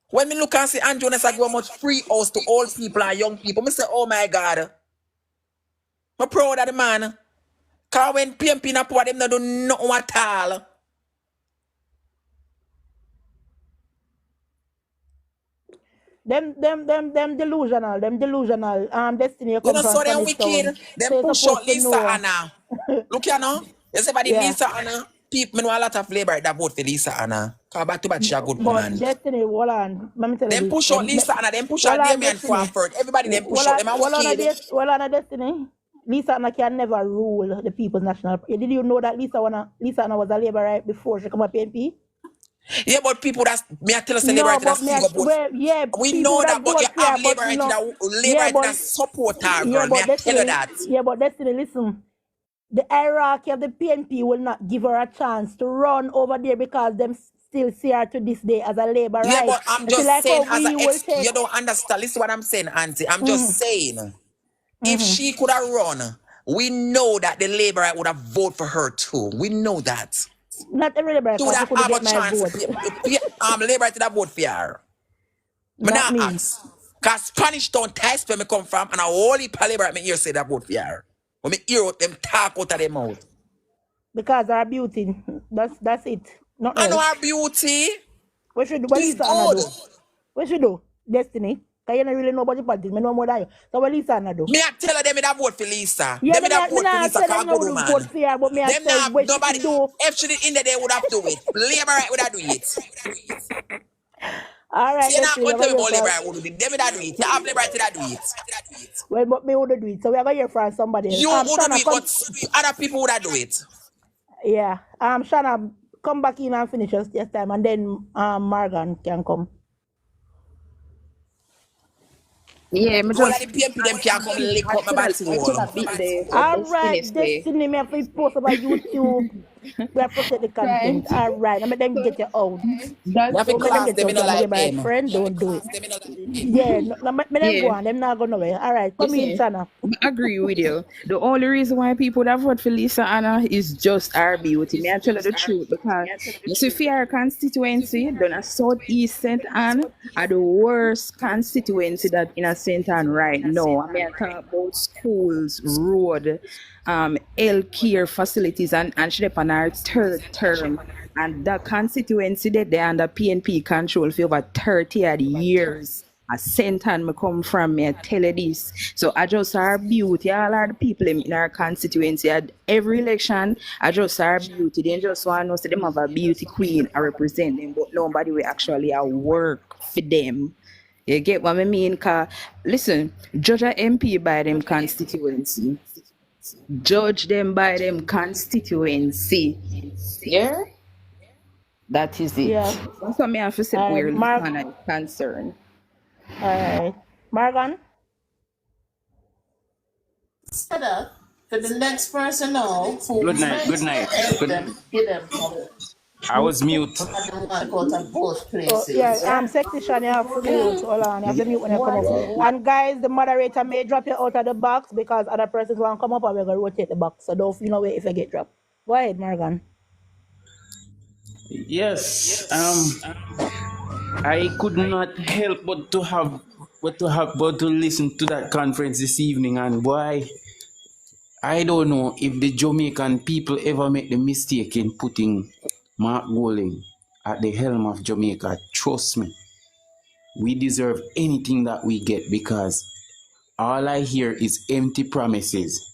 When me look and see Andrew Jonas I go much free house to old people and young people, me say, oh my God. I'm proud of the man. Cause when PNP na poor, them no do nothing at all. Them delusional. Destiny you You come know, from so them Spanish wicked. Town. Them So you're push supposed out to Lisa know. Anna. Look here now. You say about the Yeah. Lisa Anna. People me know a lot of labor that vote for Lisa Anna. Cause back to back she a good woman. But Destiny, hold on. Let me tell you Them this. push out Lisa Anna. Them push Hold out on, Damien Destiny. Crawford. Everybody them push out. Them are Hold wicked. on, Destiny. Lisa Anna can never rule the People's National Party. Did you know that Lisa Anna was a labor right before she come up PNP? Yeah, but people that me I tell us the labor No, right that but me, still go vote. yeah, We people know that that, but you vote for have her, labor but right no, labor right that support her, girl. Me I tell you that. but Destiny, listen. The hierarchy of the PNP will not give her a chance to run over there because them still see her to this day as a labor Yeah, right. but I'm It's just like saying how as we an will take. you don't understand. Listen what I'm saying, Auntie. I'm just saying, if she could have run, we know that the labor right would have voted for her too. We know that. Not every labor She would because she have couldn't a get my chance. vote. Labor right to vote for her. Me Not not me. ask. Cause Spanish Town, Tyson where me come from, and a whole heap of labor right me hear say that vote for her. When me hear out them talk out of them mouth. Because her beauty. That's it. Not I know else. her beauty. What should what She's Lisa Anna good. do? What should do? Destiny. Because you don't really know about the politics. I know more than you. So what Lisa Anna do? Me I tell her them me that vote for Lisa. Yeah, Them me that vote for I Lisa said cause them good know the vote woman. for her, but me I Them say not what nobody. she do. If she did in the day would have do it. Labor right would have do it. All right, See, you're not Destiny, going to tell me we're about going labor to right would do it. Them that do it. You have labor right to that do it. well, but me would do it. So we are going to hear from somebody else. You would do Shana, it, but other people would have do it. yeah. Shana, come back in and finish us this time, and then Morgan can come. Yeah, me All of just the PNP them can come lick up my body I should wall. have beat the All Destiny right, say. Destiny, me have to post about YouTube. We have to protect the content. Right. All right, I'm going to get you out. You That's have to Don't make them class get them you in out. a I'm like my right them. friend. Don't do it. Yeah, no, me them go yeah. on. Them not go nowhere. All right, You come in, see, Shana. I agree with you. The only reason why people that vote for Lisa Anna is just our beauty. May I tell you the truth? Because you see, for our constituency, done a Southeast St. Anne are the worst constituency that in a St. Anne right now. I mean, I talk about schools, road, health care facilities, and she on our third term. And that constituency that they under PNP control for over 30 odd years. A Sentan me come from, me I tell you this. So I just our beauty, all are the people in our constituency. At every election, I just our beauty. They just want to say them have a beauty queen I represent them, but nobody will actually work for them. You get what I mean? Cause listen, judge a MP by them constituency. Judge them by them constituency. Yeah? That is it. Yeah. That's what me have to say where this man is concerned. All right. Morgan? Set up for the next person know who Good night. Good night. help Good, them, get them covered. I was mute. Go to both Oh, places. yeah, Section, you have to mute. Hold on, you have to mute when you come up. And guys, the moderator may drop you out of the box because other persons want to come up and we're going to rotate the box. So don't feel no way if you get dropped. Go ahead, Morgan. Yes. I could not help but to listen to that conference this evening, and boy, I don't know if the Jamaican people ever make the mistake in putting Mark Golding at the helm of Jamaica. Trust me, we deserve anything that we get, because all I hear is empty promises.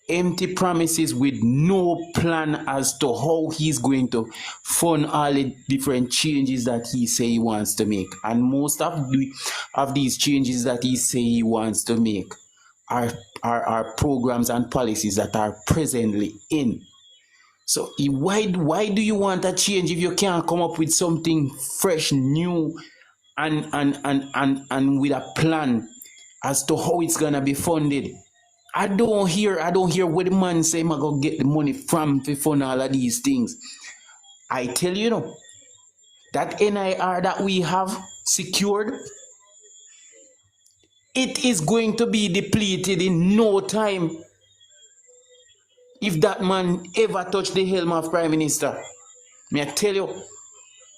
Empty promises with no plan as to how he's going to fund all the different changes that he say he wants to make. And most of these changes that he say he wants to make are programs and policies that are presently in. So why do you want a change if you can't come up with something fresh, new, and with a plan as to how it's gonna be funded? I don't hear where the man say I'm gonna get the money from to fund all of these things. I tell you, that NIR that we have secured, it is going to be depleted in no time if that man ever touch the helm of Prime Minister. May I tell you,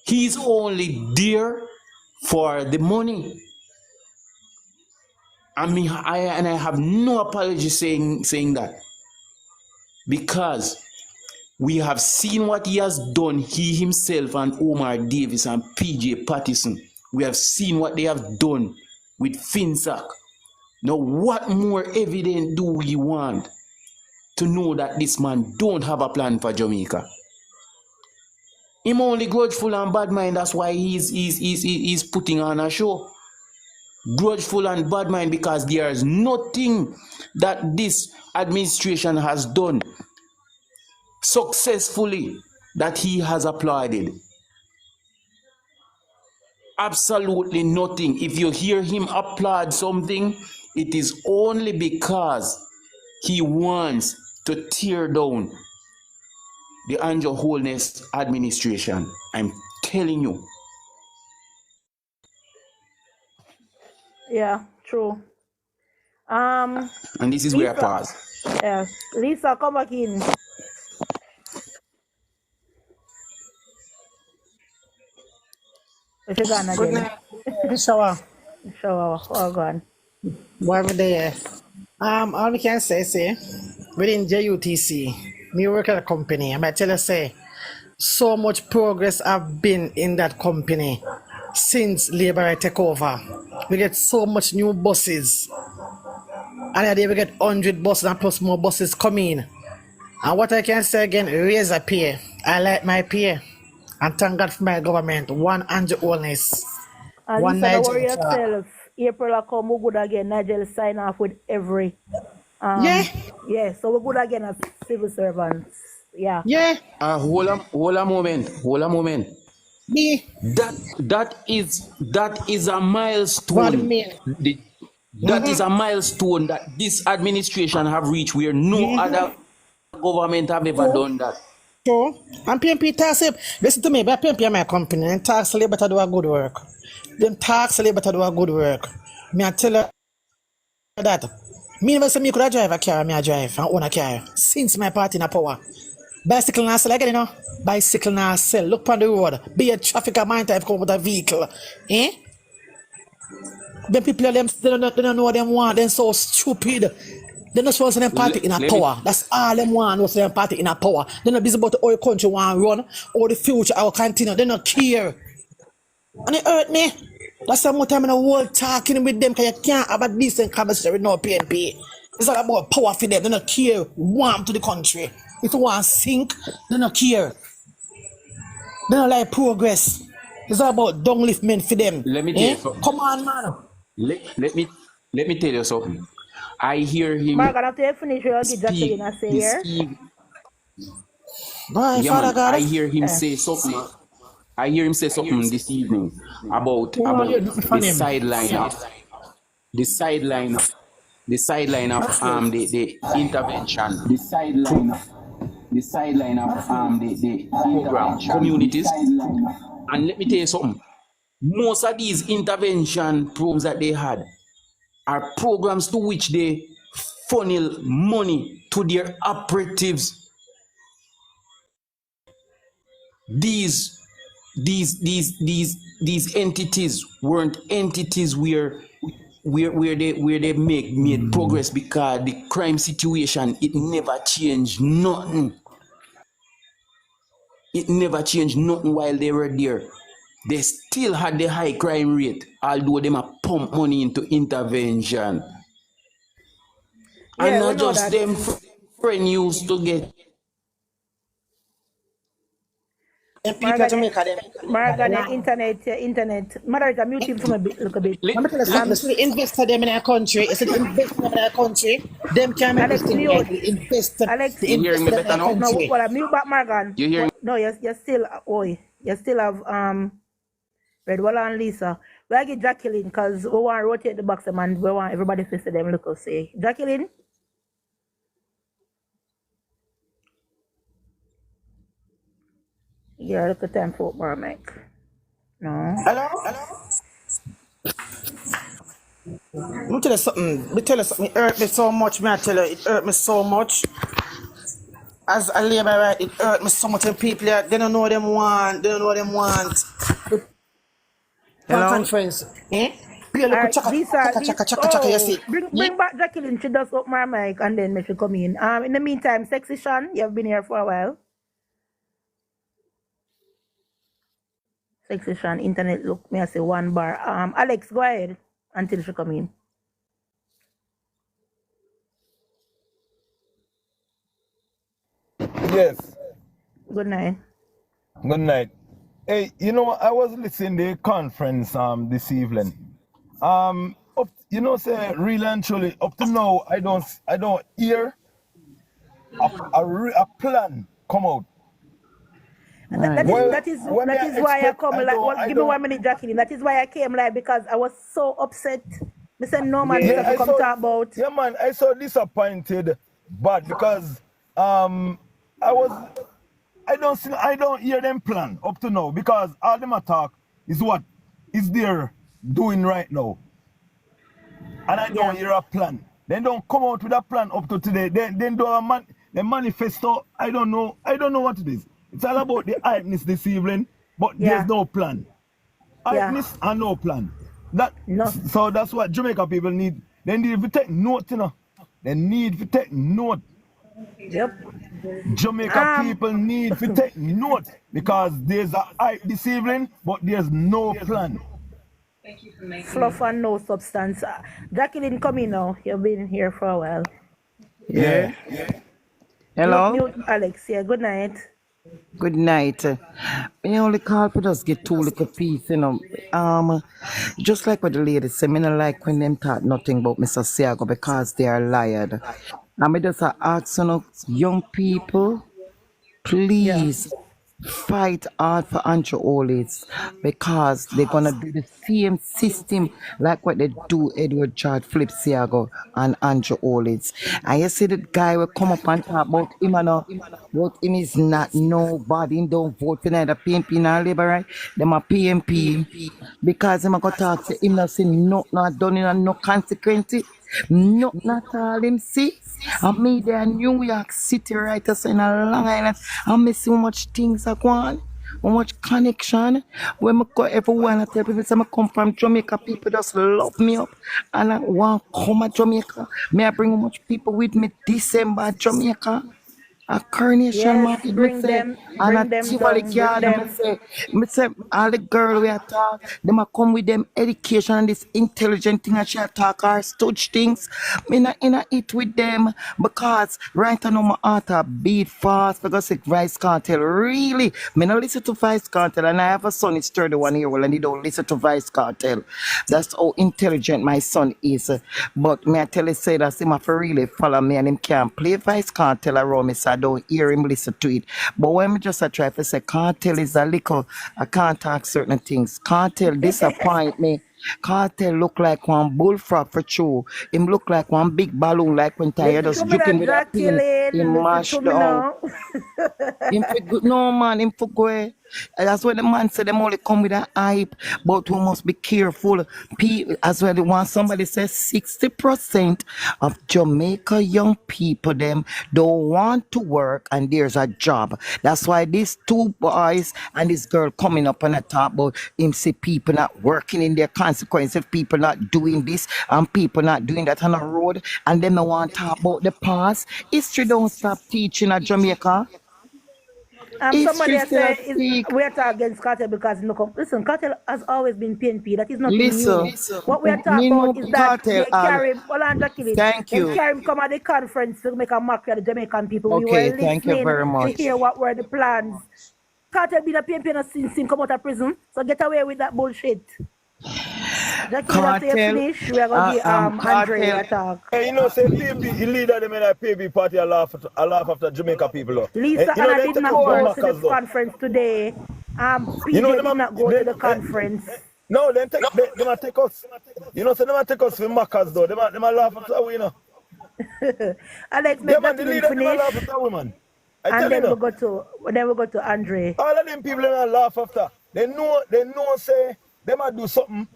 he's only there for the money. I have no apology saying that, because we have seen what he has done, he himself and Omar Davis and PJ Patterson. We have seen what they have done with Finsack. Now, what more evidence do we want to know that this man don't have a plan for Jamaica? Him only grudgeful and bad mind, that's why he's putting on a show. Grudgeful and bad mind because there is nothing that this administration has done successfully that he has applauded. Absolutely nothing. If you hear him applaud something, it is only because he wants to tear down the Andrew Holness administration. I'm telling you. Yeah, true. And this is Lisa, where I pause. Yes. Lisa, come back in. If you're gone Good again. night, shower. Shower. Oh, gone. Whatever there. All we can say, within JUTC, me work at a company. I might tell you, say, so much progress have been in that company since Labour take over. We get so much new buses. And a day we get 100 buses and plus more buses coming. And what I can say again, raise a pay. I like my pay. And thank God for my government. One Andrew Holness. And One Lisa, don't worry Nigel. yourself. April will come, we're good again. Nigel sign off with every. Yeah, so we're good again as civil servants. Yeah. Yeah. Hold a moment. Me. That is a milestone. That is a milestone that this administration have reached where no other government have ever done that. So, and PNP tax it. Listen to me, but PNP are my company, and tax labor to do a good work. Them tax labor to do a good work. Me I tell her that. Me never say me could drive a car, me I drive and own a car. Since my party in a power. Bicycle now sell again, you know. Bicycle now sell. Look on the road. Be a traffic mind type come with a vehicle. Eh? Them people they don't know what they want. They're so stupid. They just want them party in a power. That's all them want. Was them party in a power. They're not busy about the oil country want run or the future or continue. They don't care. And it hurt me. That's some more time in the world talking with them because you can't have a decent conversation with no PNP. It's all about power for them. They don't care. Warm to the country. If you want to sink, they don't care. They don't like progress. It's all about dung lift men for them. Let me tell you something. Come on, man. Let me tell you something. I hear him. Morgan, after you finish, you'll get just again and say here. I hear him say something. I hear him say something this evening about the sideline of the sideline of the intervention. The sideline the sideline of the program communities. And let me tell you something. Most of these intervention programs that they had are programs to which they funnel money to their operatives. These entities weren't entities where they made progress, because the crime situation, it never changed nothing. It never changed nothing while they were there. They still had the high crime rate, although they might pump money into intervention. Yeah, and we not know just that. them friend used to get. And people at Jamaica, them. Morgan, your internet. Moderator, mute him from a little bit. Let me tell you something. See, investor them in a country. It's an invest them in a country. Them can make this Alex, thing mute. right. The invest them Alex, You hearing me in better a now? no, country. well, mute back Morgan. You hearing? No, you still, you still have Redwalla and Lisa. We'll get Jacqueline because we want to rotate the box and we want everybody to see them look or say. Jacqueline? Yeah, look at time for Mike. No. Hello? Let me tell you something. It hurt me so much, man. I tell you, it hurt me so much. As a labor right, it hurt me so much. And people, they don't know them want. Hello? Conference. Eh? People look at Chakka, you see. Bring back Jacqueline. She does up my mic and then she come in. In the meantime, Sexy Sean, you have been here for a while. Sexy Sean, internet look, may I say one bar. Alex, go ahead until she come in. Yes. Good night. Good night. Hey, you know, I was listening to the conference this evening. Say really and truly, up to now, I don't hear a plan come out. That is why I come give me 1 minute, Jacqueline. That is why I came because I was so upset. I said normal stuff to come talk about. Yeah, man, I so disappointed, but because I don't hear them plan up to now, because all them attack is what is they're doing right now. And I don't hear a plan. They don't come out with a plan up to today. Then do a manifesto. I don't know what it is. It's all about the hypeness this evening, but there's no plan. Hypeness and no plan. So that's what Jamaica people need. They need to take note, you know. They need to take note. Yep. Jamaica people need to take note, because there's a hype this evening, but there's no plan. Thank you for making fluff and no substance. Jacqueline, come in now. You've been here for a while. Yeah. Hello? Mute Alex, good night. Good night. Me only call for just get 2 little piece, you know. Just like what the lady said, me not like when them talk nothing about Mr. Siago, because they are liar. And me just ask, young people, please fight hard for Andrew Ollis, because they're gonna do the same system like what they do Edward George, Philip Siago and Andrew Ollis. And you see that guy will come up and talk about him, but him is not nobody. Him don't vote for neither PNP nor Labour, right? Them a PNP, because him a go talk to him not see not done in no consequence. Not all him see. And me there in New York City, right, in a Long Island, and me see how much things are going, how much connection. When I go everywhere, I tell people, say I come from Jamaica, people just love me up. And I want to come to Jamaica. May I bring how much people with me December, Jamaica? A coronation market, bring them down, me say all the girls we are talk, them a come with them education and this intelligent thing that she talk or stutch things. Me not in a it with them, because right now my heart a beat fast because it Vice Cartel. Really, me not listen to Vice Cartel, and I have a son, he's 31 years old, and he don't listen to Vice Cartel. That's how intelligent my son is. But me I tell you, say that him have to really follow me, and him can't play Vice Cartel around me, so I don't hear him listen to it. But when me just try to say Cartel is a little, I can't talk certain things. Cartel disappoint me. Cartel look like one bullfrog for true. Him look like one big balloon like when Tired Listen just to me joking now, with a pin. He Jacqueline. Listen mash to me down. now. Him for good, no man, him for go. That's what the man said. Them only come with a hype, but we must be careful. As well, when somebody says 60% of Jamaica young people them don't want to work, and there's a job. That's why these two boys and this girl coming up on the top about him see people not working in their consequences, people not doing this and people not doing that on the road, and then I want to talk about the past. History don't stop teaching at Jamaica. Somebody History has still said at speak. we are talking against Cartel because no, listen, Cartel has always been PNP. That is nothing Listen, new. What we are talking me know about is that Cartel they all. carry him, hold on, Jacqueline, Thank they you. carry him come at the conference to make a mockery of the Jamaican people. We Okay, were thank you listening very to much. hear what were the plans. Cartel been a PNP since him come out of prison, so get away with that bullshit. Jacqueline, after you Cartel, finish, we are going to give Andre Cartel. a talk. Hey, you know, say PNP, the leader them in a PNP party, I laugh after Jamaica people. Though. Lisa You know, Anna they did take not us for go to Maccas, the though. conference today. You know, PJ did not go to the conference. No, they might take us. You know, so they might take us for Maccas, though. They might laugh after we, you know. Alex, Yeah, make man, the that leader, they might finish. laugh after we, man. I And tell you, then no. we go to Andre. All of them people they might laugh after. They know, say, they might do something,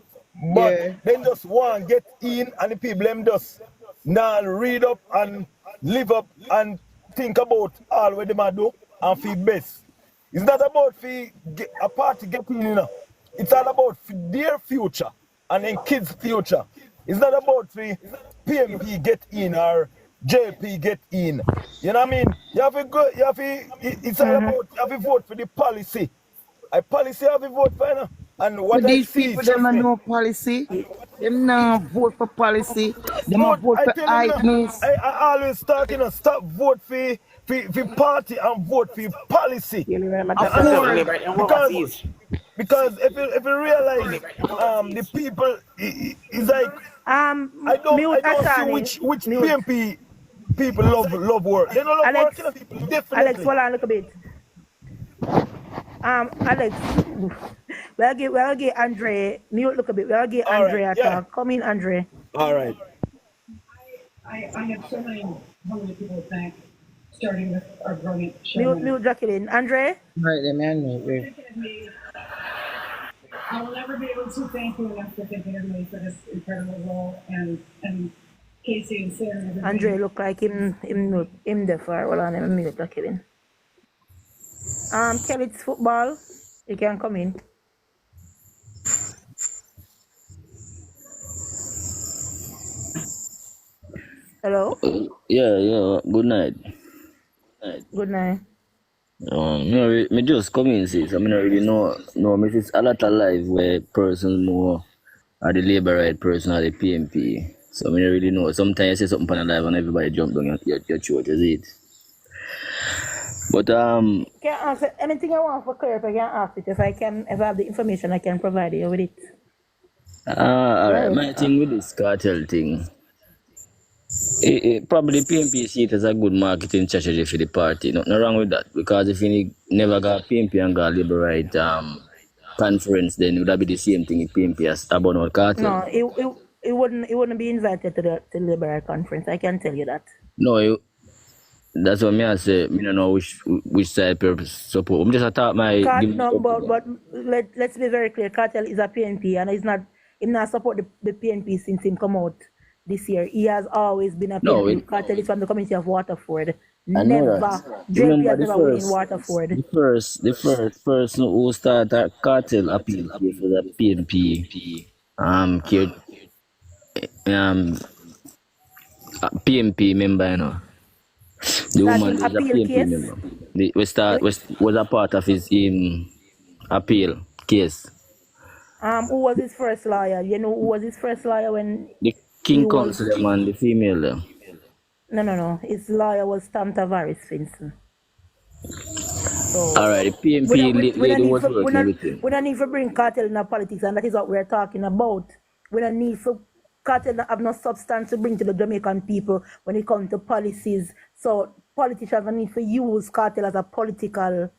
but Yeah. they just want to get in, and the people them just now read up and live up and think about all what they might do and feel best. It's not about a party getting in, you know. It's all about their future and then kids' future. It's not about PMP get in or JP get in. You know what I mean? You have to go, it's all about, you have to vote for the policy. A policy have to vote for, you know? And what But I these see, people, trust them are me. no policy. Them now vote for policy. Them a vote I for tell you, hypeness. I always talk, you know, stop vote for party and vote for policy. Of course, because if you realize the people is like I don't see which PMP people love work. They don't love Alex, work, you know? Definitely. Alex, hold on a little bit. Alex, we'll give Andre mute look a bit. We'll give Andre a talk. Come in, Andre. All right. I have so many people to thank, starting with our brilliant show. Mute Jacqueline. Andre? Right, the man. I will never be able to thank you enough for thinking of me for this incredible role, and Casey and Sarah and everybody. Andre look like him the far. Hold on, let me mute Jacqueline. Kelly's football. You can come in. Hello? Yeah. Good night. Good night. Me just come in, sis. I mean, I really know, me it's a lot of life where persons more are the labor right person or the PMP. So I mean, I really know. Sometimes you say something on the live and everybody jump down your throat, is it? But Can I ask anything I want for clarify? I can ask it if I have the information I can provide you with it. Alright, my thing with this cartel thing. Probably PNP see it as a good marketing strategy for the party. Nothing wrong with that. Because if you never got PNP and got Labour Right conference, then it would be the same thing if PNP has about our cartel. No, it wouldn't be invited to the Labour Right conference. I can tell you that. No, that's what I say. I don't know which side people support. I'm just thought but let's be very clear. Cartel is a PNP and he's not support the PNP since him come out this year. He has always been a PNP. Cartel is from the community of Waterford. Never. JP has never been in Waterford. The first person who started Cartel appeal for the PNP PNP member, you know. The woman is a PNP member. Was a part of his appeal case. Who was his first lawyer? You know who was his first lawyer when the King Council and the female there? No. His lawyer was Tam Tavares Finson. So, alright, the PNP lady was working with him. We don't need to bring cartel in politics, and that is what we're talking about. We don't need for cartel to have no substance to bring to the Jamaican people when it comes to policies. So politicians don't need to use cartel as a political.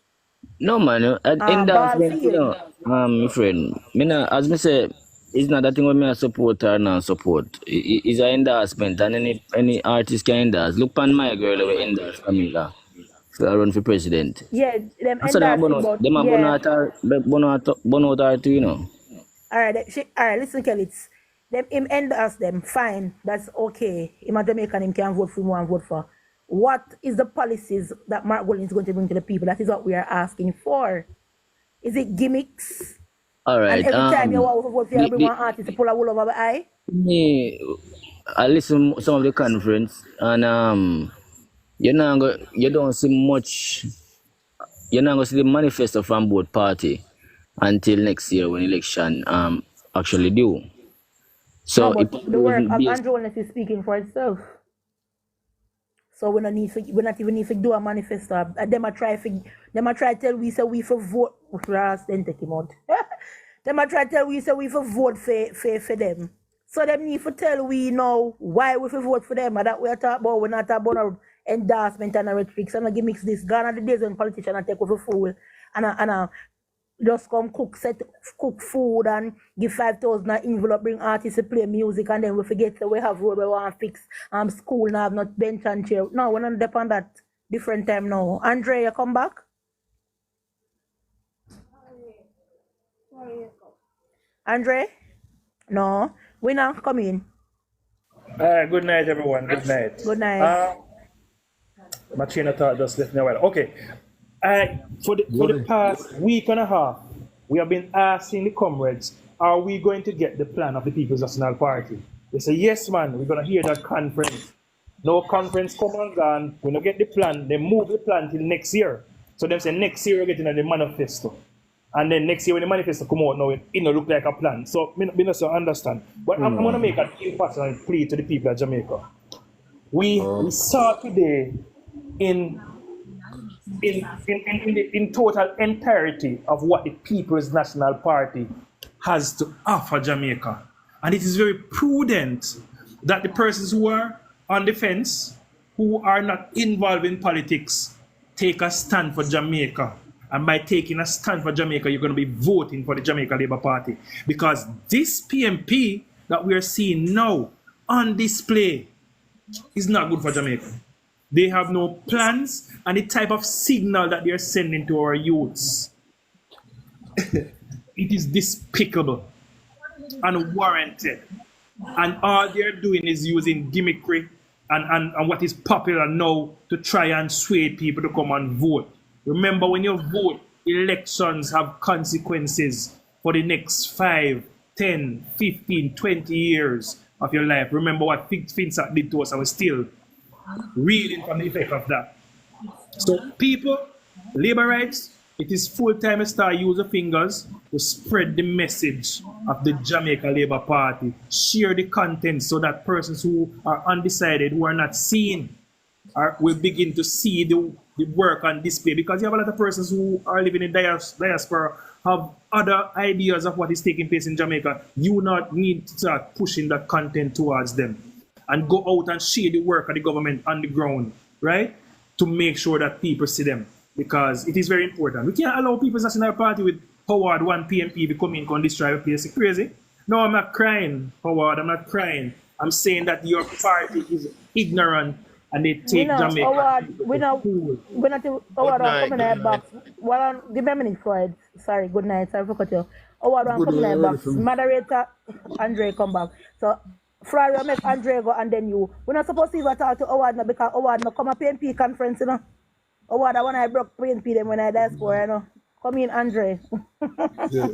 No man, in that sense, you know, my friend, as me say, it's not that thing when me a support or non support. It's an endorsement and any artist can endorse. Look on my girl who endorse Camila. So I run for president. Yeah, them So them a endorsing, bonus. but Them a yeah. bonus her too, you know. Alright, listen, Kelly. Them him endorse them, fine. That's okay. Him a Jamaican, him can vote for him and vote for. What is the policies that Mark Golding is going to bring to the people? That is what we are asking for. Is it gimmicks? All And right. every time you want to vote for you, bring the, one artist to pull a wool over the eye? me, I listen some of the conference and you don't see much. You're not gonna see the manifesto from both party until next year when election actually due. So No, it but the work wasn't of based. Andrew Holness is speaking for itself. So we not even need to do a manifesto. Them a try tell we say we for vote. Then take him out. Them a try tell we say we for vote for them. So them need to tell we know why we for vote for them. And that we are talking about. We're not talking about endorsement and rhetoric. So not give mix this. Gone are the days when politicians are take over fool and just come cook food and give 5,000 an envelope, bring artists to play music, and then we forget that we have road we want to fix school now, have not bench and chair. No, we're not depend that different time now. Andre, you come back? Andre? No. We now come in. Good night, everyone. Good night. Good night. My train of thought just left me a while. Okay. For the past week and a half, we have been asking the comrades, are we going to get the plan of the People's National Party? They say, yes, man, we're going to hear that conference. No conference come and gone. We're going to get the plan. They move the plan till next year. So they say next year we're getting the manifesto. And then next year when the manifesto come out, now it don't look like a plan. So me not so understand. But I'm going to make an impersonal plea to the people of Jamaica. We saw today in total entirety of what the People's National Party has to offer Jamaica. And it is very prudent that the persons who are on the fence, who are not involved in politics, take a stand for Jamaica. And by taking a stand for Jamaica, you're going to be voting for the Jamaica Labour Party. Because this PNP that we are seeing now on display is not good for Jamaica. They have no plans, and the type of signal that they are sending to our youths, it is despicable, unwarranted. And all they're doing is using gimmickry and what is popular now to try and sway people to come and vote. Remember, when you vote, elections have consequences for the next 5, 10, 15, 20 years of your life. Remember what FinSat did to us, and we're still reading from the effect of that. So people, labor rights, it is full time to start using fingers to spread the message of the Jamaica Labour Party. Share the content so that persons who are undecided, who are not seen, will begin to see the work on display. Because you have a lot of persons who are living in diaspora, have other ideas of what is taking place in Jamaica. You not need to start pushing that content towards them and go out and share the work of the government on the ground, right? To make sure that people see them, because it is very important. We can't allow People's National Party with Howard, one PNP, to come in and destroy the place. It's crazy. No, I'm not crying, Howard. I'm not crying. I'm saying that your party is ignorant and they take Jamaica. Howard, we're not Howard, I'm coming in box. Well, give me a minute for it. Sorry, good night. Sorry for cut you. Howard, I'm coming in box. Moderator, Andre, come back. So, Friday, I make Andre go and then you. We're not supposed to even talk to Howard now because Howard no come a PNP conference, you know. Howard, when I broke PNP them when I diaspora, you know. Come in, Andre. Yeah.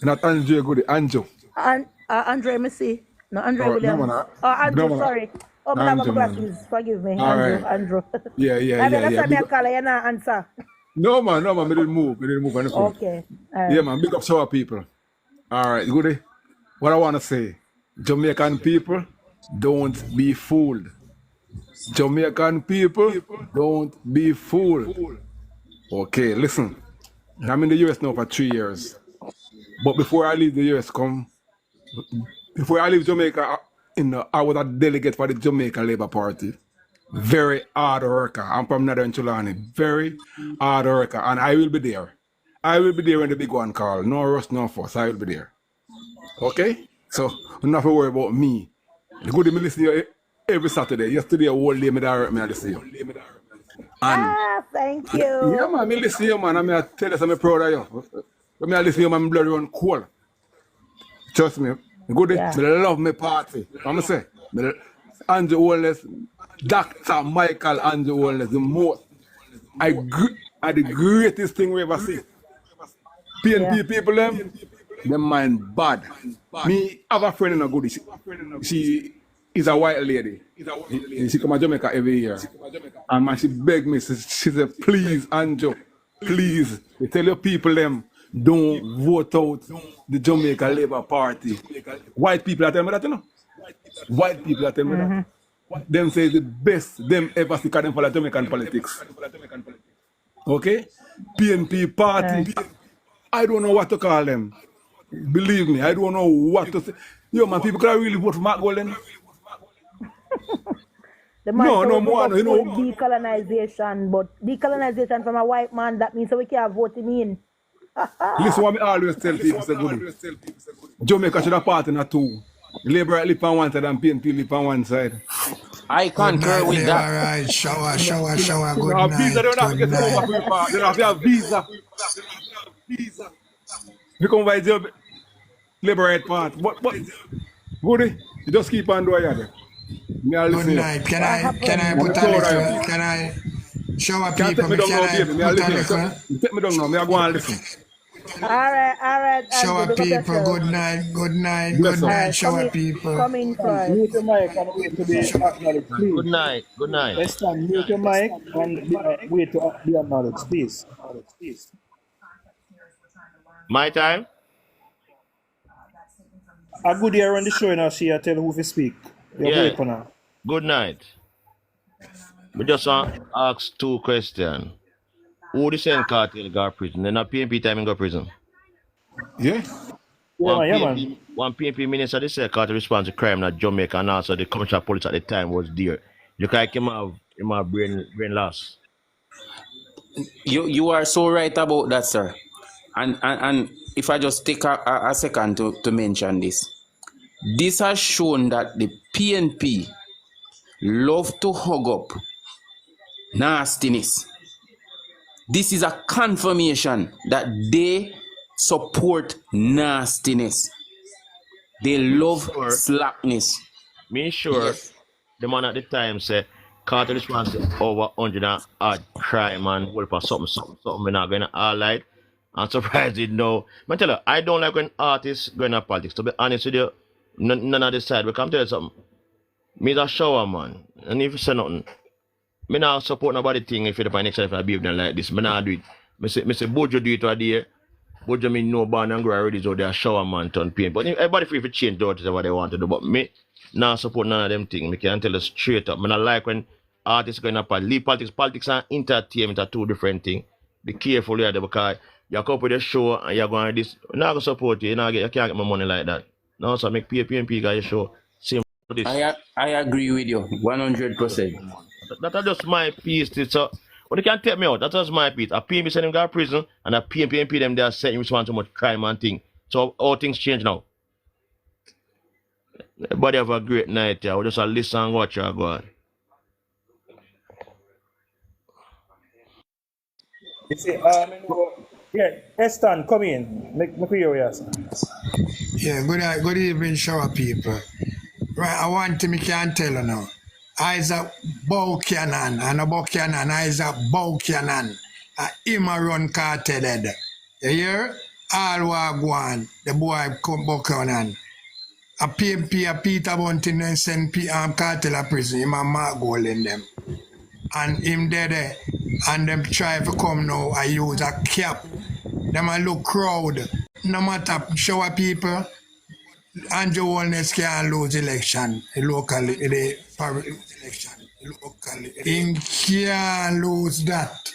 Not Andre, good, Anjo. And Andre, me see. No, Andre Williams. No, Andrew, no, sorry. Oh, I have a glasses. Forgive me. All Andrew. Yeah. That's why I call you now answer. No, man, we didn't move. Okay. Yeah, man, big up to our people. All right, goody. What I want to say, Jamaican people, don't be fooled. Jamaican people, don't be fooled. Okay, listen. I'm in the US now for 3 years. But before I leave the US, before I leave Jamaica, I was a delegate for the Jamaica Labour Party. Very hard worker. I'm from Northern Chulani. Very hard worker. And I will be there. I will be there when the big one call. No rush, no fuss. I will be there. Okay? So, you don't have to worry about me. The good thing, me listen to you every Saturday. Yesterday, a whole day, me direct me to listen to you. And, Thank yeah, you. man, me listen to you, man. I tell you, I'm proud of you. When I listen to you, man, blood run cold. Trust me. Good day. Yeah. Me love me party. I'm say, Andrew Wallace, Dr. Michael Andrew Wallace, the most, are the greatest thing we ever see. PNP people, them mind bad. Me have a friend in a good. She is a white lady. She come to Jamaica every year. And man, she beg me. She said, please, Andrew, please, you tell your people them, don't vote out the Jamaica Labour Party. White people are telling me that, you know. White people are telling me that. Them say the best them ever see them for the Jamaican politics. Okay? PNP party. I don't know what to call them. Believe me, I don't know what to say. Yo, man, people can really vote for Mark Golden. The man No, more, you know. Decolonization, but decolonization from a white man, that means we can't vote him in. Listen what I always tell people, say good. Jamaica should have part in a two. Labour lip on one side and PNP lip on one side. I concur with that. All right, shower, good No, night. visa, they don't have to get over for part. They don't have to have visa. We come by the liberate part. But Woody, you just keep on doing it. Good night. Can I put a little? Can I shower people? Take me down now, baby. Take me down now. Me I go and listen. All right. Shower people, good night, shower people. Come in first. Mute your mic and wait to be acknowledged, please. Good night. Let's stand, mute your mic and wait to be acknowledged, please. My time? A good year on the show now, she tell who to speak. Yeah. Good night. We just want to ask two questions. Who the same Kartel go to prison? Then a PNP time in go prison. Yeah. One PNP minister they said Kartel responds to crime in Jamaica, and also the commissioner of police at the time was there. Look like him have brain loss. You are so right about that, sir. And if I just take a second to mention this. This has shown that the PNP love to hug up nastiness. This is a confirmation that they support nastiness. They love slackness. Me sure the man at the time said Kartel responds to over 100 odd crime and work for something we're not going to highlight. I'm surprised you know. I tell you, I don't like when artists go into politics. To be honest with you, none of this side. But come tell you something. Me's a shower man. And if you say nothing, me not support nobody thing if you the next time if I behave them like this. Me not do it. Me say Bojo do it right there. Bojo me no born and grow already so they a shower man turn pain. But everybody free to change to what they want to do. But me not support none of them things. Me can tell you straight up. Me not like when artists go into politics. Politics and entertainment are two different things. Be careful there because you come up with a show and you're going to this. I'm not going to support you. You can't get my money like that. No, so make PNP guys show. Same this. I agree with you 100%. That's just my piece. So, but you can't take me out. That's just my piece. A PNP send them to prison and a PNP them they are saying response to much crime and thing. So all things change now. Everybody have a great night. Yeah. We'll just listen and watch you go on. You see, yeah, Eston, come in. Make me hear you, sir. Yeah, good evening, shower people. Right, I want to me can tell you now. Isaac Buchanan, and a Buchanan, Isaac Buchanan, him a run Kartel head. You hear? All wagwan, the boy come Buchanan. A PNP, a Peter Bunting, and send Kartel a prison, him a Mark Gold in them. And him there, and them try to come now, I use a cap. Them a look crowd. No matter shower people, Andrew Walnes can't lose election locally, the election locally. He can't lose that.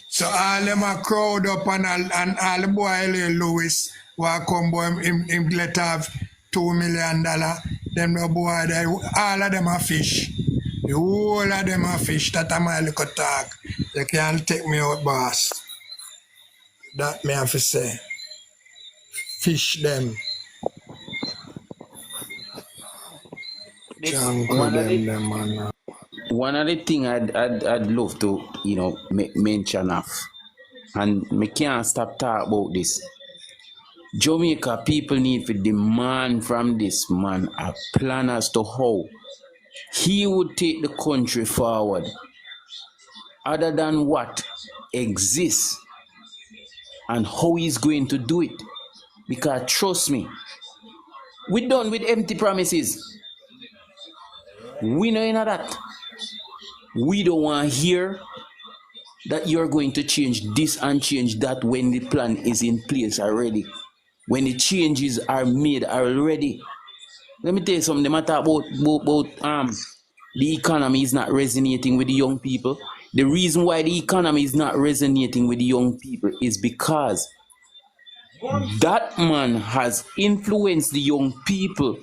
So all them a crowd up and all the boy Lewis will come boy him let have $2 million. Them no boy there, all of them are fish. The whole of them are fish. That a my little talk. They can't take me out, boss. That me have to say. Fish them. one of the one of the thing I'd love to mention of, and me can't stop talk about this. Jamaica people need to demand from this man a plan as to how he would take the country forward, other than what exists, and how he's going to do it. Because trust me, we're done with empty promises. We know that. We don't want to hear that you're going to change this and change that when the plan is in place already. When the changes are made already. Let me tell you something. The matter about the economy is not resonating with the young people. The reason why the economy is not resonating with the young people is because that man has influenced the young people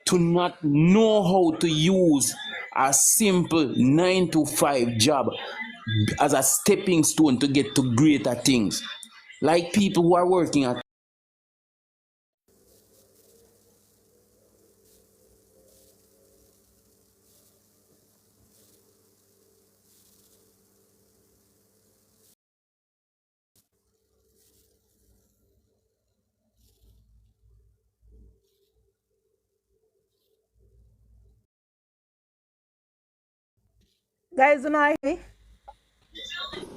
to not know how to use a simple 9 to 5 job as a stepping stone to get to greater things. Like people who are working at Guys, you know I hear me?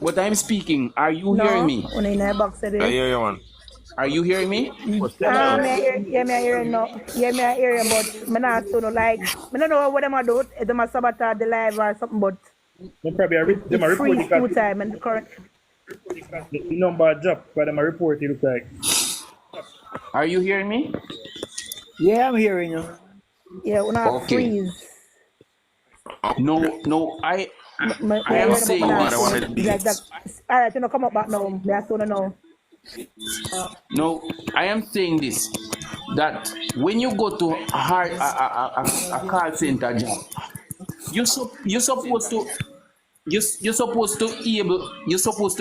what I'm speaking. Are you hearing me? When in a box today. I hear you, man. Are you hearing me? I hear no. Yeah, me I hear you, but me not so no like. Me don't know what them a do. If them a sabotage the live or something, but They probably them a it's free report two time and the current. the number drop, but them a report it look like. Are you hearing me? Yeah, I'm hearing you. Yeah, we not Okay. freeze. No, I I am saying this. Like that. Alright, you know, come up back now. Me I so know. No, I am saying this, that when you go to a call center job, you're supposed to you're supposed to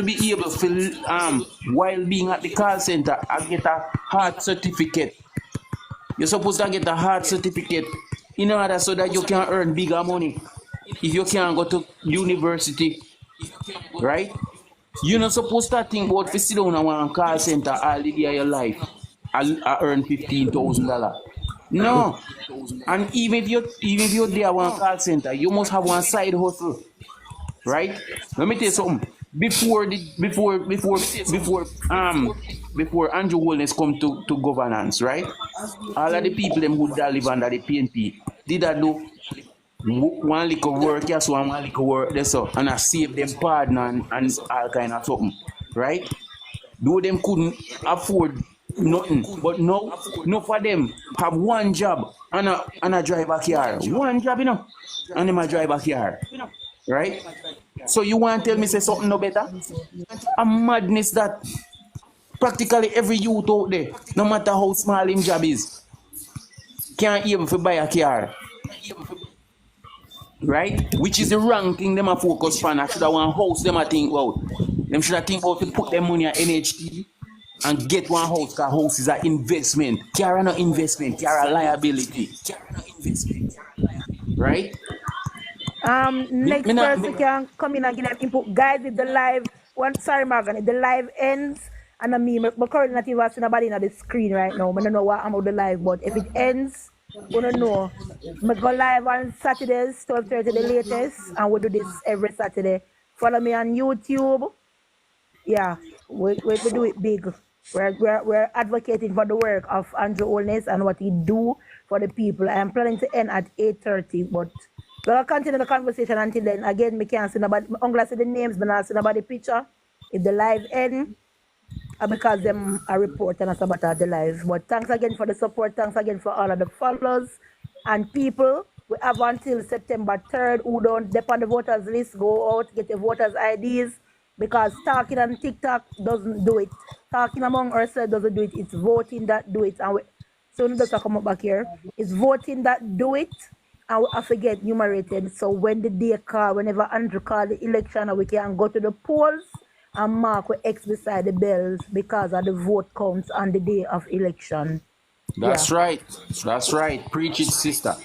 be able to while being at the call center and get a hard certificate. You're supposed to get a hard certificate in order so that you can earn bigger money. If you can't go to university, right? You're not supposed to think about to sit down in one call center all the day of your life and earn $15,000. No. And even if you're there one call center, you must have one side hustle. Right? Let me tell you something. Before Andrew Holness come to governance, right? All of the people them who live under the PNP did I do one little work, yes, one little work, that's all, and I save them pardon and all kind of something, right? Though them couldn't afford nothing, but now, no for them have one job and a drive a car, one job, you know, and them a drive a car, right? So you want to tell me say something no better? A madness that practically every youth out there, no matter how small him job is, can't even buy a car. Right? Which is the wrong thing them a focus on. I should have one house them a think about. Them should have think about to put them money at NHT and get one house, because house is an investment. Car are not investment, car are liability. Right? Next person can come in and give them input. Guys, if the live sorry Morgan, if the live ends and I mean but currently not even seeing nobody on the screen right now. I don't know what I'm about the live, but if it ends, we don't know. I go live on Saturdays, 12:30 the latest, and we do this every Saturday. Follow me on YouTube. Yeah, we do it big. We're advocating for the work of Andrew Holness and what he do for the people. I am planning to end at 8:30, but we'll continue the conversation until then. Again, I can't see nobody. I'm going to see the names, but not see nobody picture. If the live end, because them a report and a sabotage the live. But thanks again for the support. Thanks again for all of the followers and people. We have until September 3rd who don't depend on the voters list. Go out, get your voters IDs, because talking on TikTok doesn't do it. Talking among ourselves doesn't do it. It's voting that do it. And so we just come up back here. It's voting that do it. And we have to get numerated. So when the day call, whenever Andrew call the election, we can go to the polls and mark with X beside the bells because of the vote counts on the day of election. Yeah. That's right. That's right. Preach it, sister.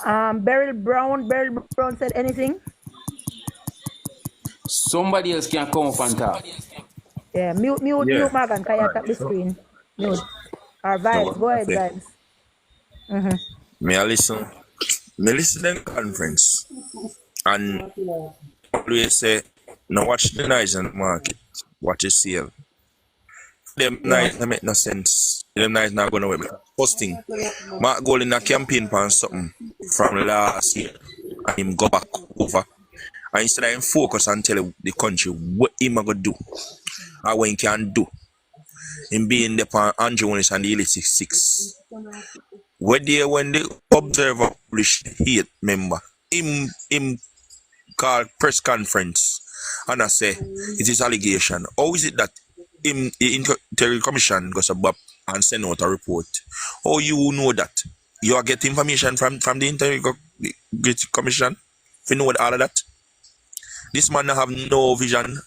Beryl Brown said anything? Somebody else can come up and talk. Yeah, mute Yeah. Morgan, can you Alright. tap the So, screen? Mute. Or so Vibes, what go me I ahead, say? Vibes. Mm-hmm. Me I listen. Me listen to the conference and always say, now watch the nice in the market. Watch the sale. Them Yeah. nice that make no sense. Them nice not gonna work. First thing, Mark Gold in a campaign pan something from last year and him go back over. And instead of him focus and tell the country what him a go do or what he can do. Him being the pan Andrew Willis and the Elite 66. When the Observer published hate member, him call press conference and I say it is allegation. How is it that him the Inter Commission goes above and send out a report? How you know that? You are get information from the Inter Commission? If you know all of that? This man have no vision,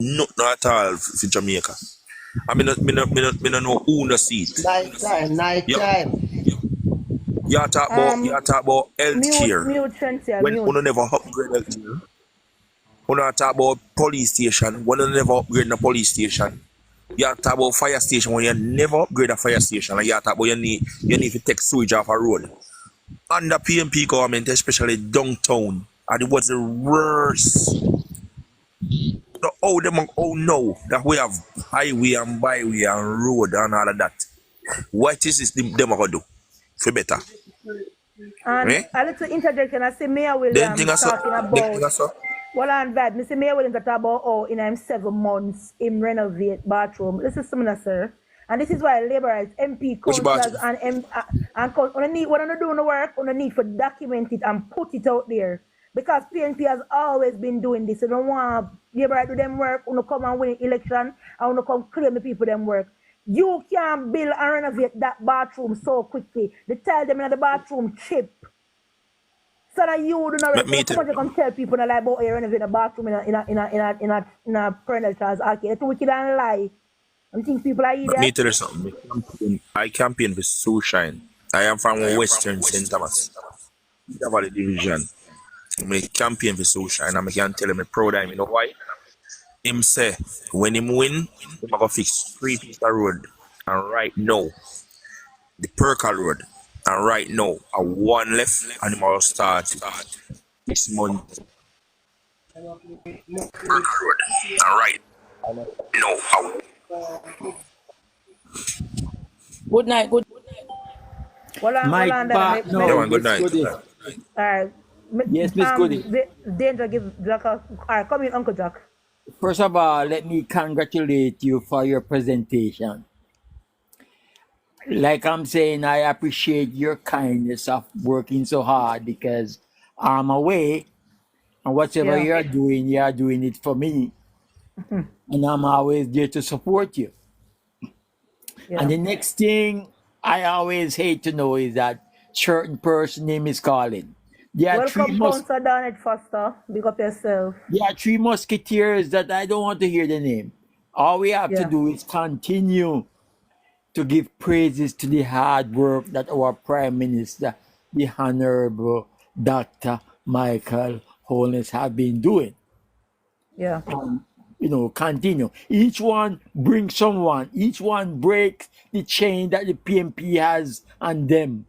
no at all for Jamaica. I mean, me no know who no see it. Night Yeah. time. You talk about health care. Mute Shensia, When mute. you never upgrade health care. When you talk about police station, when you never upgrade the police station. You talk about fire station when you never upgrade a fire station. And you talk about you need to take sewage off a road. Under PNP government, especially downtown, and it was the worst. Oh no, that we have highway and byway and road and all of that. What is them gonna do for better? And Eh? a little interjection, I see Mayor Then thing Williams I saw. talking Then thing about, I saw. well, and Vibes, I see Mayor Williams talk about, in him 7 months, him renovate bathroom. This is similar, sir. And this is why laborers, MP, Which councillors, bathroom? and when you do the work, when you need to document it and put it out there. Because PNP has always been doing this. You don't want laborers do them work, when you come and win election, and when you come claim the people them work. You can't build and renovate that bathroom so quickly. They tell them in the bathroom cheap. So that you do not Me come on, you come tell people that like about you renovate a bathroom in a parental child's arcade. It's wicked and lie. You think people are me idiots? tell you something. I campaign for Sunshine. I am from Western St. Thomas. Valley Division. I campaign for Sunshine and I can tell him I'm proud of him. You know why? Him say when him win, him go fix 3 pieces of road. And right now, the Perkal road. And right now, a one left and him will start this month. Perkal road. And right now, Good night, good. Hold on, Mike, yeah, no, man, good Miss night. Goody. Alright. Yes, Miss Goody. Danger give Jack a... Alright, come in, Uncle Jack. First of all, let me congratulate you for your presentation. Like I'm saying, I appreciate your kindness of working so hard because I'm away and whatever Yeah. you're doing it for me. And I'm always there to support you. Yeah. And the next thing I always hate to know is that certain person name is calling. There are Welcome, Councillor Donald Foster. Big up yourself. there are 3 musketeers that I don't want to hear the name. All we have to Yeah. do is continue to give praises to the hard work that our Prime Minister, the Honorable Dr. Michael Holness, have been doing. Yeah. Continue. Each one brings someone. Each one breaks the chain that the PNP has on them.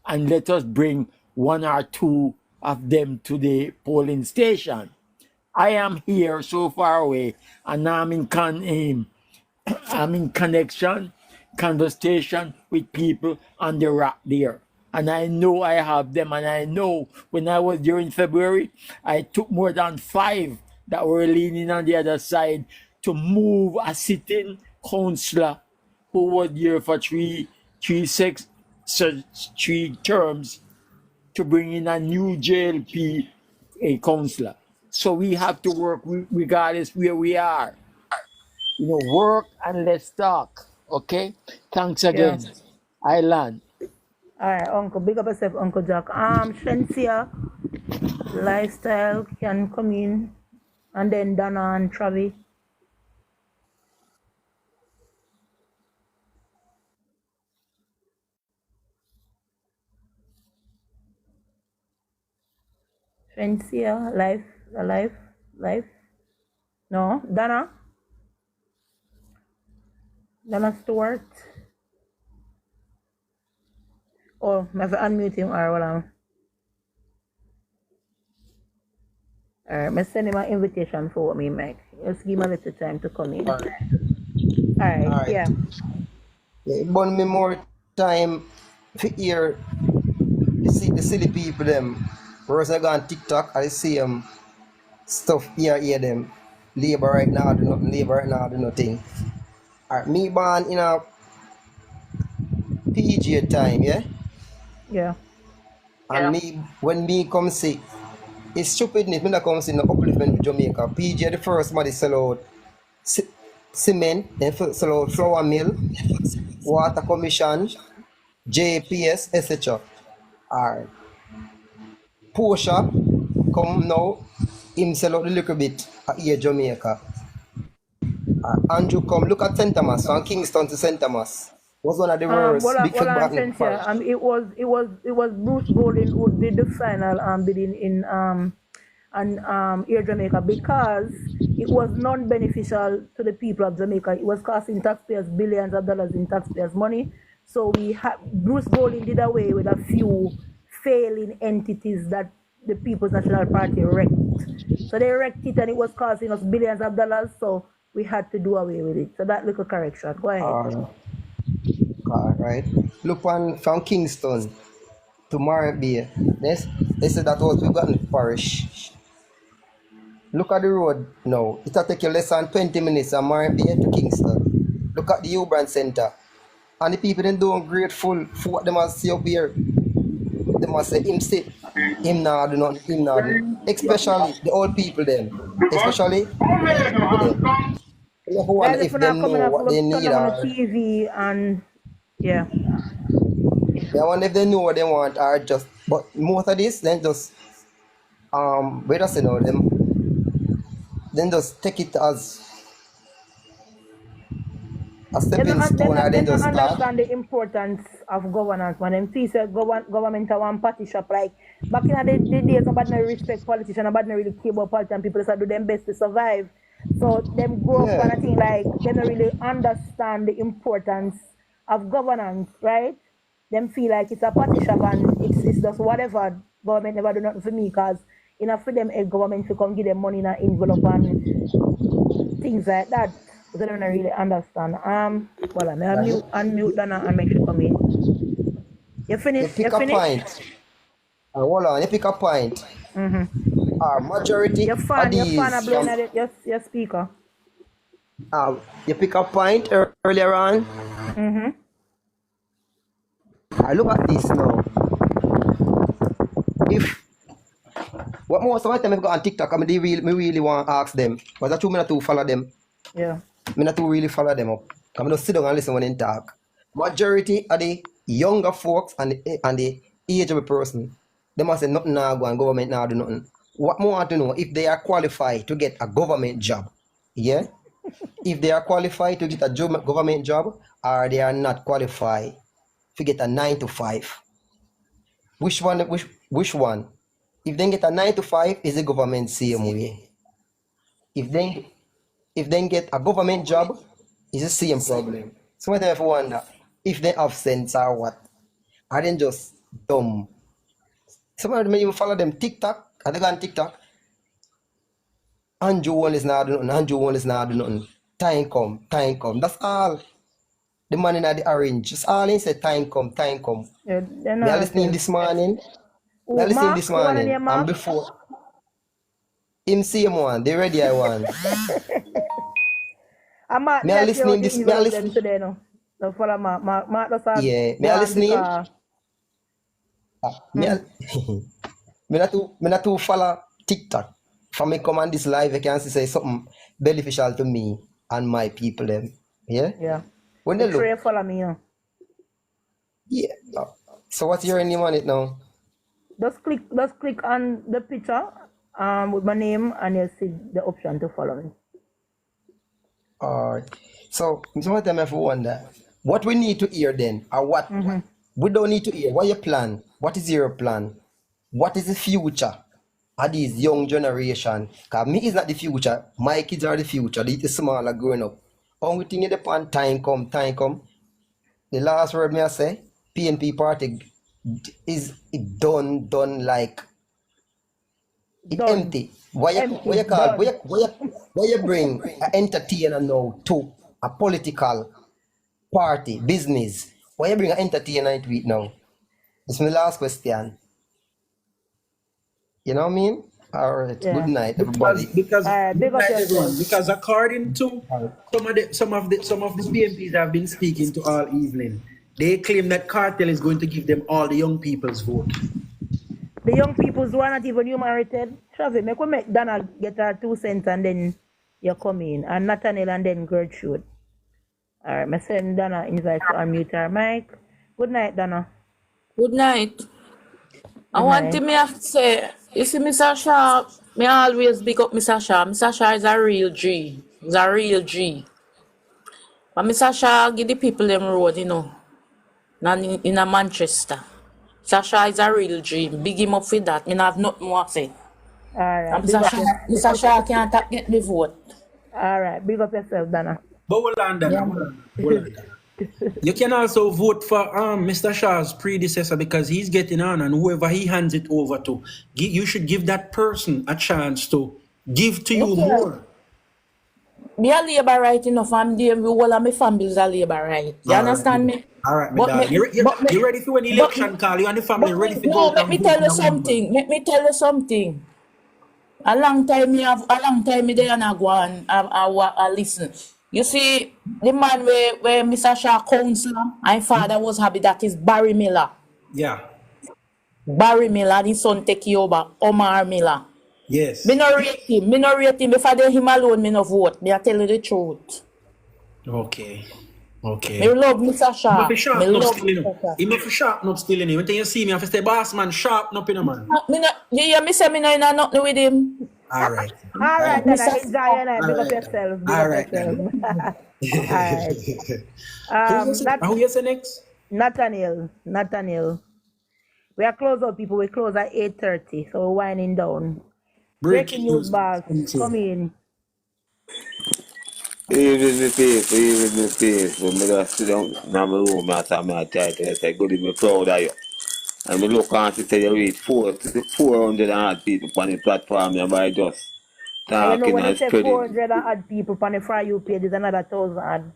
And let us bring 1 or 2 of them to the polling station. I am here so far away, and I'm in conversation with people on the rock there. And I know I have them, and I know when I was there in February, I took more than 5 that were leaning on the other side to move a sitting councillor who was there for 3 terms to bring in a new JLP councillor. So we have to work regardless where we are. Work and let's talk. Okay? Thanks again. Yeah. I land. Alright, Uncle. Big up yourself, Uncle Jack. Shensia, Lifestyle can come in. And then Donna and Travi. Francia, life. No, Dana Stewart. Oh, I have to unmute him or what? Alright, I send him an invitation for what me make. Just give him a little time to come in. Alright, yeah. Yeah, it burn me more time to hear the silly people them. Whereas I go on TikTok, I see stuff hear them. Labor right now do nothing, labor right now do nothing. Alright, me born in a PG time, yeah? Yeah. And me when me come see it's stupidness, me not come see no upliftment with Jamaica. PG the first man sell out cement, then sell out flour mill, water commission, JPS, etc. Alright. Poor shop come now, him sell out a little bit here Jamaica. Andrew come look at St. Thomas from Kingston to St. Thomas. Was one of the worst big fig button. It was Bruce Golding who did the final bidding in Air Jamaica because it was non-beneficial to the people of Jamaica. It was costing taxpayers billions of dollars in taxpayers' money. So Bruce Golding did away with a few failing entities that the People's National Party wrecked. So they wrecked it and it was costing us billions of dollars. So we had to do away with it. So that little correction. Go ahead. Alright. Look one from Kingston to Marriott Bay. Yes, they said that was we got in the parish. Look at the road now. It'll take you less than 20 minutes from Marriott Bay to Kingston. Look at the Ubran Center. And the people then doing grateful for what they must see up here. They must say him sit. Him now do not him now do. Especially the old people them. Especially the old people them. You wonder if they know what they need on the TV and yeah. I wonder if they know what they want or just but most of this then just wait a second them then just take it as a stepping stone and then just start. Understand the importance of governance when them see say government are one party shop like back in the days nobody no respect politicians, nobody no really care about politics and people just do them best to survive. So them grow up and I think like they don't really understand the importance of governance, right? Them feel like it's a party shop and it's just whatever. Government never do nothing for me because enough for them a government to come give them money in an envelope and things like that. They don't really understand. Well, I'm unmute Dana and make sure come in. You finish? You pick a point. Hold on, you pick a point. Majority your fan, of these... Your fan are blowing at it, your speaker. You pick a point earlier on. I look at this now. If what most of the time I've got on TikTok, I mean, me really want to ask them, but that's true, me not to follow them. Yeah. Me not to really follow them up. I'm just sit down and listen when they talk. Majority of the younger folks and the age of a person, they must say nothing now go and government now do nothing. What more want to know if they are qualified to get a government job. Yeah? If they are qualified to get a government job or they are not qualified to get a 9 to 5. Which one? If they get a 9 to 5, is the government same way. If they get a government job, it's the same problem. Sometimes I wonder if they have sense or what. Are they just dumb? Some of them even follow them TikTok. Are they go on TikTok? Andrew one is not doing nothing. Andrew one is not doing nothing. Time come. That's all. The man in the orange. That's all he said. Time come. Yeah, they are listening this morning. They are listening this morning. And before him same one, the ready I want. Me are listening this. Me are listening today. No, follow Mark. Yeah, me are listening. Me not to follow TikTok. For me come on this live, I can say something beneficial to me and my people them. Yeah? Yeah. When they look. Follow me, Yeah. So what's your name on it now? Just click on the picture with my name and you'll see the option to follow me. Alright. So sometimes I have to wonder what we need to hear then, or what we don't need to hear. What your plan? What is your plan? What is the future? are these young generation. Because me is not the future. My kids are the future. They is smaller growing up. Only thing in the pan, time come. The last word me I say, PNP party is it done like it Done. empty. Why you call? Why you bring an entertainer now to a political party business? Why you bring an entertainer into it now? It's my last question. You know what I mean? All right. Yeah. Good night, everybody. Because big up yourself. because according to some of the PMPs I've been speaking to all evening, they claim that Kartel is going to give them all the young people's vote. The young people who are not even human rated. Travis, make Donna get her 2 cents and then you come in. And Nathaniel and then Gertrude. Alright, I send Donna invite to unmute her mic. Good night, Donna. Good night. I want to me have to say, you see Mr. Shaw, me always big up Mr. Shaw. Mr. Shaw is a real G. He's a real G. But Mr. Shaw give the people them road, you know. Not in a Manchester. Mr. Shaw is a real G. Big him up for that. Me not have nothing more to say. Alright. Mr. Shaw can't get the vote. Alright, big up yourself, Donna. But hold on, Donna. You can also vote for Mr. Shaw's predecessor because he's getting on, and whoever he hands it over to, you should give that person a chance to give to you more. Me a labor right enough, and the whole of my family is a labor right. You understand me? All right, you ready for an election call? You and the family ready for no, let me tell you something. Let me tell you something. A long time me there and I go and I listen. You see, the man where Mr. Shaw counselor, my father was happy, that is Barry Miller. Yeah. Barry Miller, his son take you over, Omar Miller. Yes. Me no rate him. If I did him alone, me no vote. Me I tell you the truth. Okay. Me love Mr. Shaw. He must be sharp not stealing him. When you see me, I have to say, boss man, sharp not in a man. Me say me no in nothing with him. All right. Alright, then I enjoy your big up yourself. Alright. Alright. Who you say next? Nathaniel. We are close out, people. We close at 8:30, so we're winding down. Breaking news, boss. Come in. Even the pace. When I just sit down in my room after my title, I say, good, I'm proud of you. And I look and say, you reach 400 odd people on the platform, and by just And you know talking when you and say spreading. 400 odd people on the For You page, there's another 1,000 odd.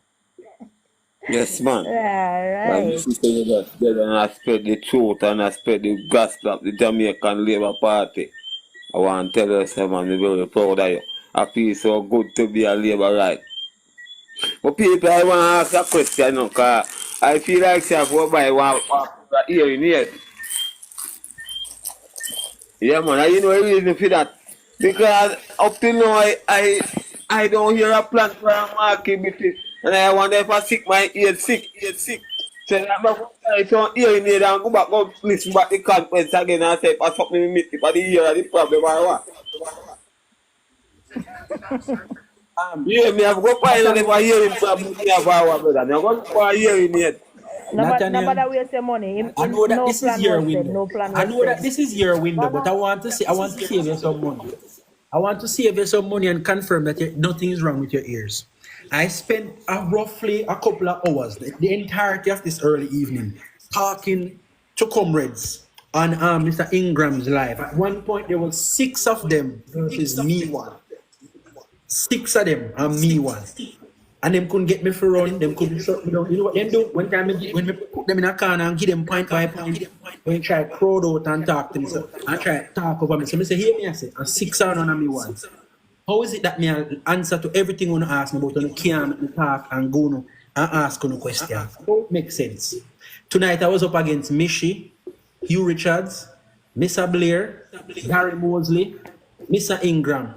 Yes, man. Yeah, And you right. see, you just dead and I spread the truth and I spread the gospel of the Jamaican Labour Party. I want to tell you, sir, man, I'm very proud of you. I feel so good to be a Labour right. But people, I want to ask a question now, because I feel like I go by one hearing yet. Yeah, man, and you know the reason for that. Because up till now, I don't hear a plan for a market between, and I wonder if I sick my ear sick. So I don't hearing it and go back, go listen back the conference again and say, if I something meet if I hear the problem or what. Yeah, me have go find out if I hear him problem here for our brother. Me go for hearing it. Nobody waste your money. I know that no this plan is your wasted, window. no plan I know wasted. that this is your window, but I want to save you some money. I want to save you some money and confirm that nothing is wrong with your ears. I spent roughly a couple of hours, the entirety of this early evening, talking to comrades on Mr. Ingram's live. At one point, there was 6 of them versus me one. 6 of them and me one. And them couldn't get me for run, them couldn't shut me down. You know what them do? When we put them in a corner and give them point by point, when you try to crowd out and talk to me, so I try to talk over me. So I say, hear me, I say, and 6 are none of me once. How is it that me answer to everything you want to ask me about, and you can't make me talk and go no and ask no question? Don't make sense. Tonight I was up against Mishi, Hugh Richards, Mr. Blair, Gary Mosley, Mr. Ingram.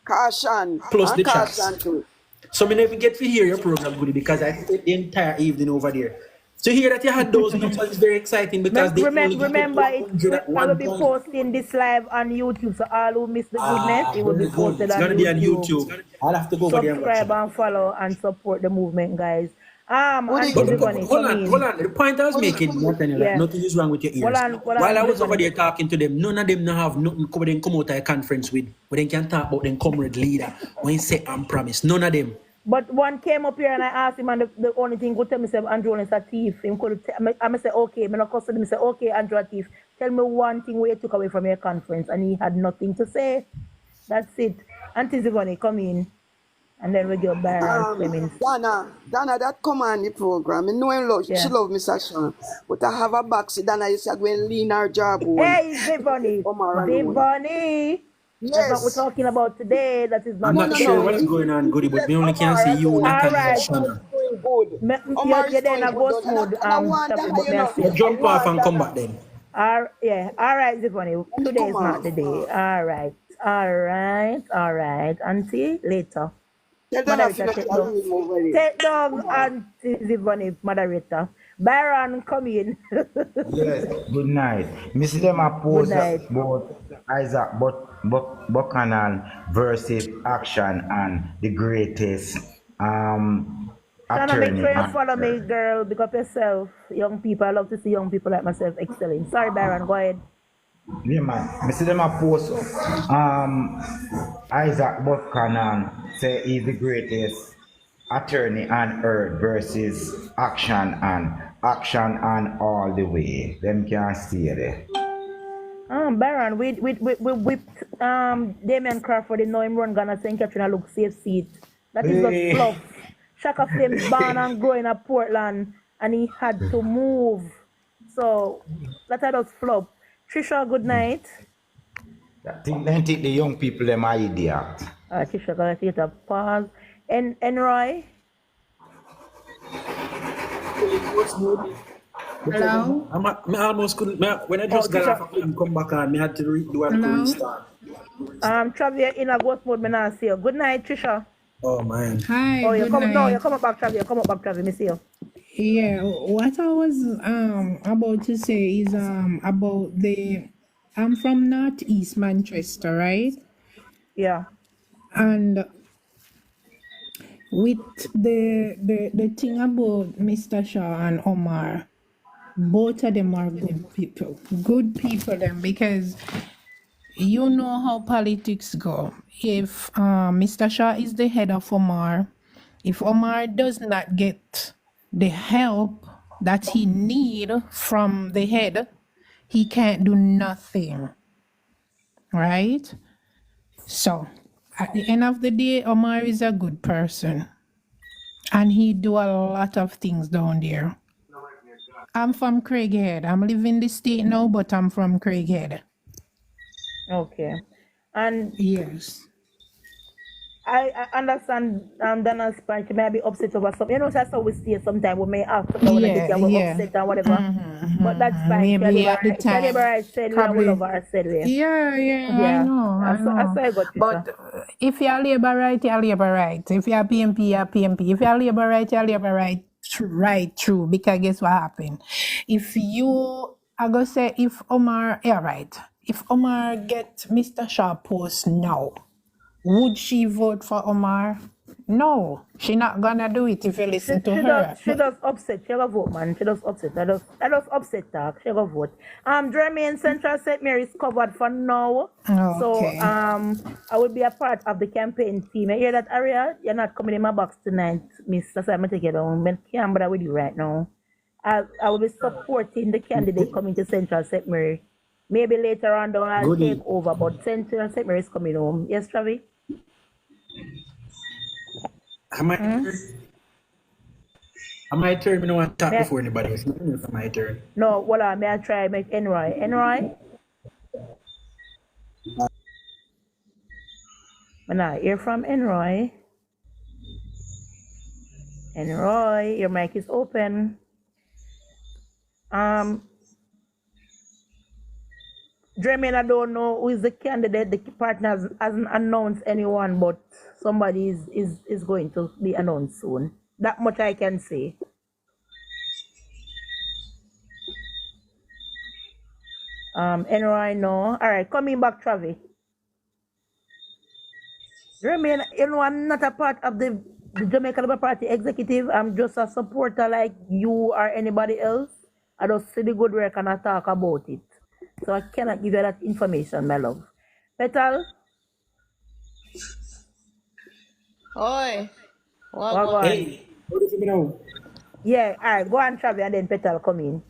Caution. Plus the chats. Caution too. So I never get to hear your program, Goody, because I spent the entire evening over there. To hear that you had those numbers is very exciting because they remember I will be posting this live on YouTube, so all who miss the goodness, it will be posted it's on gonna YouTube. be on YouTube. I'll have to go over there and watch Subscribe and follow and support the movement, guys. Auntie But Zivani, hold come on, in. hold on. The point I was making, Nathaniel, like, Yeah. nothing is wrong with your ears. Hold While on, I was over Zivani. there talking to them, none of them no have nothing come then come out of a conference with. But they can talk about them comrade leader when say and promise. None of them. But one came up here and I asked him, and the only thing could tell me, say, Andrew is a thief. Him could I say, okay, I'm not custody him, say, okay, Andrew a thief. Tell me one thing where you took away from your conference, and he had nothing to say. That's it. Auntie Zivani, come in, and then we go Byron Clemens. Donna, that come on the program. I know she love me, Sasha. But I have a box. Donna, you said when lean her job on. Hey, Zivani. Zivani. Yes. That's what we're talking about today. That is not. I'm not sure what's going on, Goody, but me only can see you, Nathaniel, and Shanna. You're then a ghost mode. Jump off and come back then. Yeah. All right, Zivani. Today is not the day. All right. Auntie, later. Take down Auntie Zivani, moderator. Byron, come in. Yes, good night. Miss them a pose about Isaac Buchanan versus Action and the greatest Shana, make sure you follow me, girl. Big up yourself. Young people, I love to see young people like myself excelling. Sorry, Byron, go ahead. Yeah, man. I see them a post Isaac Buchanan say he's the greatest attorney on earth versus action and all the way. Them can't stay there. Byron, we whipped Damien Crawford in know him run Ghana St. Catherine look safe seat. That is just fluff. Chakka Flames born and growing at Portland and he had to move. So that was flop. Trisha, good night. I think the young people them are idiot. Trisha, gotta take a pause. And Roy? Hello? I almost couldn't. When I just got off, I couldn't come back on. I had to do a restart. Travis, in a ghost mode, I see you. Good night, Trisha. Oh, man. Hi, oh, good night. No, you come up back, Travis. You come up back, Travis. Me see you. Yeah, what I was about to say is about I'm from Northeast Manchester, right? Yeah. And with the thing about Mr. Shaw and Omar, both of them are good people them, because you know how politics go. If Mr. Shaw is the head of Omar, if Omar does not get the help that he need from the head, he can't do nothing, right? So at the end of the day, Omar is a good person and he do a lot of things down there. I'm from Craighead. I'm living in the state now, but I'm from Craighead. Okay. And yes, I understand Dana's part. You may be upset over something. You know, that's how we stay sometimes. We may have something when we're upset and whatever. But that's fine. Maybe at the time. We love her said we. Yeah, I know. But if you're labor right, you're labor right. If you're PNP, you're PNP. If you're labor right, you're labor right. Right, true. Because guess what happened? If Omar, yeah, right. If Omar get Mr. Shaw post now, would she vote for Omar? No, she not gonna do it if you listen to her. She does upset. She go vote, man. She does upset. I does upset talk. She go vote. Jermaine Central St. Mary's covered for now. Okay. So I will be a part of the campaign team. I hear that, Aria? You're not coming in my box tonight, miss. That's why I'm gonna take it down. I can't bother with you right now. I will be supporting the candidate coming to Central St. Mary. Maybe later on down I'll take over, but Central St. Mary is coming home. Yes, Travi? My turn. I don't want to talk before anybody else. It's my turn. No, well, may I try make Enroy? Enroy? When I hear from Enroy. Enroy, your mic is open. Jermaine, I don't know who is the candidate. The partner hasn't announced anyone, but somebody is going to be announced soon. That much I can say. Enroy, no. All right, coming back, Travi. Jermaine, you know, I'm not a part of the the Jamaica Labour Party executive. I'm just a supporter like you or anybody else. I just see the good work and I talk about it. So I cannot give you that information, my love. Petal? Oi. What go on? Hey, what do you know? Yeah, all right, go on, Travi, and then Petal come in.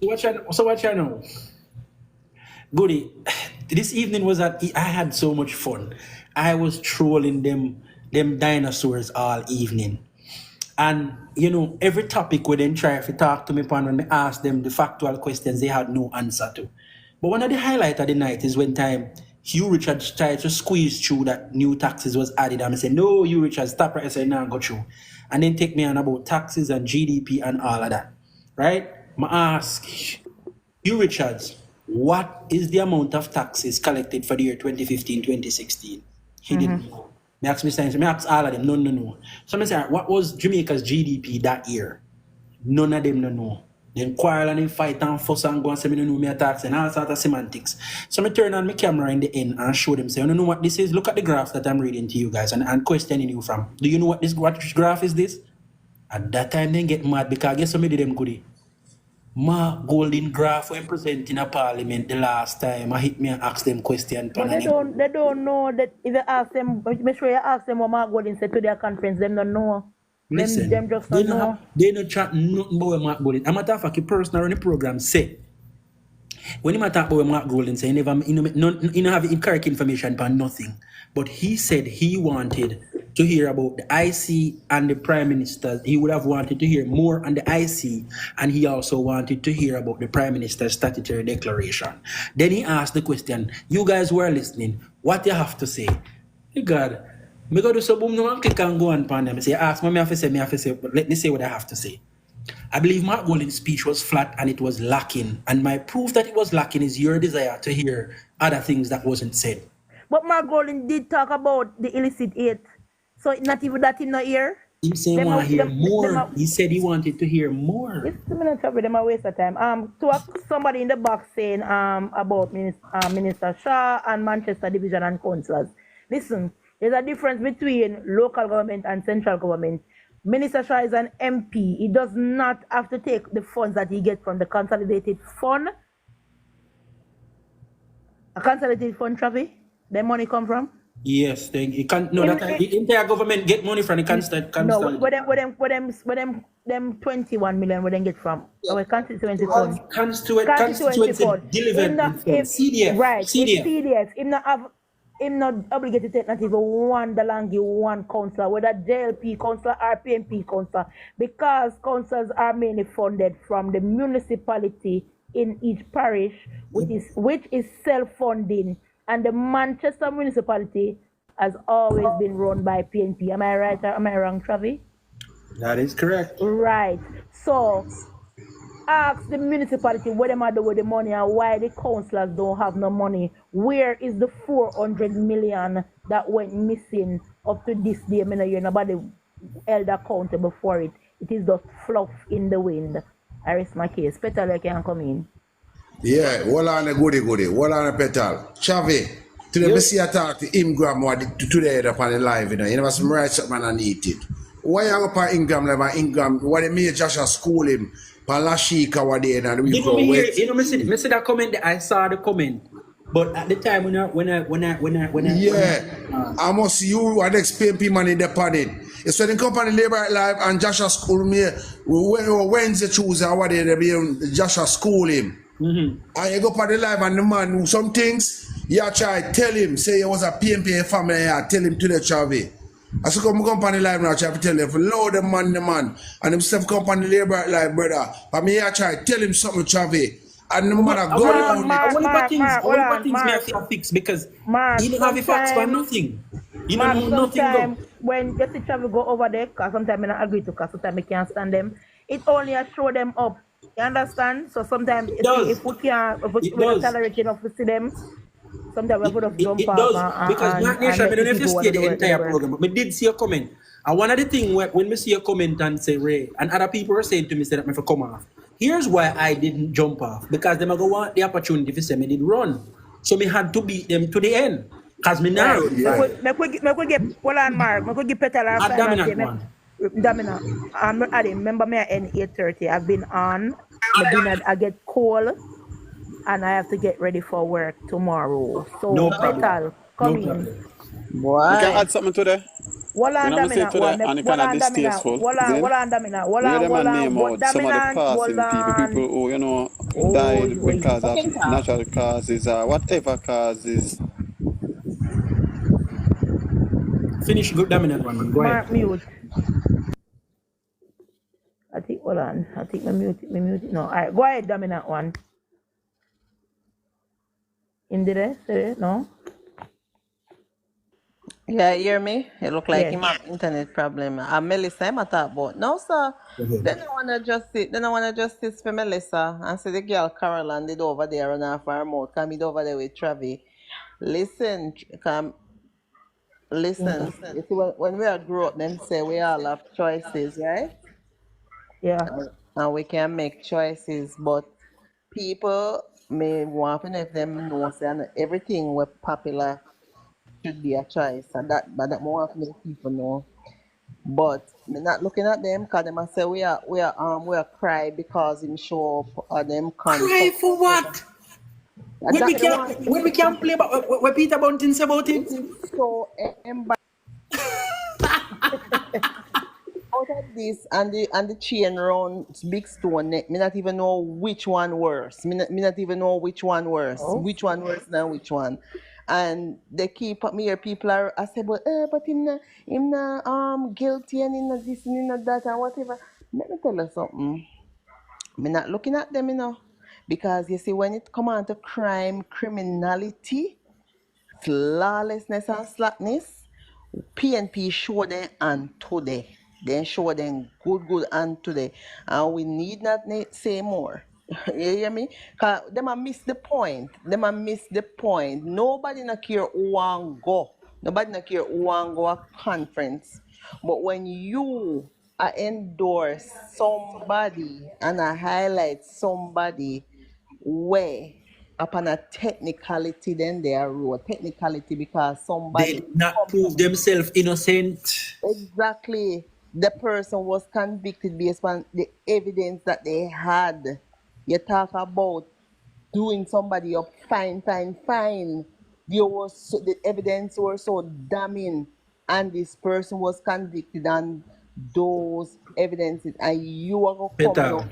So what you know? Goody, this evening was I had so much fun. I was trolling them dinosaurs all evening. And you know, every topic where they try to talk to me upon when I ask them the factual questions they had no answer to. But one of the highlights of the night is when Hugh Richards tried to squeeze through that new taxes was added. And I said, no, Hugh Richards, stop right. I said, no, go through. And then take me on about taxes and GDP and all of that. Right? I ask Hugh Richards, what is the amount of taxes collected for the year 2015-2016? He didn't know. I asked all of them, no. So I said, what was Jamaica's GDP that year? None of them don't know. Then quarrel and then fight and fuss and go and say, I don't know me tax and all sorts of semantics. So I turn on my camera in the end and show them, say, you don't know what this is? Look at the graph that I'm reading to you guys and questioning you from. Do you know what graph is this? At that time, they get mad because I guess somebody them goodie. My golden graph when present in a parliament the last time, I hit me and ask them question. But they don't know that if you ask them, make sure you ask them what Mark Golden said to their conference, them don't know. Listen, them just don't know. They don't chat nothing about what Mark Golden. I'm a matter of fact, a person on the program say, when you talk about what Mark Golden say, he never have incorrect information about nothing. But he said he wanted to hear about the IC and the Prime Minister. He would have wanted to hear more on the IC, and he also wanted to hear about the Prime Minister's statutory declaration. Then he asked the question, you guys who are listening, what do you have to say? Hey God, me go do so boom no and click and go on pan them. Say, ask me have to say, but let me say what I have to say. I believe Mark Golden's speech was flat and it was lacking. And my proof that it was lacking is your desire to hear other things that wasn't said. But Mark Golden did talk about the illicit aid. So not even that in the ear. He said he want to hear more. He said he wanted to hear more. It's 2 minutes of them a waste of time. Somebody in the box saying about Minister Shah and Manchester Division and councillors. Listen, there's a difference between local government and central government. Minister Shah is an MP. He does not have to take the funds that he gets from the consolidated fund. A consolidated fund, Travi? The money come from? Yes, the entire government get money from the constant. No, where them 21 million where they get from? Our constituency fund. Constituency delivered CDF. Right, CDF. Him not obligated to take not even $1 and give one councillor, whether JLP councillor or PNP councillor, because councillors are mainly funded from the municipality in each parish, which is self-funding, and the Manchester municipality has always been run by PNP. Am I right or am I wrong, Travi? That is correct. Right. So ask the municipality what they do with the money and why the councillors don't have no money. Where is the 400 million that went missing up to this day? I mean, nobody held accountable for it. It is just fluff in the wind. I rest my case. Petal can come in. Yeah, well on a goody. Well on a Petal. Chavi, today we see a talk to Ingram today upon the live, you know. You never some right something and eat it. Why you up on Ingram? What they made Joshua school him? Palashika what they and we go wait. You know, me see that comment. I saw the comment, but at the time when I must see you and explain people money the pan it. It's when the company labor live and Joshua school me Wednesday, Tuesday, what they be Joshua school him. And you go for the live and the man some things you try tell him say he was a PNP family. I tell him to the Chavi. I said, come company live now, I try to tell him, load the man, and himself company labor live, brother. But me, I try to tell him something, Chavi. And the man, I go down. All things may have to fix because he don't have the facts for nothing. You don't know nothing. When Jesse Chavi go over there, because sometimes I don't agree to, because sometimes I can't stand them, it only show them up. You understand? So sometimes if we can't tolerate enough to see them, sometimes we put up jump it does, because Mark Nation, I don't know if you stay the entire program, but I did see a comment. And one of the things when we see a comment and say, Ray, and other people are saying to me, say that I have come off. Here's why I didn't jump off. Because they go want the opportunity to say me did run. So me had to beat them to the end. Because me now. Me could get Poland Mark, me could get Petal and Damina, I remember me at N8:30. I've been on. I get cold, and I have to get ready for work tomorrow. So, No problem. Petal, come in. problem. You can add something to that. Hold on, You know what I'm saying Damina. to that, and it kind of distasteful. Damina. Where them Hold a on. name But out some of the Damina, passing people who, you know, died because of natural causes or whatever causes. Finish good dominant one, man. Go Mark ahead. mute. Hold on. I think me mute. No, all right. Go ahead, Dominant one. In the no? Yeah, you hear me? It look like Yes. him have internet problem. Melissa, I'm talk about. No, sir. Then I wanna justice for Melissa and say the girl Caroline did over there on her farm mouth. Come over there with Travi. Listen. You see, when we are grow up, them say we all have choices, right? Yeah. And we can make choices, but people may want to know if them know say everything we popular should be a choice, and that more of make people know. But me not looking at them because them a say we are cry because him show up or them come. Cry for what? When we can play about what Peter Bunting say about it? It is so embarrassing. Out of this and the chain round big stone neck, me not even know which one worse. Me not even know which one worse. Oh. Which one worse than which one. And they keep me here. People are I say, but him not guilty and him not this and him not that and whatever. Let me tell you something. Me not looking at them, because you see when it come on to crime, criminality, lawlessness and slackness, PNP show them and today. They show them good and today. And we need not say more. You hear me? Because them a miss the point. Nobody not care who want go. Nobody not care who want go a conference. But when you endorse somebody and highlight somebody where upon a technicality, then they are raw. Technicality because somebody They did not prove themselves innocent. Exactly. The person was convicted based on the evidence that they had. You talk about doing somebody up fine. The evidence was so damning, and this person was convicted on those evidences, and you are going to come out.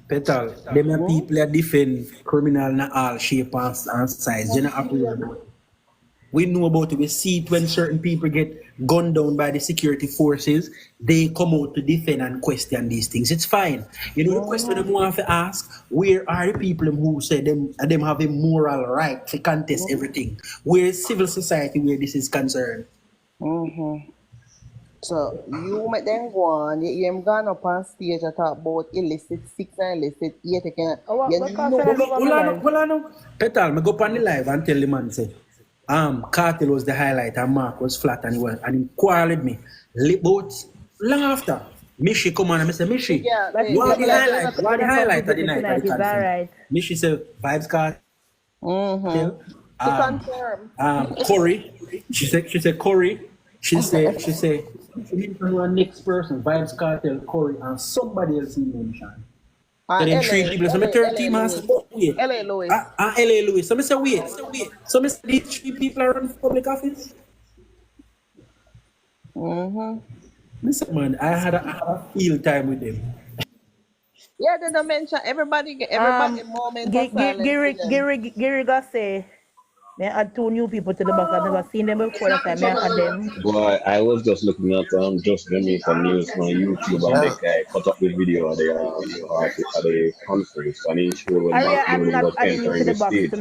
Petal, them are people that defend criminal in all shape and size. You know, we know about it. We see it when certain people get gunned down by the security forces. They come out to defend and question these things. It's fine. You know, the question I want to ask, where are the people who say them have a moral right to contest everything? Where is civil society where this is concerned? So you make them go on, you gone up on stage and talk about illicit 6 and illicit 8 again. Hold on. Petal, I go up on the live and tell the man say, Kartel was the highlight and Mark was flat and he quarreled with me. But long after, Mishi come on and I say, Mishi, what the highlight of the night of the conference? Mishi said, Vybz Kartel. Currie. She said Currie. She said next person, Vybz Kartel, Currie, and somebody else in mention. So then 3 people. So my third team has wait. LA Louis. LA Louis. So I say wait. So I say these 3 people are running for public office. Listen, man, I had a field time with them. Yeah, they don't mention everybody moment of silence. Gary got say, may I add 2 new people to the box. I've never seen them before. That's why may I add them. Boy, I was just looking at just Jamaica news on YouTube and the guy cut up the video of the conference and he showed when Mark was entering the stage.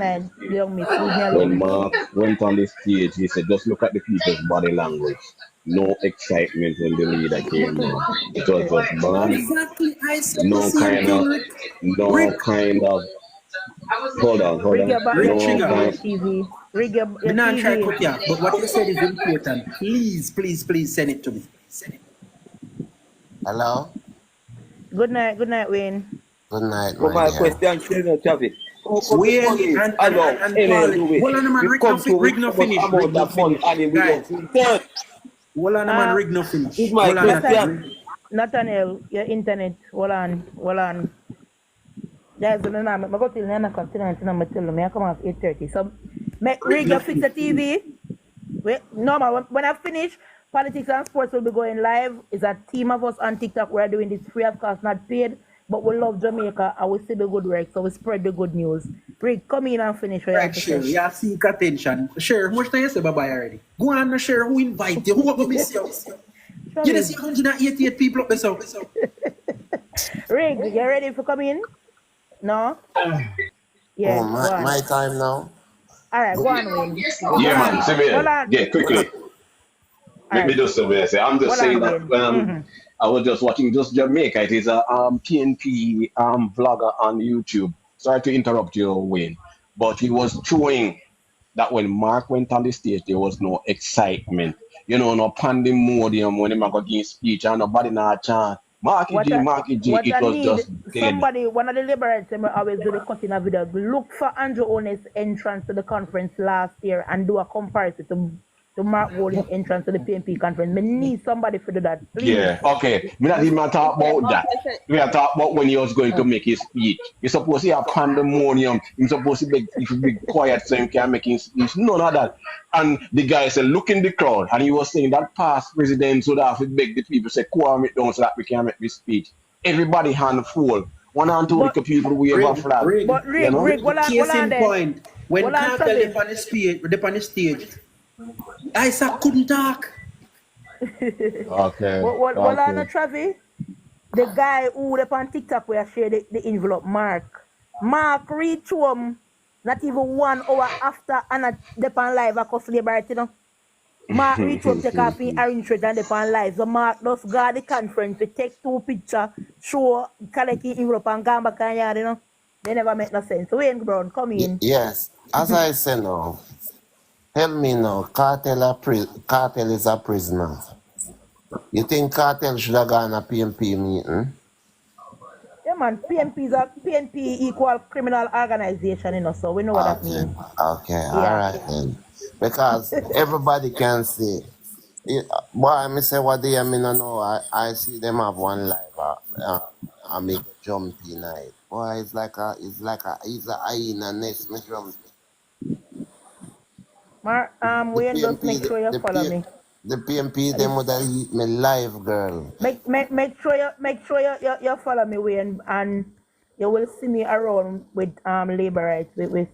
When Mark went on the stage, he said, just look at the people's body language. No excitement when the leader came in. It was just bad. Exactly, I said No kind of. Hold on. Rig your not try to cut you, but what you said is important. Please send it to me. Hello? Good night, Wayne. Good night, my question, Chavi. Wayne and hold on, man, Rig no finish. Hold on, man, Rig no finish. Is my question. Nathaniel, your internet. Hold on. Guys, no, I go till 9 o'clock tonight, and I'm tell them I come at 8:30. So, Rig, you fix the TV. Wait, no, man, when I finish, politics and sports will be going live. It's a team of us on TikTok. We're doing this free of cost, not paid, but we love Jamaica and we see the good work, so we spread the good news. Rig, come in and finish. Right, sure. Yeah, seek attention. Sure, much time you say bye-bye already. Go on, share who invite you. Who will miss you? You just see 188 people up there, so. Rig, you ready for come in? No? Yeah, Oh, my time now? All right, go on, Wayne. Yeah, man. So, yeah, quickly. Let me just say, I'm just saying that I was just watching just Jamaica. It is a PNP vlogger on YouTube. Sorry to interrupt you, Wayne, but he was showing that when Mark went on the stage, there was no excitement. You know, no pandemonium when he got give speech and nobody not chant. Marky G, it was just dead. Somebody, one of the liberals, always do the cutting of video. Look for Andrew One's entrance to the conference last year and do a comparison to Mark Golding's entrance to the PNP conference. We need somebody to do that, please. Yeah, okay. We not even talk about that. We are talking about when he was going to make his speech. You're supposed to have pandemonium. You're supposed to be quiet so you can make his speech. None of that. And the guy said, look in the crowd. And he was saying that past presidents would have to beg the people, say, quorum it down so that we can make this speech. Everybody hand full. One and two little people wave a flag. Rig, case in point, when Kartel up on the stage, Isaac couldn't talk. Okay. What on the Travi? The guy who up on TikTok where I share the envelope, Mark reach home not even 1 hour after and the pan live across Liberty, you know. Mark reach home, take off in orange and the pan live. So Mark does guard the conference to take 2 pictures, show, collect the envelope and go back and yard, you know. They never make no sense. So Wayne Brown, come in. Yes, as I say now, tell me now, Kartel is a prisoner. You think Kartel should have gone a PNP meeting? Yeah, man, PNP equal criminal organization, you know, so we know what that means. Okay, all right then. Because everybody can see. Boy, I say what they mean, I know. I see them have one live. I make jumpy night. Boy, it's a hyena nest, me jumpy. Wayne, just make sure you follow me. The PNP, them would have eat me live, girl. Make sure you follow me, Wayne, and you will see me around with labor rights with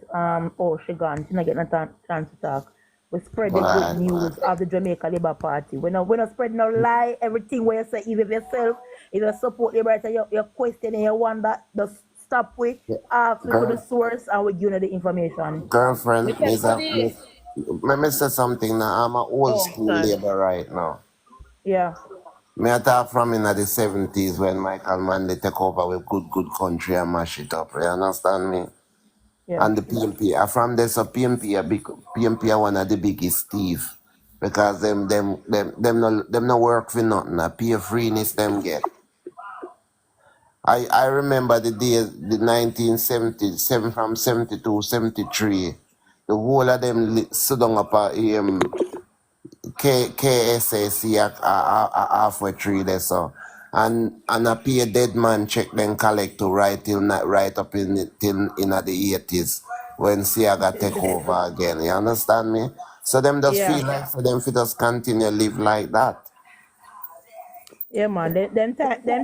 she gone. She not get no chance to talk. We spread the good news of the Jamaica Labour Party. We not spread no lie. Everything where you say, even yourself, if you support labor rights, you're questioning, you want that, just stop with, ask for the source, and we give you the information. Girlfriend, let me say something now. I'm an old school labor right now. Yeah. Me I talk from in the 70s when Michael Manley take over with good country and mash it up. You understand me? Yeah. And the PNP, from there, so PNP are one of the biggest thieves. Because them no work for nothing. A pay freeness them get. I remember the days, the 1977 from 72, 73. The whole of them sit down up at KSAC halfway through there, so. And I pay a dead man check then collect to right up in the 80s when Siaga take over again. You understand me? So them just feel like for them to just continue live like that. Yeah, man. Them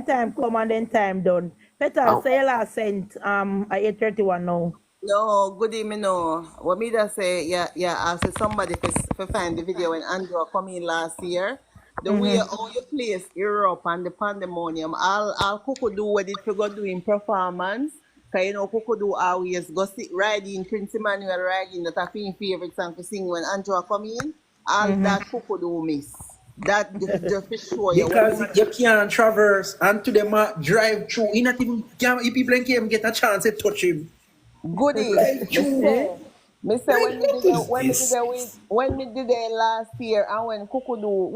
time come and then time done. Peter, say your last cent at 8:31 now. No, good evening. No, what me just say, ask somebody to find the video when Andrew come in last year. The way all you place Europe and the pandemonium, I'll Kuku do what it go do in performance. Cause you know Kuku do always go sit riding Prince Emmanuel riding that a favorite song to sing when Andrew come in. All that Kuku do miss. That just for sure. Because you can't traverse and to them drive through. You not even if people can't get a chance to touch him. Goody. Mister, when me did it last year and when Kuku do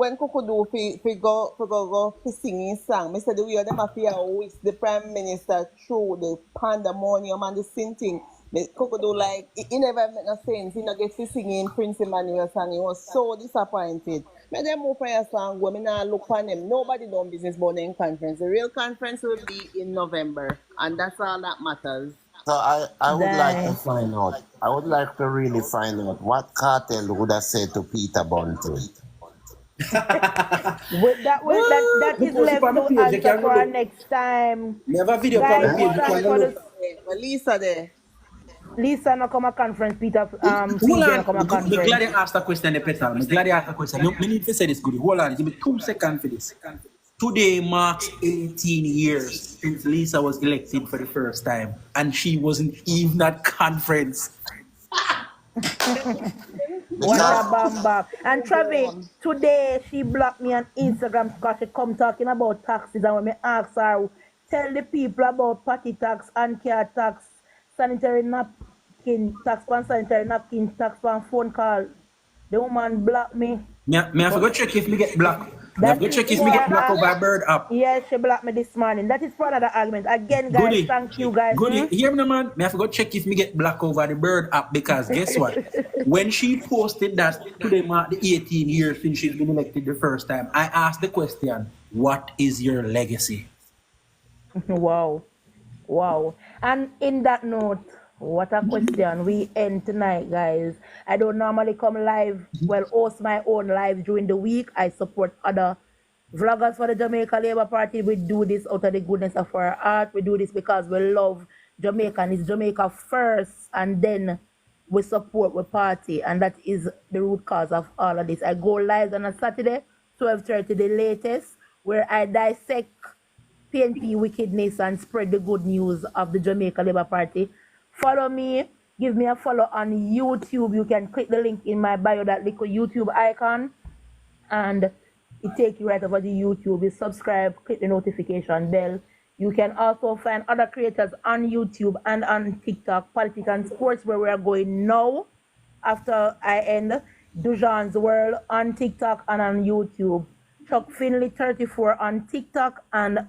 go singing song, Mister the way them appear with the Prime Minister through the pandemonium and the same thing. Kuku do like it never made no sense. He not get to singing Prince Emmanuel and he was so disappointed. May them move for your song. Go. Me nah look on them. Nobody done business about them conference. The real conference will be in November, and that's all that matters. So I would like to find out. I would like to really find out what Kartel would have said to Peter Bunting. That is left to answer for our next time. Never video Guys, on the page. Lisa there. Lisa no come a conference, Peter Hold PJ on. no come a I'm glad conference. you asked a question, Petal. I'm glad you asked a question. You need to say this, Goody. Hold on. Give me 2 seconds for this. Today marks 18 years since Lisa was elected for the first time, and she wasn't even at conference. What a bamba. And Travis, today she blocked me on Instagram because she come talking about taxes, and when me ask her, tell the people about patty tax and car tax, sanitary napkin, tax on sanitary napkin, tax on phone call. The woman blocked me. Me I forgot check if me get blocked. Me have to check if me get blocked over Bird app. Yes, she blocked me this morning. That is for another argument. Again, guys, Goody. thank you, guys. Goody, hear me, man. Me I forgot check if me get blocked over the Bird app because guess what? When she posted that today mark the 18 years since she's been elected the first time, I asked the question, what is your legacy? Wow. And in that note, what a question. We end tonight, guys. I don't normally come live, host my own live during the week. I support other vloggers for the Jamaica Labour Party. We do this out of the goodness of our heart. We do this because we love Jamaica, and it's Jamaica first, and then we support the party, and that is the root cause of all of this. I go live on a Saturday, 12:30 the latest, where I dissect PNP wickedness and spread the good news of the Jamaica Labour Party. Follow me. Give me a follow on YouTube. You can click the link in my bio, that little YouTube icon, and it takes you right over to YouTube. You subscribe, click the notification bell. You can also find other creators on YouTube and on TikTok, Politics and Sports, where we are going now. After I end Dujan's World on TikTok and on YouTube. Chuck Finley 34 on TikTok and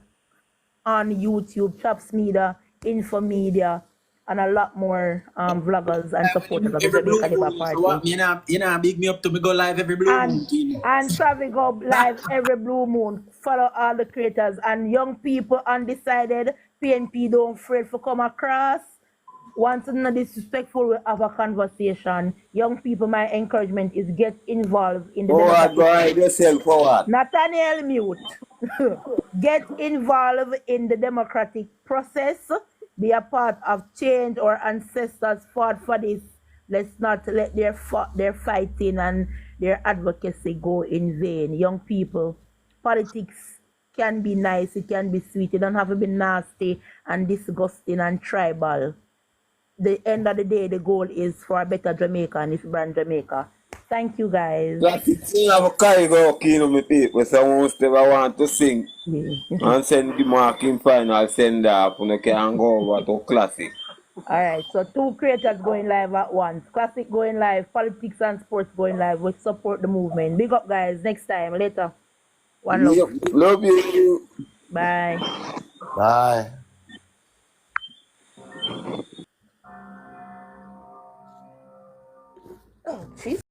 on YouTube. Chops Media, Infomedia, and a lot more vloggers and supporters of the Jamaica Labour Party. So you know, big me up to me go live every blue moon. And Travis go live every blue moon. Follow all the creators and young people undecided. PNP don't afraid to come across. Once not disrespectful, we have a conversation. Young people, my encouragement is get involved in the Nathaniel mute. Get involved in the democratic process. Be a part of change. Our ancestors fought for this. Let's not let their fighting and their advocacy go in vain. Young people, politics can be nice, it can be sweet. You don't have to be nasty and disgusting and tribal. The end of the day, the goal is for a better Jamaica, and it's brand Jamaica. Thank you, guys. That's it. You have a karaoke on my people. Someone still want to sing. And send the marking final send up and you can go over to classic. Alright, so 2 creators going live at once. Classic going live, Politics and Sports going live. We support the movement. Big up, guys. Next time. Later. One love. Love you. Bye. Bye. Oh, jeez.